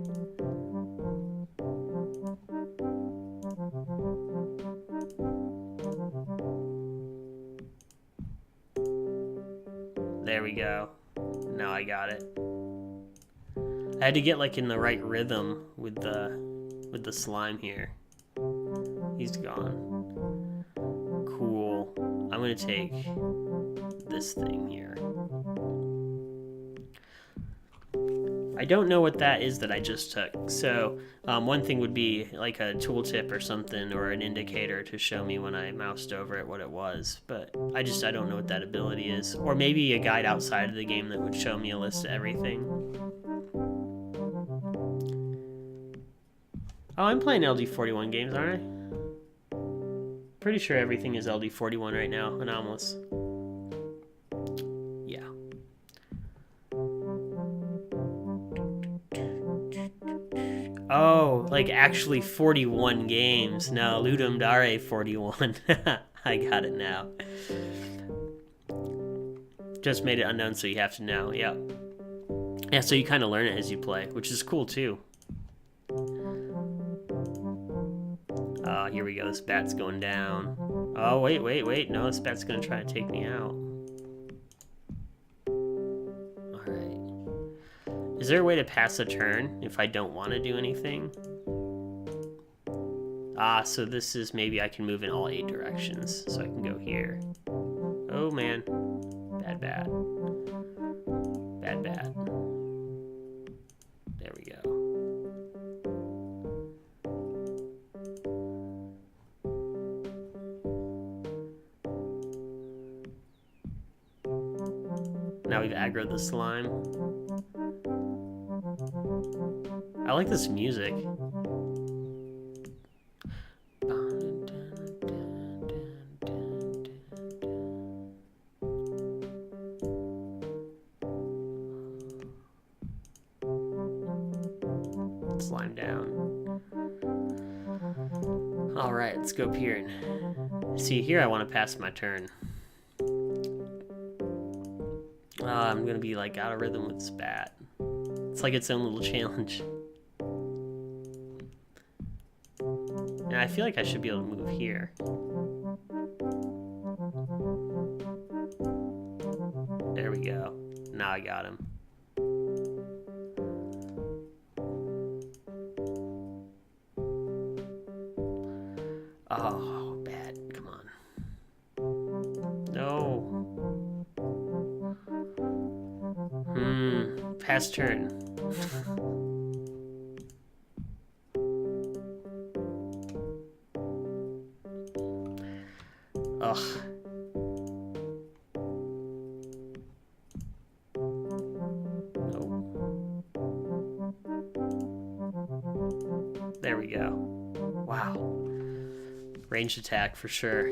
There we go. Now I got it. I had to get like in the right rhythm with the slime here. He's gone. Cool. I'm gonna take this thing here. I don't know what that is that I just took. So one thing would be like a tooltip or something, or an indicator to show me when I moused over it what it was. But I don't know what that ability is. Or maybe a guide outside of the game that would show me a list of everything. Oh, I'm playing LD41 games, aren't I? Pretty sure everything is LD41 right now. Anomalous. Yeah. Oh, like actually 41 games. No, Ludum Dare 41. I got it now. Just made it unknown, so you have to know. Yeah. Yeah, so you kind of learn it as you play, which is cool too. Here we go. This bat's going down. Oh, wait. No, this bat's going to try to take me out. Is there a way to pass a turn if I don't want to do anything? So this is maybe I can move in all 8 directions. So I can go here. Oh, man. Bad. There we go. Now we've aggroed the slime. I like this music. Slime down. Alright, let's go up here and see. Here I want to pass my turn. I'm gonna be like out of rhythm with this bat. It's like its own little challenge. And I feel like I should be able to move here. There we go. Now I got him. Oh, bad. Come on. No. Pass turn. Ugh. Nope. There we go. Wow. Ranged attack for sure.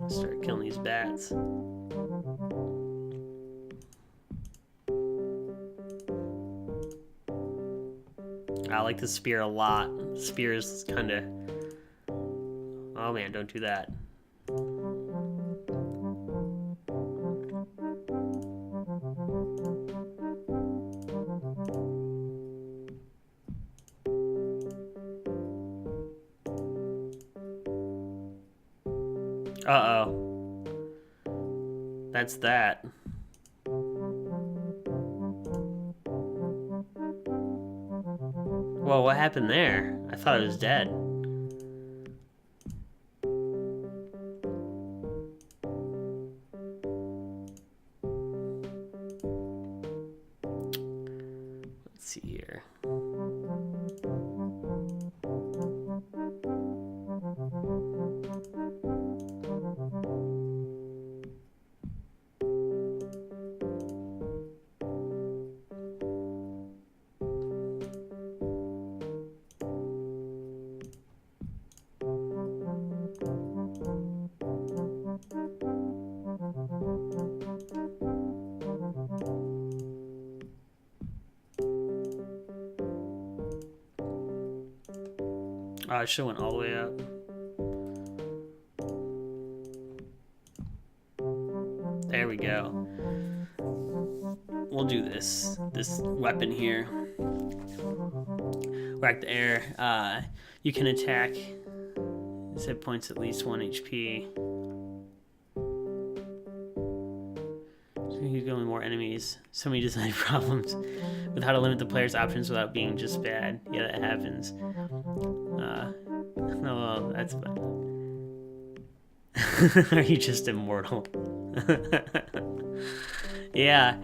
Start killing these bats. I like the spear a lot. Spear is kind of... Oh man, don't do that. Uh-oh. That's that. Whoa, what happened there? I thought it was dead. Let's see here. Oh, I should have went all the way up. There we go. We'll do this weapon here. Whack the air. You can attack. His hit points at least 1 HP. So he's going more enemies. So many design problems with how to limit the player's options without being just bad. Yeah, that happens. No, that's bad. Are you just immortal? Yeah.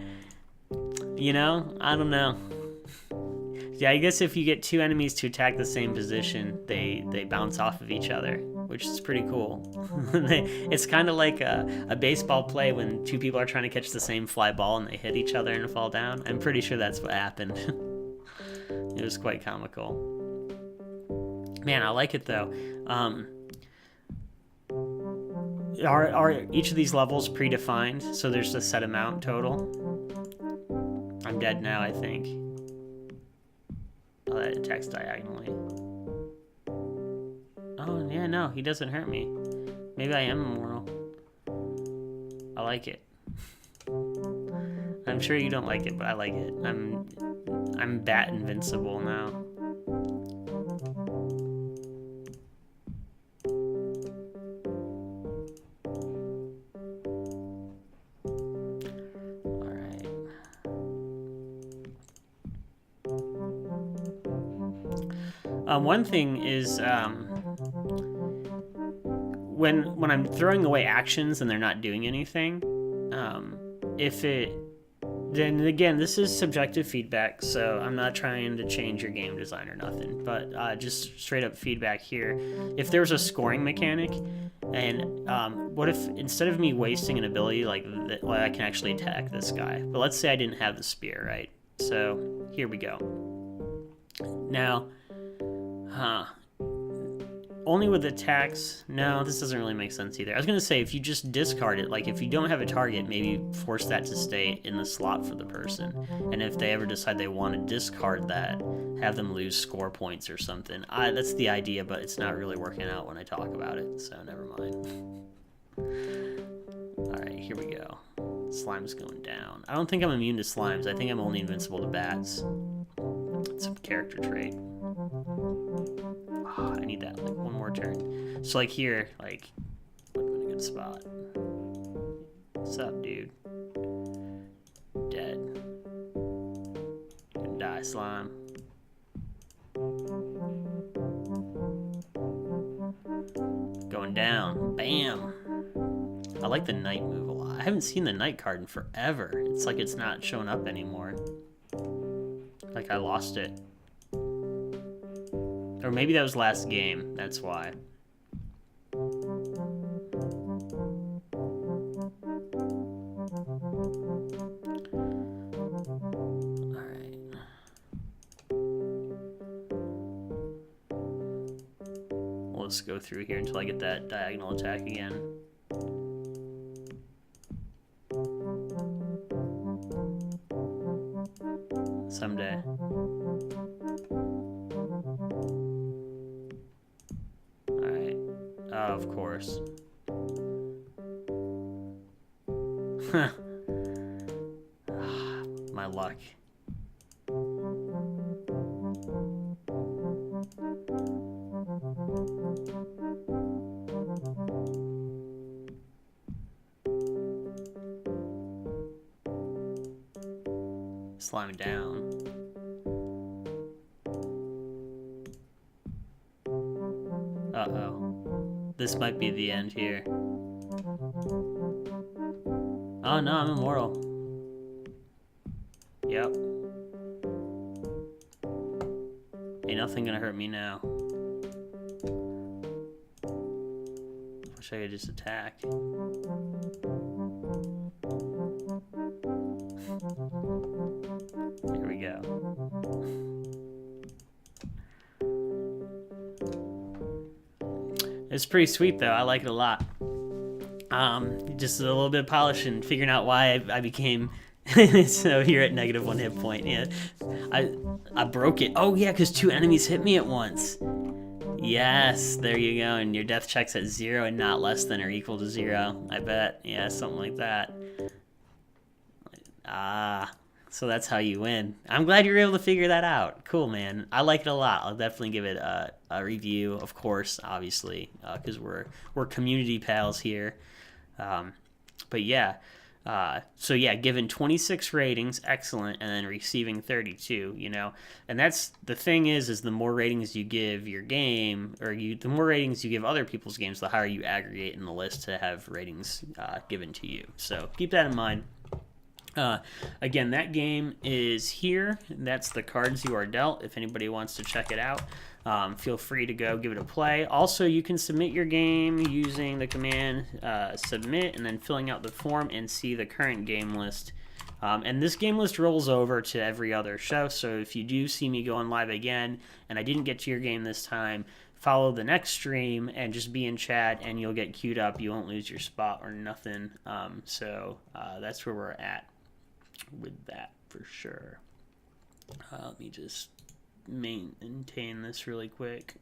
You know, I don't know. Yeah, I guess if you get 2 enemies to attack the same position, they bounce off of each other, which is pretty cool. It's kind of like a baseball play when 2 people are trying to catch the same fly ball and they hit each other and fall down. I'm pretty sure that's what happened. It was quite comical. Man, I like it though. Are each of these levels predefined? So there's a set amount total? I'm dead now, I think. Oh, that attacks diagonally. Oh, yeah, no, he doesn't hurt me. Maybe I am immortal. I like it. I'm sure you don't like it, but I like it. I'm bat invincible now. One thing is when I'm throwing away actions and they're not doing anything, then again, this is subjective feedback, so I'm not trying to change your game design or nothing, but just straight up feedback here. If there was a scoring mechanic, and what if instead of me wasting an ability like that, well, I can actually attack this guy, but let's say I didn't have the spear, right? So here we go. Now, only with attacks. No, this doesn't really make sense either. I was going to say, if you just discard it, like if you don't have a target, maybe force that to stay in the slot for the person. And if they ever decide they want to discard that, have them lose score points or something. That's the idea, but it's not really working out when I talk about it, so never mind. Alright, here we go. Slime's going down. I don't think I'm immune to slimes. I think I'm only invincible to bats. It's a character trait. Oh, I need that, like, one more turn. So, like, here, like, put him in a good spot. What's up, dude? Dead. Gonna die, slime. Going down. Bam! I like the night move a lot. I haven't seen the night card in forever. It's like it's not showing up anymore. Like I lost it. Or maybe that was last game. That's why. Alright. We'll just go through here until I get that diagonal attack again. Someday. Alright. Oh, of course. My luck. Slime down. Uh-oh. This might be the end here. Oh no, I'm immortal. Yep. Ain't nothing gonna hurt me now. Wish I could just attack. Here we go. It's pretty sweet though. I like it a lot. Just a little bit of polish and figuring out why I became so here at -1 hit point. Yeah, I broke it. Oh yeah, because 2 enemies hit me at once. Yes, there you go. And your death check's at 0 and not less than or equal to 0. I bet. Yeah, something like that. So that's how you win. I'm glad you were able to figure that out. Cool, man. I like it a lot. I'll definitely give it a review, of course, obviously, because we're community pals here. But yeah, so yeah, given 26 ratings, excellent, and then receiving 32. You know, and that's the thing is the more ratings you give your game, or the more ratings you give other people's games, the higher you aggregate in the list to have ratings given to you. So keep that in mind. Again, that game is here. That's the cards you are dealt. If anybody wants to check it out, feel free to go give it a play. Also, you can submit your game using the command submit and then filling out the form and see the current game list. And this game list rolls over to every other show. So if you do see me going live again and I didn't get to your game this time, follow the next stream and just be in chat and you'll get queued up. You won't lose your spot or nothing. So that's where we're at with that for sure. Let me just maintain this really quick.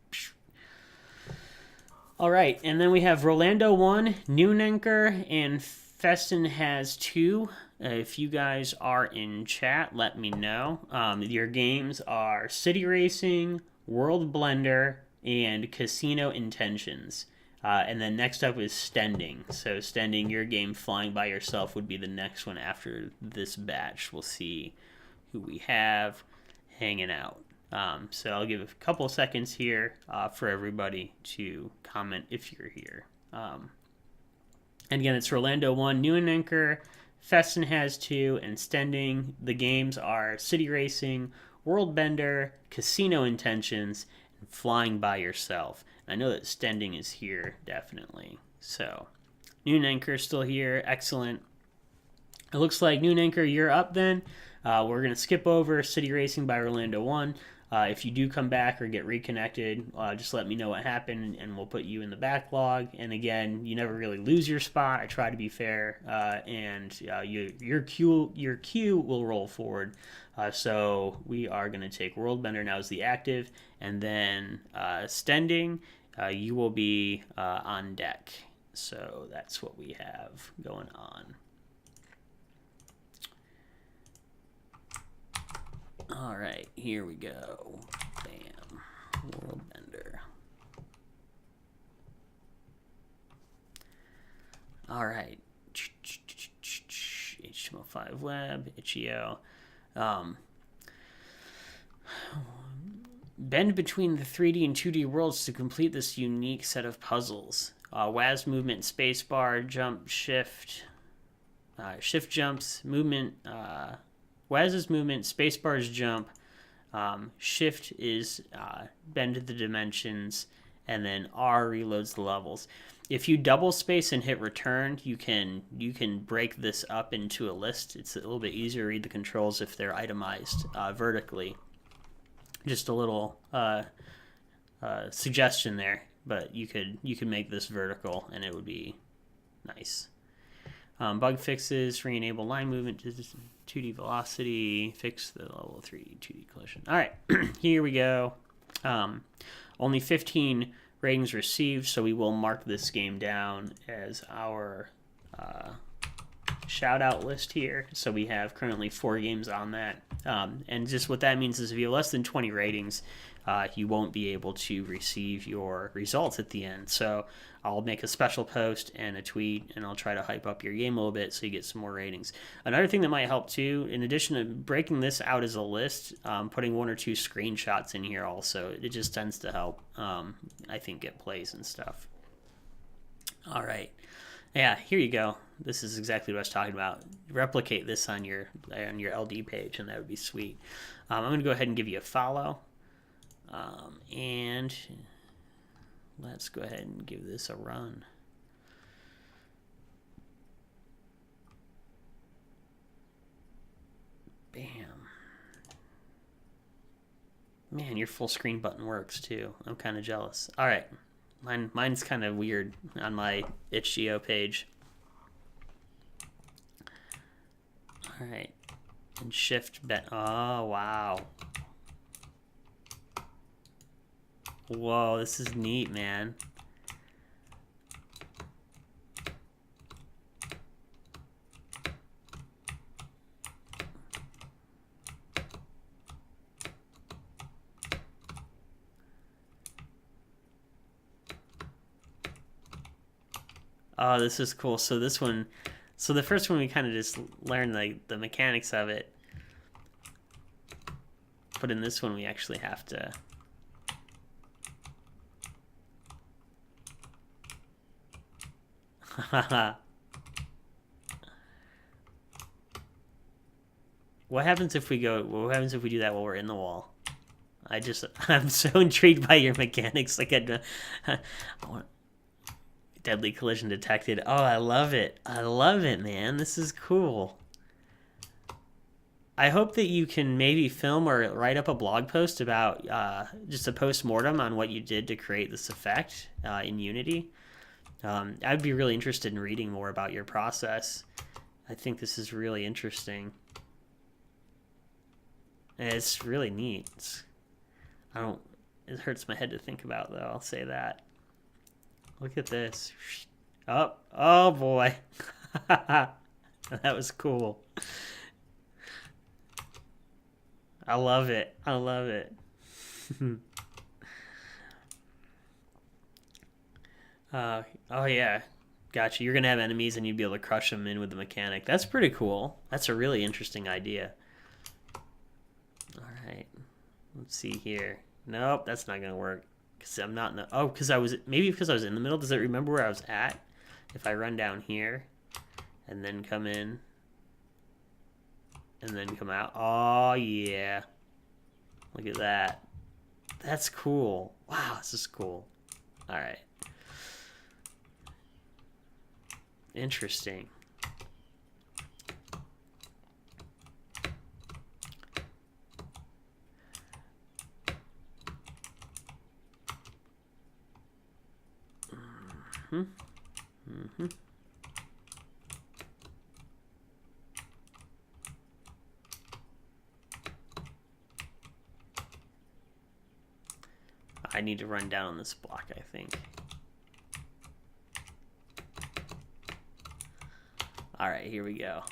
All right, and then we have Rolando 1, Noonanker, and Festin has 2. If you guys are in chat, let me know. Your games are City Racing, World Blender, and Casino Intentions. And then next up is Stending. So Stending, your game Flying by Yourself would be the next one after this batch. We'll see who we have hanging out. So I'll give a couple seconds here for everybody to comment if you're here. And again, it's Rolando 1, Newanenker, Festin has 2, and Stending. The games are City Racing, World Bender, Casino Intentions, and Flying by Yourself. I know that Stending is here, definitely. So, Noonanker is still here. Excellent. It looks like Noonanker, you're up then. We're going to skip over City Racing by Rolando 1. If you do come back or get reconnected, just let me know what happened, and we'll put you in the backlog. And again, you never really lose your spot. I try to be fair, and your queue will roll forward. So we are going to take Worldbender now as the active, and then Stending, you will be on deck. So that's what we have going on. All right, here we go. Bam. Worldbender. All right. HTML5 web, itch.io. Bend between the 3D and 2D worlds to complete this unique set of puzzles. WAS movement, spacebar, jump, shift, shift jumps, movement. WAS is movement, spacebar is jump, shift is bend the dimensions, and then R reloads the levels. If you double space and hit return, you can break this up into a list. It's a little bit easier to read the controls if they're itemized vertically. Just a little suggestion there, but you could make this vertical and it would be nice. Bug fixes, re-enable line movement to 2D velocity, fix the level 3 2D collision. All right, here we go. Only 15 ratings received, so we will mark this game down as our shout out list here. So we have currently 4 games on that. And just what that means is if you have less than 20 ratings, you won't be able to receive your results at the end. So I'll make a special post and a tweet, and I'll try to hype up your game a little bit so you get some more ratings. Another thing that might help too, in addition to breaking this out as a list, putting 1 or 2 screenshots in here also, it just tends to help, I think, get plays and stuff. All right. Yeah, here you go. This is exactly what I was talking about. Replicate this on your LD page, and that would be sweet. I'm going to go ahead and give you a follow. And let's go ahead and give this a run. Bam. Man, your full screen button works too. I'm kind of jealous. All right. Mine's kind of weird on my itch.io page. All right. And shift bet. Oh, wow. Whoa, this is neat, man. Oh, this is cool. So this one, so the first one we kind of just learned like the mechanics of it. But in this one we actually have to What happens if we do that while we're in the wall? I'm so intrigued by your mechanics. Like deadly collision detected. Oh, I love it. I love it, man. This is cool. I hope that you can maybe film or write up a blog post about just a post-mortem on what you did to create this effect in Unity. I'd be really interested in reading more about your process. I think this is really interesting. And it's really neat. It hurts my head to think about, though. I'll say that. Look at this. Oh boy. That was cool. I love it. I love it. Oh yeah. Gotcha. You're going to have enemies and you'd be able to crush them in with the mechanic. That's pretty cool. That's a really interesting idea. All right. Let's see here. Nope, that's not going to work. Because I'm not in the... Oh, because I was in the middle. Does it remember where I was at? If I run down here and then come in and then come out. Oh, yeah. Look at that. That's cool. Wow, this is cool. All right. Interesting. I need to run down on this block, I think. All right, here we go.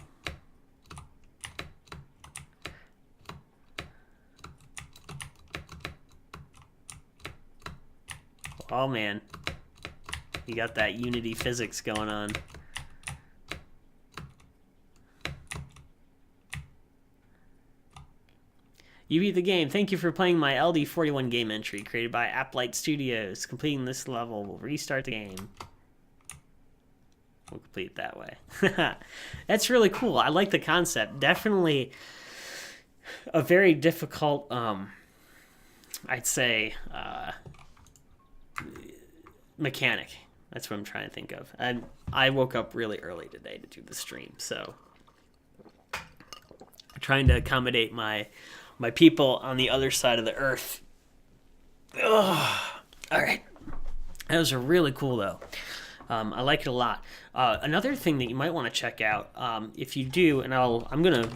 Oh man, you got that Unity physics going on. You beat the game. Thank you for playing my LD41 game entry created by Applite Studios. Completing this level will restart the game. We'll complete it that way. That's really cool. I like the concept. Definitely a very difficult, I'd say, mechanic. That's what I'm trying to think of. And I woke up really early today to do the stream, so trying to accommodate my people on the other side of the earth. Ugh. All right. That was really cool, though. I like it a lot. Another thing that you might want to check out, if you do, and I'm going to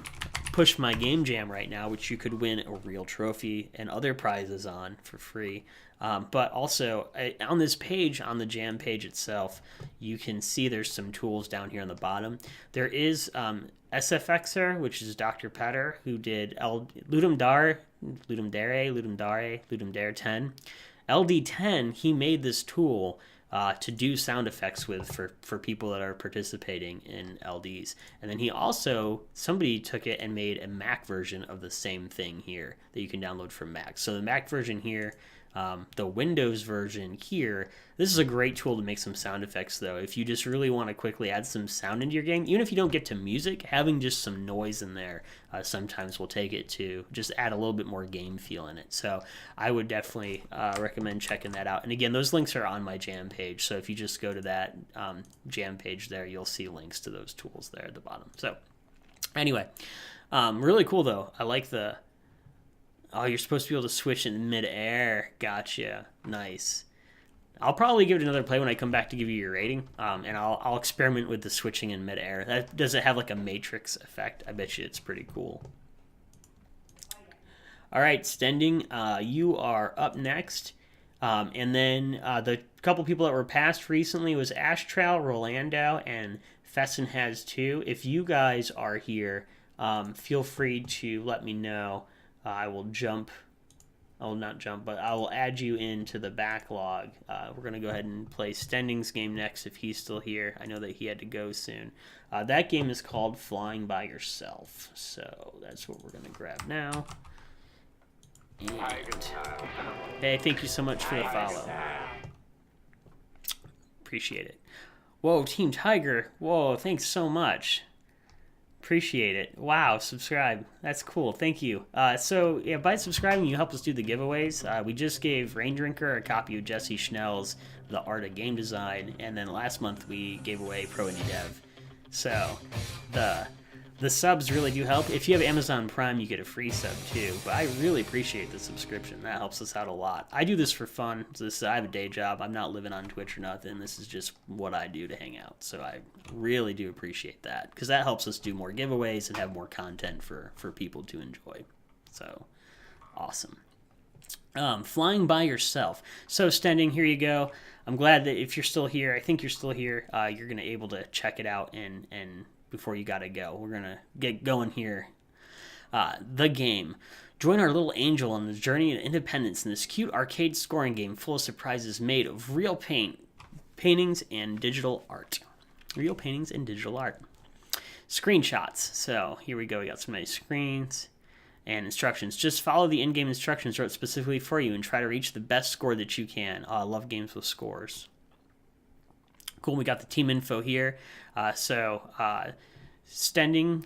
push my game jam right now, which you could win a real trophy and other prizes on for free. But also, on this page, on the jam page itself, you can see there's some tools down here on the bottom. There is SFXer, which is Dr. Petter, who did Ludum Dare 10. LD10, he made this tool to do sound effects with for people that are participating in LDs. And then somebody took it and made a Mac version of the same thing here that you can download from Mac. So the Mac version here, the Windows version here, this is a great tool to make some sound effects, though. If you just really want to quickly add some sound into your game, even if you don't get to music, having just some noise in there sometimes will take it to just add a little bit more game feel in it. So I would definitely recommend checking that out. And again, those links are on my jam page. So if you just go to that jam page there, you'll see links to those tools there at the bottom. So anyway, really cool, though. I like the... Oh, you're supposed to be able to switch in midair. Gotcha. Nice. I'll probably give it another play when I come back to give you your rating, and I'll experiment with the switching in midair. Does it have like a matrix effect? I bet you it's pretty cool. All right, Stending, you are up next. And then the couple people that were passed recently was Ashtrail, Rolando, and Fessin has two. If you guys are here, feel free to let me know. I will add you into the backlog. We're going to go ahead and play Stending's game next if he's still here. I know that he had to go soon. That game is called Flying by Yourself. So that's what we're going to grab now. And, hey, thank you so much for the follow. Appreciate it. Whoa, Team Tiger. Whoa, thanks so much. Appreciate it. Wow, subscribe. That's cool. Thank you. So yeah, by subscribing, you help us do the giveaways. We just gave Rain Drinker a copy of Jesse Schnell's The Art of Game Design, and then last month we gave away Pro Indie Dev. So the subs really do help. If you have Amazon Prime, you get a free sub too. But I really appreciate the subscription. That helps us out a lot. I do this for fun. I have a day job. I'm not living on Twitch or nothing. This is just what I do to hang out. So I really do appreciate that, because that helps us do more giveaways and have more content for people to enjoy. So awesome. Flying by Yourself. So Stending, here you go. I'm glad that if you're still here, I think you're still here, you're going to able to check it out and before you got to go. We're going to get going here. The game. Join our little angel on the journey of independence in this cute arcade scoring game full of surprises made of real paintings and digital art. Real paintings and digital art. Screenshots. So here we go. We got some nice screens and instructions. Just follow the in-game instructions wrote specifically for you and try to reach the best score that you can. I love games with scores. Cool. We got the team info here. Stending,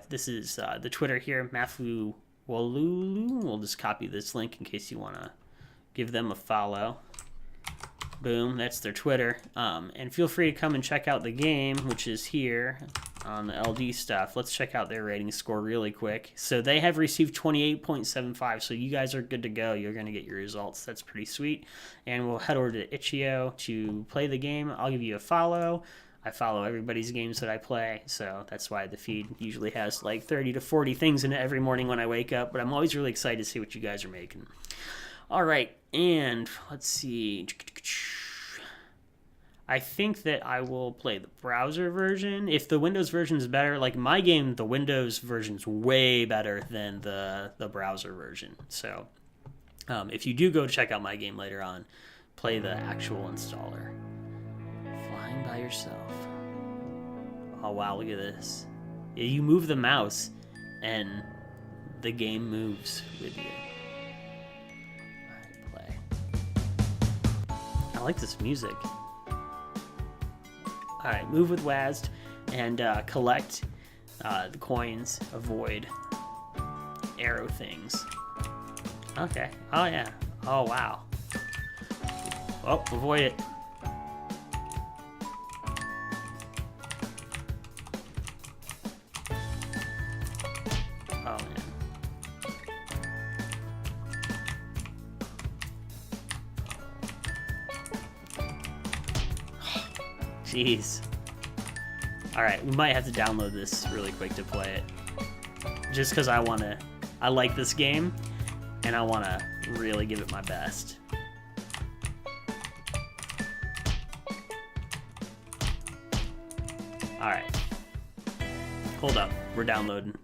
this is the Twitter here, Mafu Walulu. We'll just copy this link in case you want to give them a follow. Boom, that's their Twitter. And feel free to come and check out the game, which is here. on the LD stuff. Let's check out their rating score really quick. So they have received 28.75, so you guys are good to go. You're going to get your results. That's pretty sweet. And we'll head over to Itch.io to play the game. I'll give you a follow. I follow everybody's games that I play, so that's why the feed usually has like 30 to 40 things in it every morning when I wake up, but I'm always really excited to see what you guys are making. All right, and let's see. I think that I will play the browser version. If the Windows version is better, like my game, the Windows version is way better than the browser version. So if you do go check out my game later on, play the actual installer. Flying by yourself. Oh wow, look at this. You move the mouse and the game moves with you. Alright, play. I like this music. Alright, move with WASD and collect the coins, avoid arrow things. Okay, oh yeah, oh wow. Oh, avoid it. Oh man. Jeez. Alright, we might have to download this really quick to play it. Just because I like this game, and I want to really give it my best. Alright. Hold up, we're downloading.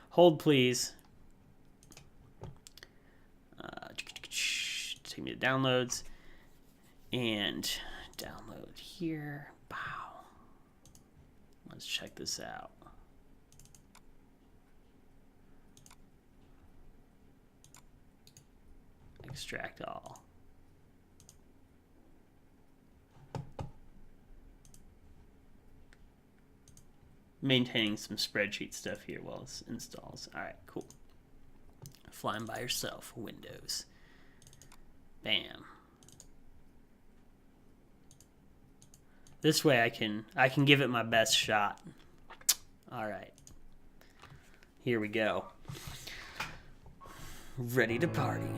Hold, please. Take me to downloads. And download here. Wow. Let's check this out. Extract all. Maintaining some spreadsheet stuff here while it installs. Alright, cool. Flying by yourself, Windows. Bam. This way I can give it my best shot. Alright. Here we go. Ready to party.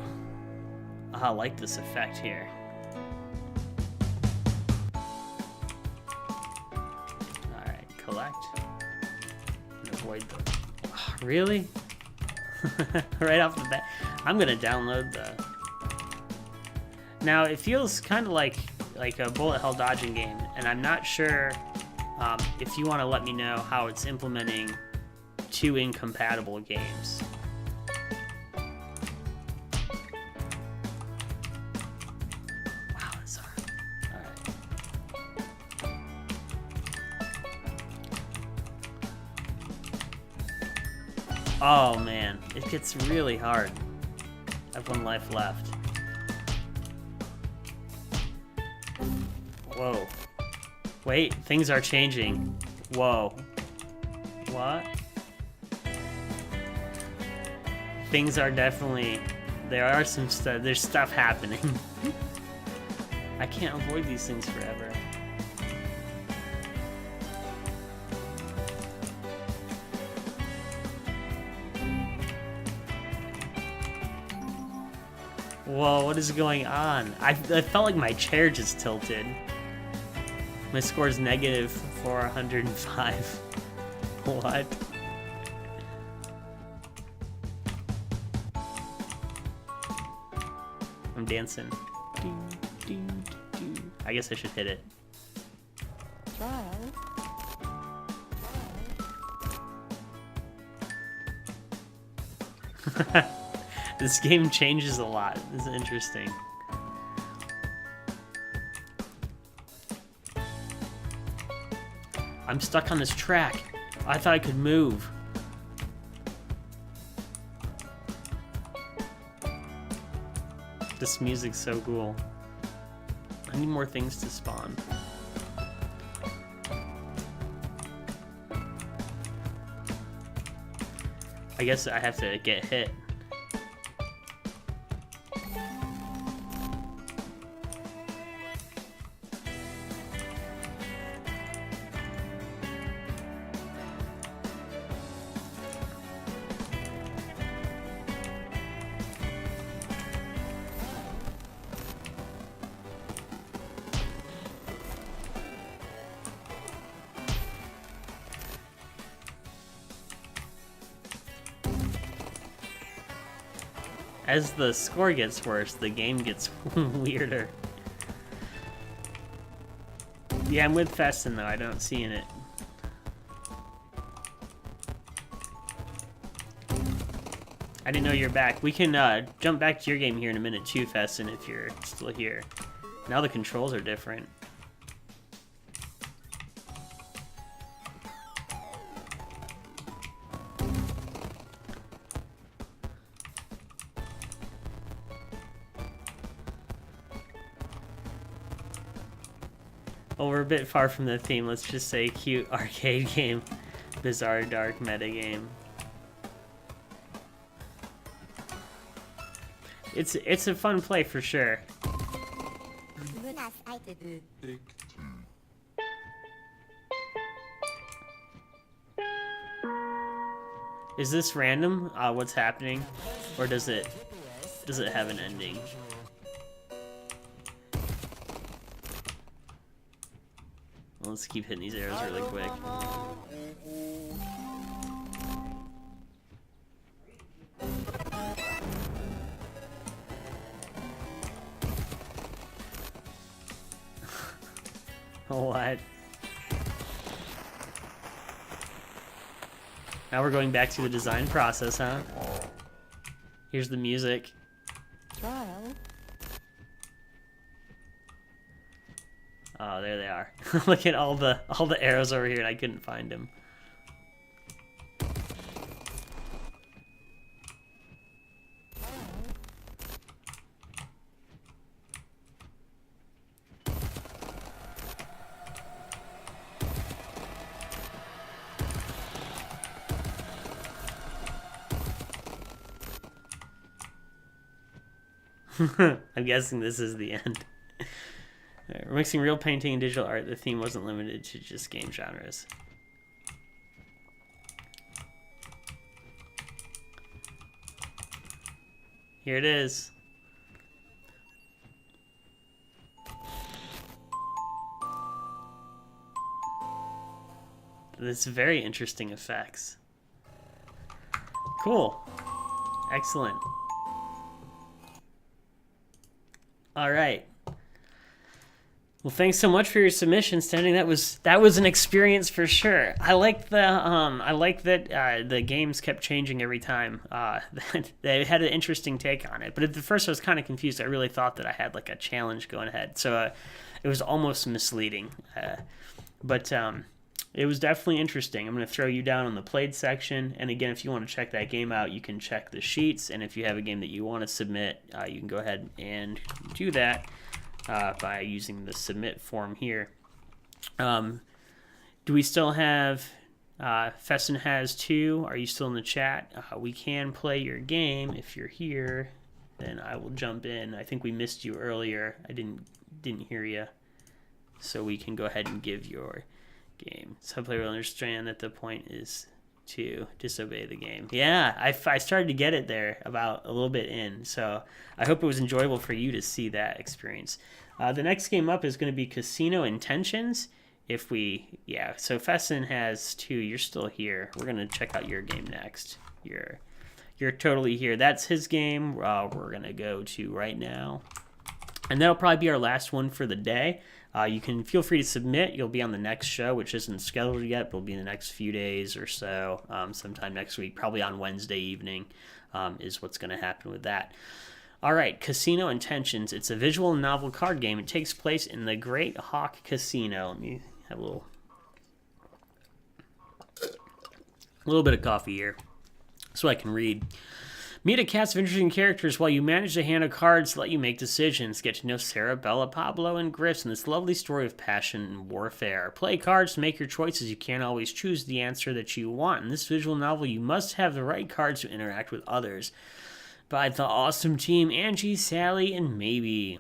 I like this effect here. Alright, collect. And avoid the... Oh, really? Right off the bat. I'm gonna download the... Now, it feels kind of like a bullet hell dodging game, and I'm not sure if you want to let me know how it's implementing two incompatible games. Wow, that's hard. Alright. Oh man, it gets really hard. I have one life left. Whoa. Wait, things are changing. Whoa. What? Things are definitely... There are some stuff... There's stuff happening. I can't avoid these things forever. Whoa, what is going on? I felt like my chair just tilted. My score's negative 405. What? I'm dancing. I guess I should hit it. This game changes a lot. This is interesting. I'm stuck on this track. I thought I could move. This music's so cool. I need more things to spawn. I guess I have to get hit. as the score gets worse, the game gets weirder. Yeah, I'm with Festin though. I don't see in it. I didn't know you're back. We can jump back to your game here in a minute too, Festin, if you're still here. Now the controls are different. Well, we're a bit far from the theme. Let's just say cute arcade game. Bizarre dark meta game. It's a fun play for sure. Is this random? What's happening, or does it have an ending? Well, let's keep hitting these arrows really quick. What? Now we're going back to the design process, huh? Here's the music. Oh, there they are. Look at all the arrows over here, and I couldn't find them. I'm guessing this is the end. Right, we're mixing real painting and digital art. The theme wasn't limited to just game genres. Here it is. This very interesting effects. Cool. Excellent. All right. Well, thanks so much for your submission, Standing. That was an experience for sure. I like that the games kept changing every time. They had an interesting take on it. But at the first, I was kind of confused. I really thought that I had like a challenge going ahead, so it was almost misleading. But it was definitely interesting. I'm going to throw you down on the played section. And again, if you want to check that game out, you can check the sheets. And if you have a game that you want to submit, you can go ahead and do that by using the submit form here. Do we still have... Festin has 2. Are you still in the chat? We can play your game. If you're here, then I will jump in. I think we missed you earlier. I didn't hear you. So we can go ahead and give your... game. Some player will understand that the point is to disobey the game. Yeah, I started to get it there about a little bit in, so I hope it was enjoyable for you to see that experience. The next game up is going to be Casino Intentions. So Festin has 2. You're still here. We're going to check out your game next. You're totally here. That's his game. We're going to go to right now. And that'll probably be our last one for the day. You can feel free to submit. You'll be on the next show, which isn't scheduled yet, but will be in the next few days or so, sometime next week, probably on Wednesday evening is what's going to happen with that. All right, Casino Intentions. It's a visual novel card game. It takes place in the Great Hawk Casino. Let me have a little bit of coffee here so I can read. Meet a cast of interesting characters while you manage a hand of cards to let you make decisions. Get to know Sarah, Bella, Pablo, and Griffs in this lovely story of passion and warfare. Play cards to make your choices. You can't always choose the answer that you want. In this visual novel, you must have the right cards to interact with others. By the awesome team, Angie, Sally, and Maybe.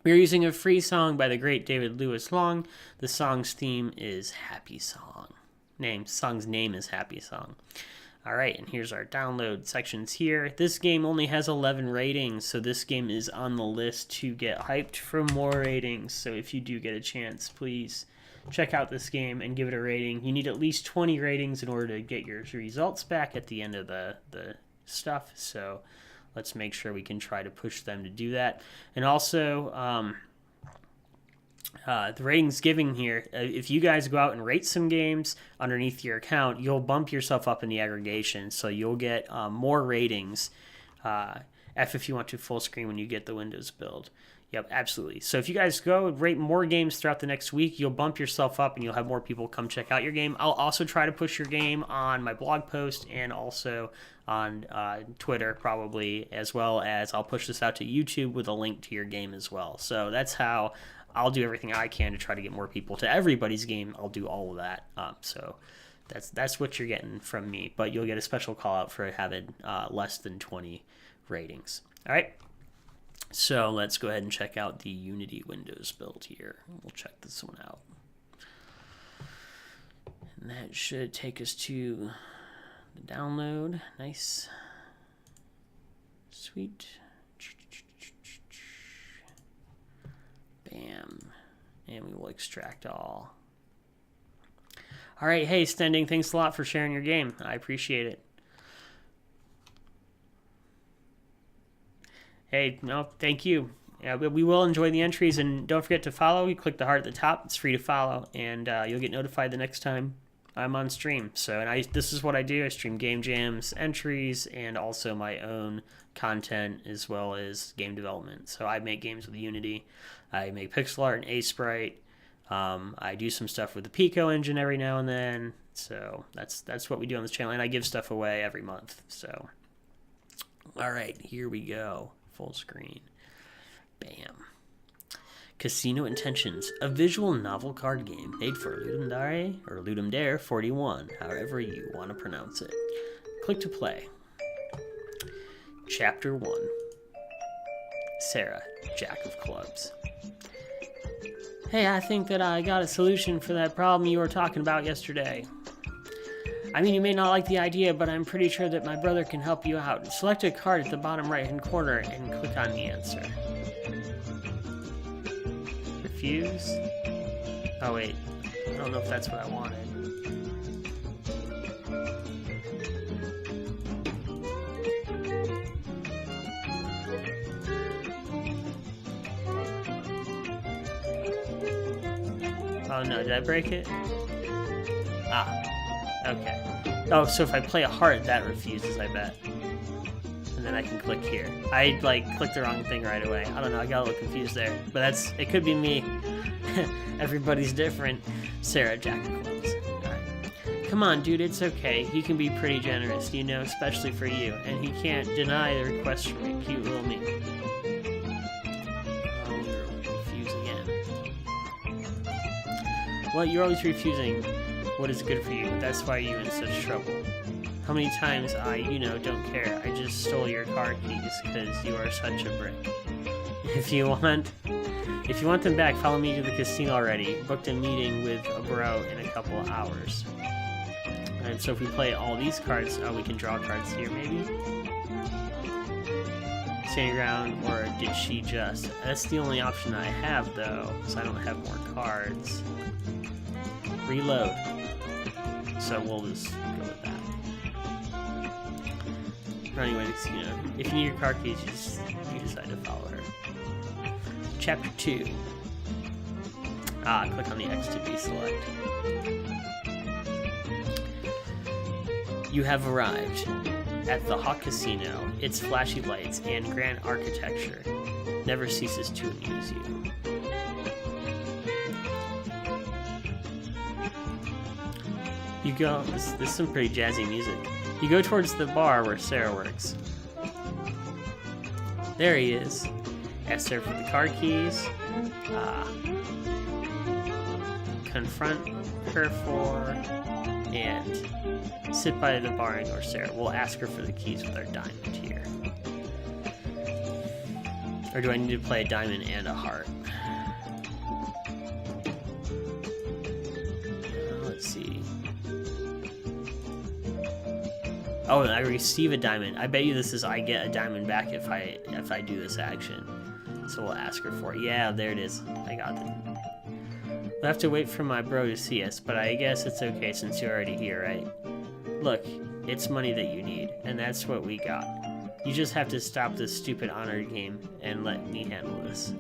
We're using a free song by the great David Lewis Long. The song's theme is Happy Song. Song's name is Happy Song. All right, and here's our download sections here. This game only has 11 ratings, so this game is on the list to get hyped for more ratings. So if you do get a chance, please check out this game and give it a rating. You need at least 20 ratings in order to get your results back at the end of the stuff. So let's make sure we can try to push them to do that. And also, the ratings giving here, if you guys go out and rate some games underneath your account, you'll bump yourself up in the aggregation, so you'll get more ratings. If you want to full screen when you get the Windows build. Yep, absolutely. So if you guys go rate more games throughout the next week, you'll bump yourself up and you'll have more people come check out your game. I'll also try to push your game on my blog post and also on Twitter probably, as well as I'll push this out to YouTube with a link to your game as well. So that's how I'll do everything I can to try to get more people to everybody's game. I'll do all of that. So that's what you're getting from me. But you'll get a special call out for having less than 20 ratings. All right. So let's go ahead and check out the Unity Windows build here. We'll check this one out. And that should take us to the download. Nice. Sweet. Bam. And we will extract all. All right. Hey, Stending, thanks a lot for sharing your game. I appreciate it. Hey, no, thank you. We will enjoy the entries, and don't forget to follow. You click the heart at the top. It's free to follow, and you'll get notified the next time I'm on stream. So, and this is what I do. I stream game jams, entries, and also my own content as well as game development. So I make games with Unity. I make pixel art and A-Sprite. I do some stuff with the Pico engine every now and then. So that's what we do on this channel, and I give stuff away every month. So, all right, here we go. Full screen. Bam. Casino Intentions, a visual novel card game made for Ludum Dare 41, however you want to pronounce it. Click to play. Chapter 1. Sarah, Jack of Clubs. Hey, I think that I got a solution for that problem you were talking about yesterday. I mean, you may not like the idea, but I'm pretty sure that my brother can help you out. Select a card at the bottom right-hand corner and click on the answer. Refuse? Oh, wait. I don't know if that's what I wanted. Oh, no. Did I break it? Ah. Okay. Oh, so if I play a heart, that refuses, I bet. And then I can click here. I, clicked the wrong thing right away. I don't know, I got a little confused there. But it could be me. Everybody's different. Sarah, Jack of Clubs. Alright. Come on, dude, it's okay. He can be pretty generous, especially for you. And he can't deny the request from your cute little me. Oh, you're refusing again. What? You're always refusing what is good for you. That's why you're in such trouble. How many times I, don't care. I just stole your car keys because you are such a brick. If you want them back, follow me to the casino already. Booked a meeting with a bro in a couple of hours. And so if we play all these cards, we can draw cards here maybe. Standing around, or did she just? That's the only option I have though, so I don't have more cards. Reload. So we'll just go with that. But anyway, if you need your car keys, you decide to follow her. Chapter 2. Click on the X to deselect. You have arrived at the Hawk Casino. Its flashy lights and grand architecture never ceases to amuse you. You go, this is some pretty jazzy music. You go towards the bar where Sarah works. There he is. Ask her for the car keys. Confront her and sit by the bar and ignore Sarah. We'll ask her for the keys with our diamond here. Or do I need to play a diamond and a heart? Let's see. Oh, I receive a diamond. I bet you this is I get a diamond back if I do this action. So we'll ask her for it. Yeah, there it is. I got it. We'll have to wait for my bro to see us, but I guess it's okay since you're already here, right? Look, it's money that you need, and that's what we got. You just have to stop this stupid honor game and let me handle this.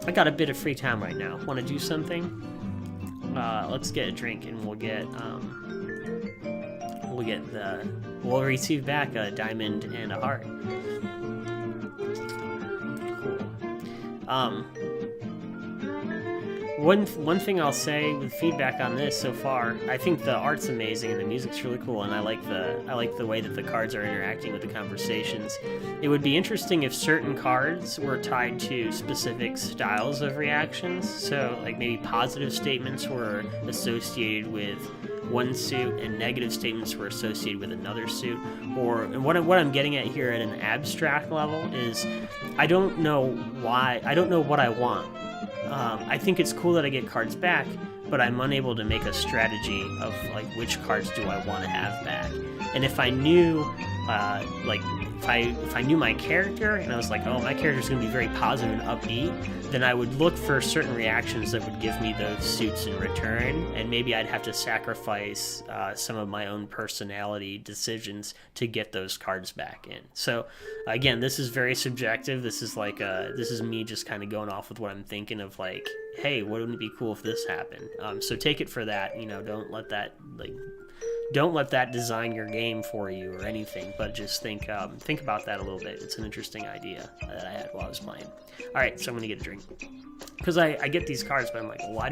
I got a bit of free time right now. Want to do something? Let's get a drink and we'll receive back a diamond and a heart. Cool. One thing I'll say with feedback on this so far, I think the art's amazing and the music's really cool, and I like the way that the cards are interacting with the conversations. It would be interesting if certain cards were tied to specific styles of reactions. So, like maybe positive statements were associated with one suit and negative statements were associated with another suit. And what I'm getting at here at an abstract level is I don't know what I want. I think it's cool that I get cards back, but I'm unable to make a strategy of like which cards do I want to have back. And if I knew, if I knew my character and I was like, oh, my character's going to be very positive and upbeat, then I would look for certain reactions that would give me those suits in return, and maybe I'd have to sacrifice some of my own personality decisions to get those cards back in. So again, this is very subjective. This is this is me just kind of going off with what I'm thinking of, like, hey, wouldn't it be cool if this happened? So take it for that. Don't let that design your game for you or anything, but just think about that a little bit. It's an interesting idea that I had while I was playing. All right, so I'm gonna get a drink because I get these cards, but I'm like, why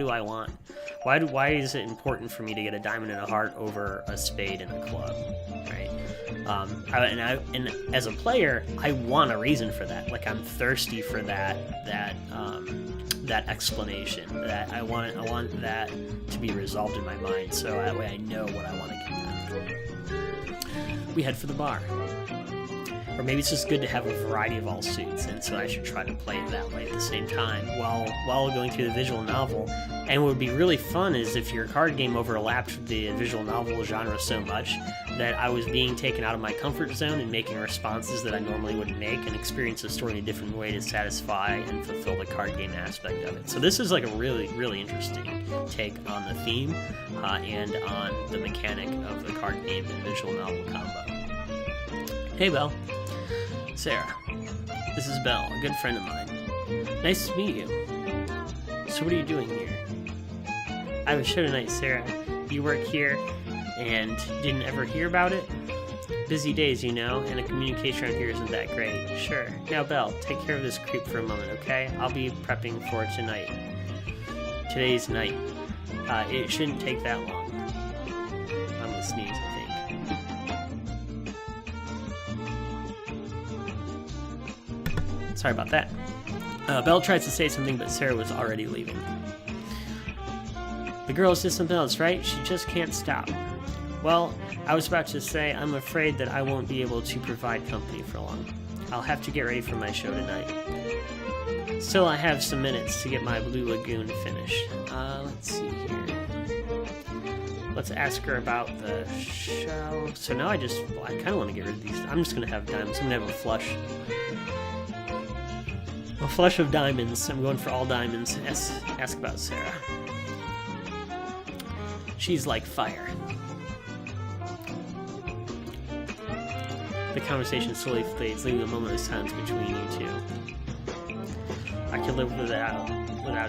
is it important for me to get a diamond and a heart over a spade and a club, right? And as a player, I want a reason for that. Like, I'm thirsty for that explanation. That I want that to be resolved in my mind, so that way I know what I want to get done. We head for the bar. Or maybe it's just good to have a variety of all suits, and so I should try to play it that way at the same time while going through the visual novel. And what would be really fun is if your card game overlapped with the visual novel genre so much that I was being taken out of my comfort zone and making responses that I normally wouldn't make, and experience the story in a different way to satisfy and fulfill the card game aspect of it. So this is like a really, really interesting take on the theme and on the mechanic of the card game and visual novel combo. Hey, Belle. Sarah. This is Belle, a good friend of mine. Nice to meet you. So what are you doing here? I have a show tonight, Sarah. You work here and didn't ever hear about it? Busy days, and the communication around here isn't that great. Sure. Now, Belle, take care of this creep for a moment, okay? I'll be prepping for tonight. Today's night. It shouldn't take that long. I'm gonna sneeze, I think. Sorry about that. Belle tries to say something, but Sarah was already leaving. The girl says something else, right? She just can't stop. Well, I was about to say, I'm afraid that I won't be able to provide company for long. I'll have to get ready for my show tonight. Still, I have some minutes to get my Blue Lagoon finished. Let's see here. Let's ask her about the show. So now I kind of want to get rid of these. I'm just going to have diamonds. I'm going to have a flush. A flush of diamonds. I'm going for all diamonds. Ask about Sarah. She's like fire. The conversation slowly fades, leaving a moment of silence between you two. I could live without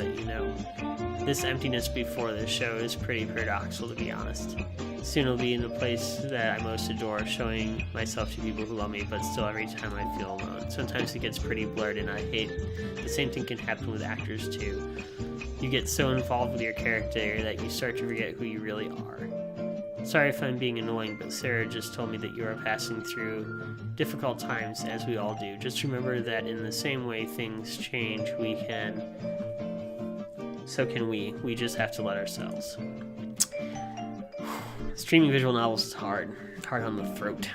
it, This emptiness before the show is pretty paradoxical, to be honest. Soon I'll be in the place that I most adore, showing myself to people who love me, but still every time I feel alone. Sometimes it gets pretty blurred, and I hate the same thing can happen with actors too. You get so involved with your character that you start to forget who you really are. Sorry if I'm being annoying, but Sarah just told me that you are passing through difficult times, as we all do. Just remember that in the same way things change, so can we. We just have to let ourselves. Streaming visual novels is hard on the throat.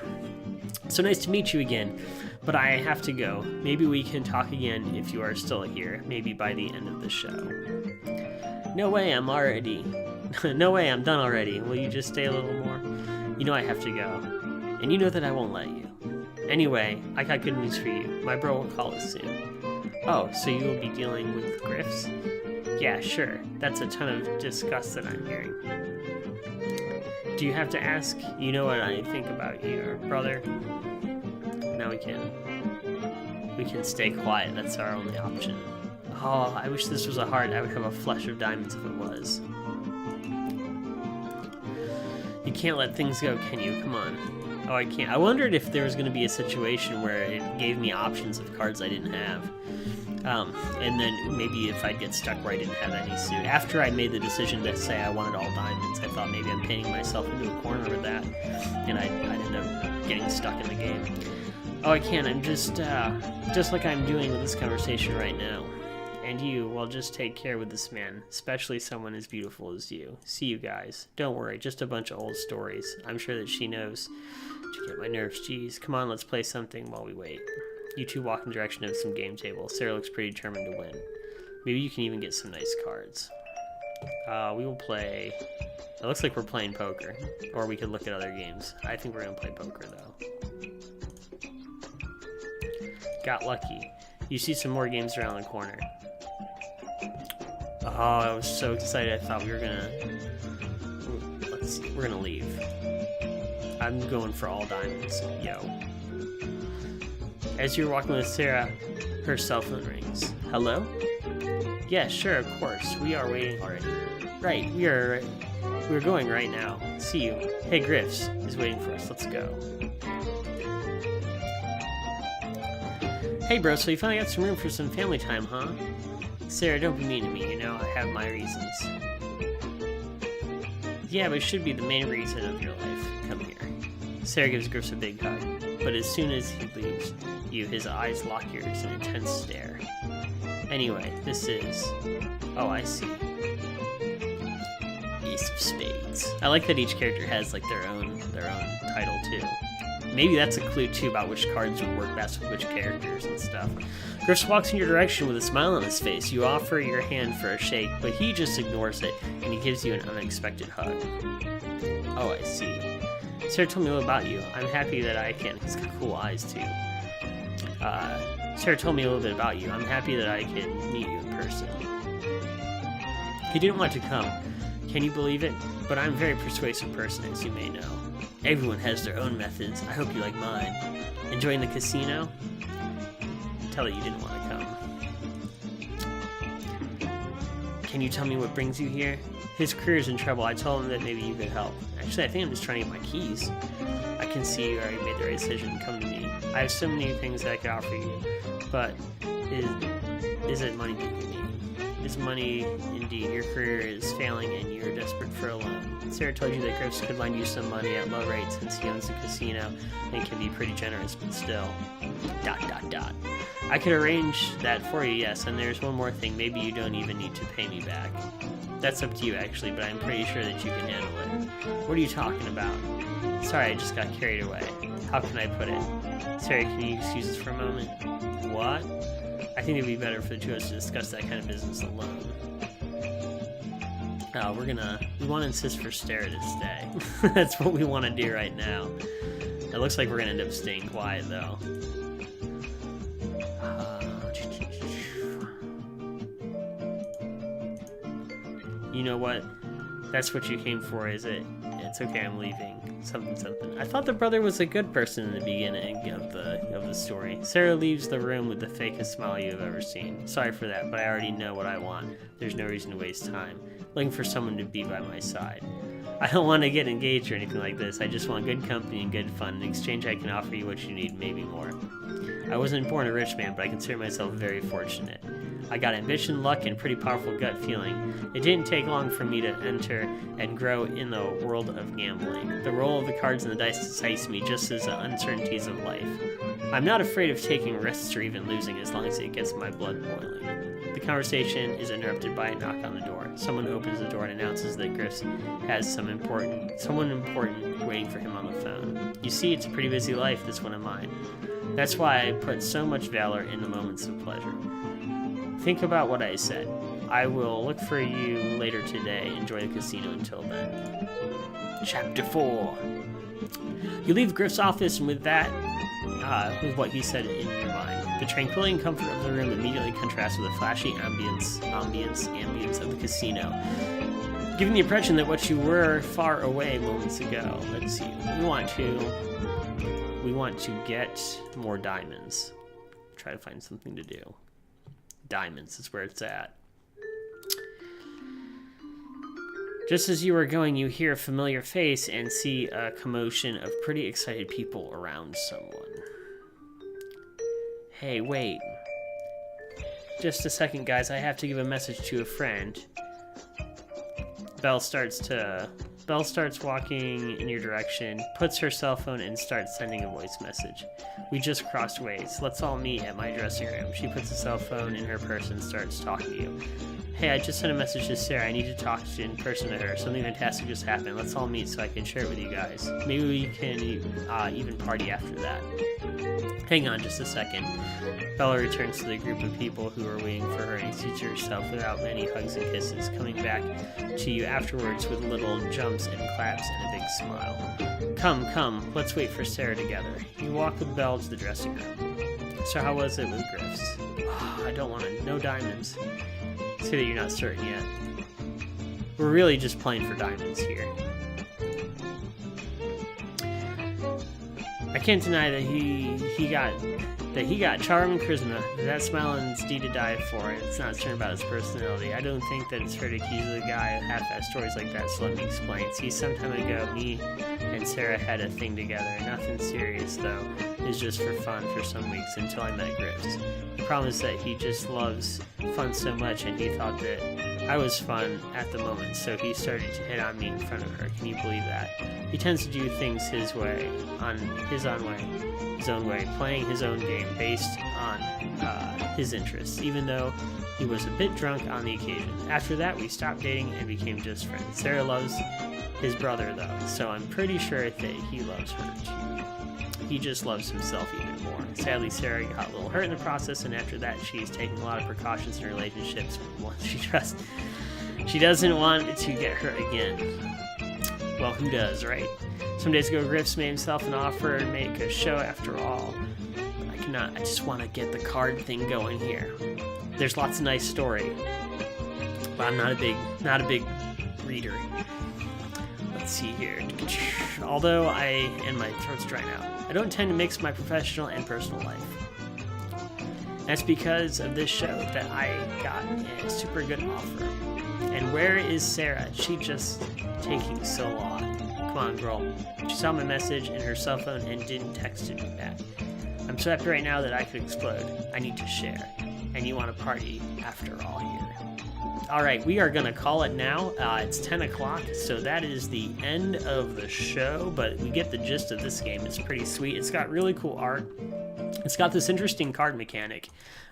So nice to meet you again, but I have to go. Maybe we can talk again if you are still here, maybe by the end of the show. No way, I'm done already. Will you just stay a little more? I have to go, and you know that I won't let you. Anyway, I got good news for you. My bro will call us soon. Oh, so you will be dealing with Griffs? Yeah, sure. That's a ton of disgust that I'm hearing. Do you have to ask? You know what I think about your brother. Now we can stay quiet. That's our only option. Oh, I wish this was a heart. I would have a flush of diamonds if it was. You can't let things go, can you? Come on. Oh, I can't. I wondered if there was going to be a situation where it gave me options of cards I didn't have. And then maybe if I'd get stuck where I didn't have any soon. After I made the decision to say I wanted all diamonds, I thought maybe I'm painting myself into a corner with that. And I'd end up getting stuck in the game. Oh, I can't. I'm just like I'm doing with this conversation right now. And you, well, just take care with this man, especially someone as beautiful as you. See you guys. Don't worry, just a bunch of old stories. I'm sure that she knows. To get my nerves, jeez. Come on, let's play something while we wait. You two walk in the direction of some game table. Sarah looks pretty determined to win. Maybe you can even get some nice cards. We will play... It looks like we're playing poker. Or we could look at other games. I think we're going to play poker, though. Got lucky. You see some more games around the corner. Oh, I was so excited. I thought we were gonna... Let's see. We're gonna leave. I'm going for all diamonds. Yo. As you're walking with Sarah, her cell phone rings. Hello? Yeah, sure, of course. We are waiting already. Right, we're going right now. See you. Hey, Griff's is waiting for us. Let's go. Hey, bro, so you finally got some room for some family time, huh? Sarah, don't be mean to me, you know, I have my reasons. Yeah, but it should be the main reason of your life. Come here. Sarah gives Griff's a big hug, but as soon as he leaves you, his eyes lock yours in an intense stare. Anyway, this is... Oh, I see. Ace of Spades. I like that each character has, like, their own title, too. Maybe that's a clue, too, about which cards would work best with which characters and stuff. Griffs walks in your direction with a smile on his face. You offer your hand for a shake, but he just ignores it, and he gives you an unexpected hug. Oh, I see. Sarah told me a little about you. I'm happy that I can. He's got cool eyes, too. Sarah told me a little bit about you. I'm happy that I can meet you in person. He didn't want to come. Can you believe it? But I'm a very persuasive person, as you may know. Everyone has their own methods. I hope you like mine. Enjoying the casino? Tell it you didn't want to come. Can you tell me what brings you here? His career's in trouble. I told him that maybe you could help. Actually, I think I'm just trying to get my keys. I can see you already made the right decision. Come to me. I have so many things that I could offer you, but is it money that you need? Is money indeed? Your career is failing and you're desperate for a loan. Sarah told you that Griffiths could lend you some money at low rates since he owns the casino and can be pretty generous, but still... ... I could arrange that for you, yes, and there's one more thing. Maybe you don't even need to pay me back. That's up to you, actually, but I'm pretty sure that you can handle it. What are you talking about? Sorry, I just got carried away. How can I put it? Sarah, can you excuse us for a moment? What? I think it'd be better for the two of us to discuss that kind of business alone. We want to insist for Sarah to stay. That's what we want to do right now. It looks like we're going to end up staying quiet, though. You know what? That's what you came for, is it? It's okay, I'm leaving. Something. I thought the brother was a good person in the beginning of the story. Sarah leaves the room with the fakest smile you've ever seen. Sorry for that, but I already know what I want. There's no reason to waste time. Looking for someone to be by my side. I don't want to get engaged or anything like this. I just want good company and good fun. In exchange, I can offer you what you need, maybe more. I wasn't born a rich man, but I consider myself very fortunate. I got ambition, luck, and pretty powerful gut feeling. It didn't take long for me to enter and grow in the world of gambling. The roll of the cards and the dice entice me just as the uncertainties of life. I'm not afraid of taking risks or even losing as long as it gets my blood boiling. The conversation is interrupted by a knock on the door. Someone opens the door and announces that Griffiths has someone important waiting for him on the phone. You see, it's a pretty busy life, this one of mine. That's why I put so much valor in the moments of pleasure. Think about what I said. I will look for you later today. Enjoy the casino until then. Chapter 4. You leave Griff's office and with with what he said in your mind. The tranquility and comfort of the room immediately contrasts with the flashy ambience of the casino, giving the impression that what you were far away moments ago. Let's see. We want to we want to get more diamonds. Try to find something to do. Diamonds is where it's at. Just as you are going, you hear a familiar face and see a commotion of pretty excited people around someone. Hey, wait. Just a second, guys. I have to give a message to a friend. Belle starts walking in your direction, puts her cell phone and starts sending a voice message. We just crossed ways. Let's all meet at my dressing room. She puts a cell phone in her purse and starts talking to you. Hey, I just sent a message to Sarah. I need to talk in person to her. Something fantastic just happened. Let's all meet so I can share it with you guys. Maybe we can even party after that. Hang on just a second. Bella returns to the group of people who are waiting for her and seats herself without many hugs and kisses, coming back to you afterwards with little jumps and claps and a big smile. Come, let's wait for Sarah together. You walk with Belle to the dressing room. So how was it with Griff's? Oh, I don't want to. No diamonds. Say that you're not certain yet. We're really just playing for diamonds here. I can't deny that he got charm and charisma. That smile and indeed to die for it. It's not certain about his personality. I don't think that it's fair to accuse the guy of half-assed stories like that, so let me explain. See, some time ago, me and Sarah had a thing together. Nothing serious, though. It was just for fun for some weeks until I met Griff's. The problem is that he just loves fun so much, and he thought that I was fun at the moment, so he started to hit on me in front of her. Can you believe that? He tends to do things his way, his own way, playing his own game based on his interests, even though he was a bit drunk on the occasion. After that, we stopped dating and became just friends. Sarah loves his brother, though, so I'm pretty sure that he loves her, too. He just loves himself even more. Sadly, Sarah got a little hurt in the process, and after that, she's taking a lot of precautions in relationships with the ones she trusts. She doesn't want to get hurt again. Well, who does, right? Some days ago, Griff's made himself an offer and make a show after all. I cannot. I just want to get the card thing going here. There's lots of nice story, but I'm not a big reader. Let's see here. Although my throat's drying out. I don't tend to mix my professional and personal life. That's because of this show that I got a super good offer. And where is Sarah? She just taking so long. Come on, girl. She saw my message in her cell phone and didn't text it me back. I'm so happy right now that I could explode. I need to share. And you want to party after all here. Alright, we are going to call it now. It's 10 o'clock, so that is the end of the show, but we get the gist of this game. It's pretty sweet. It's got really cool art. It's got this interesting card mechanic.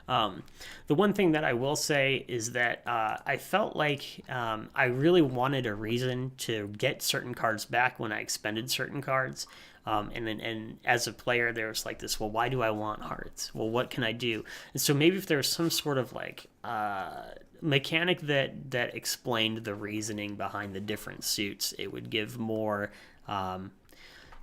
The one thing that I will say is that I felt like I really wanted a reason to get certain cards back when I expended certain cards. And as a player, there was like this, well, why do I want hearts? Well, what can I do? And so maybe if there was some sort of like mechanic that explained the reasoning behind the different suits, it would give more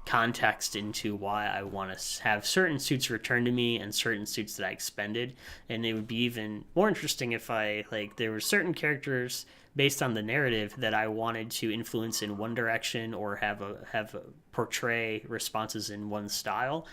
context into why I want to have certain suits returned to me and certain suits that I expended. And it would be even more interesting if there were certain characters based on the narrative that I wanted to influence in one direction or have portray responses in one style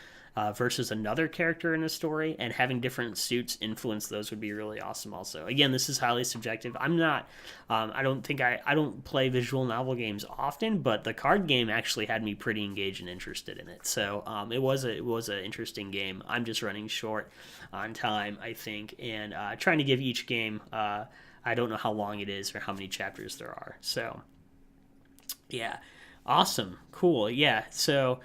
versus another character in a story, and having different suits influence those would be really awesome also. Again, this is highly subjective. I'm not, I don't play visual novel games often, but the card game actually had me pretty engaged and interested in it. So it was an interesting game. I'm just running short on time, I think, and trying to give each game, I don't know how long it is or how many chapters there are. So yeah, awesome, cool. Yeah, so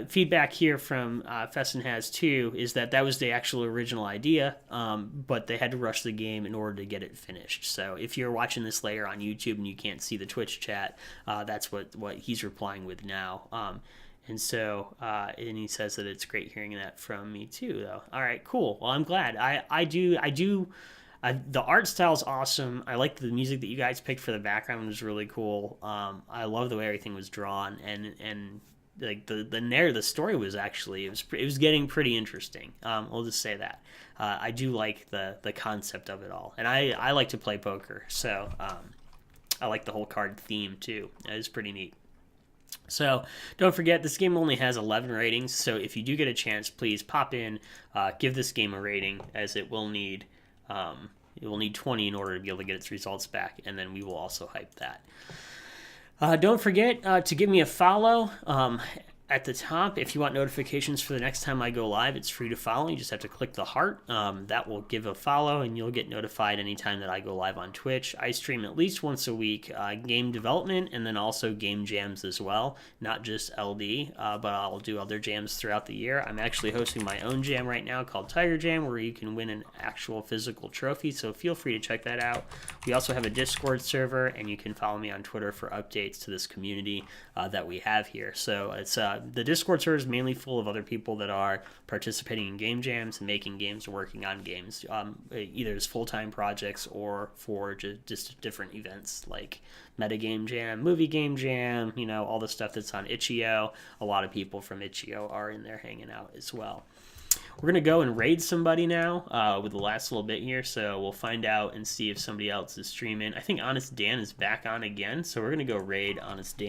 feedback here from Fessin Has 2 is that was the actual original idea, but they had to rush the game in order to get it finished. So if you're watching this later on YouTube and you can't see the Twitch chat, that's what he's replying with now. And so, and he says that it's great hearing that from me too, though. All right, cool. Well, I'm glad. The art style is awesome. I like the music that you guys picked for the background. It was really cool. I love the way everything was drawn, and like the story was actually it was getting pretty interesting. We'll just say that. I do like the concept of it all, and I like to play poker, so I like the whole card theme too. It was pretty neat. So don't forget, this game only has 11 ratings, so if you do get a chance, please pop in, give this game a rating, as it will need 20 in order to be able to get its results back, and then we will also hype that. Don't forget to give me a follow at the top. If you want notifications for the next time I go live, it's free to follow. You just have to click the heart. That will give a follow, and you'll get notified anytime that I go live on Twitch. I stream at least once a week game development and then also game jams as well, not just LD, but I'll do other jams throughout the year. I'm actually hosting my own jam right now called Tiger Jam, where you can win an actual physical trophy, so feel free to check that out. We also have a Discord server, and you can follow me on Twitter for updates to this community that we have here. So it's the Discord server is mainly full of other people that are participating in game jams and making games and working on games, either as full-time projects or for just different events like Meta Game Jam, Movie Game Jam, all the stuff that's on Itch.io. A lot of people from Itch.io are in there hanging out as well. We're going to go and raid somebody now with the last little bit here, so we'll find out and see if somebody else is streaming. I think Honest Dan is back on again, so we're going to go raid Honest Dan.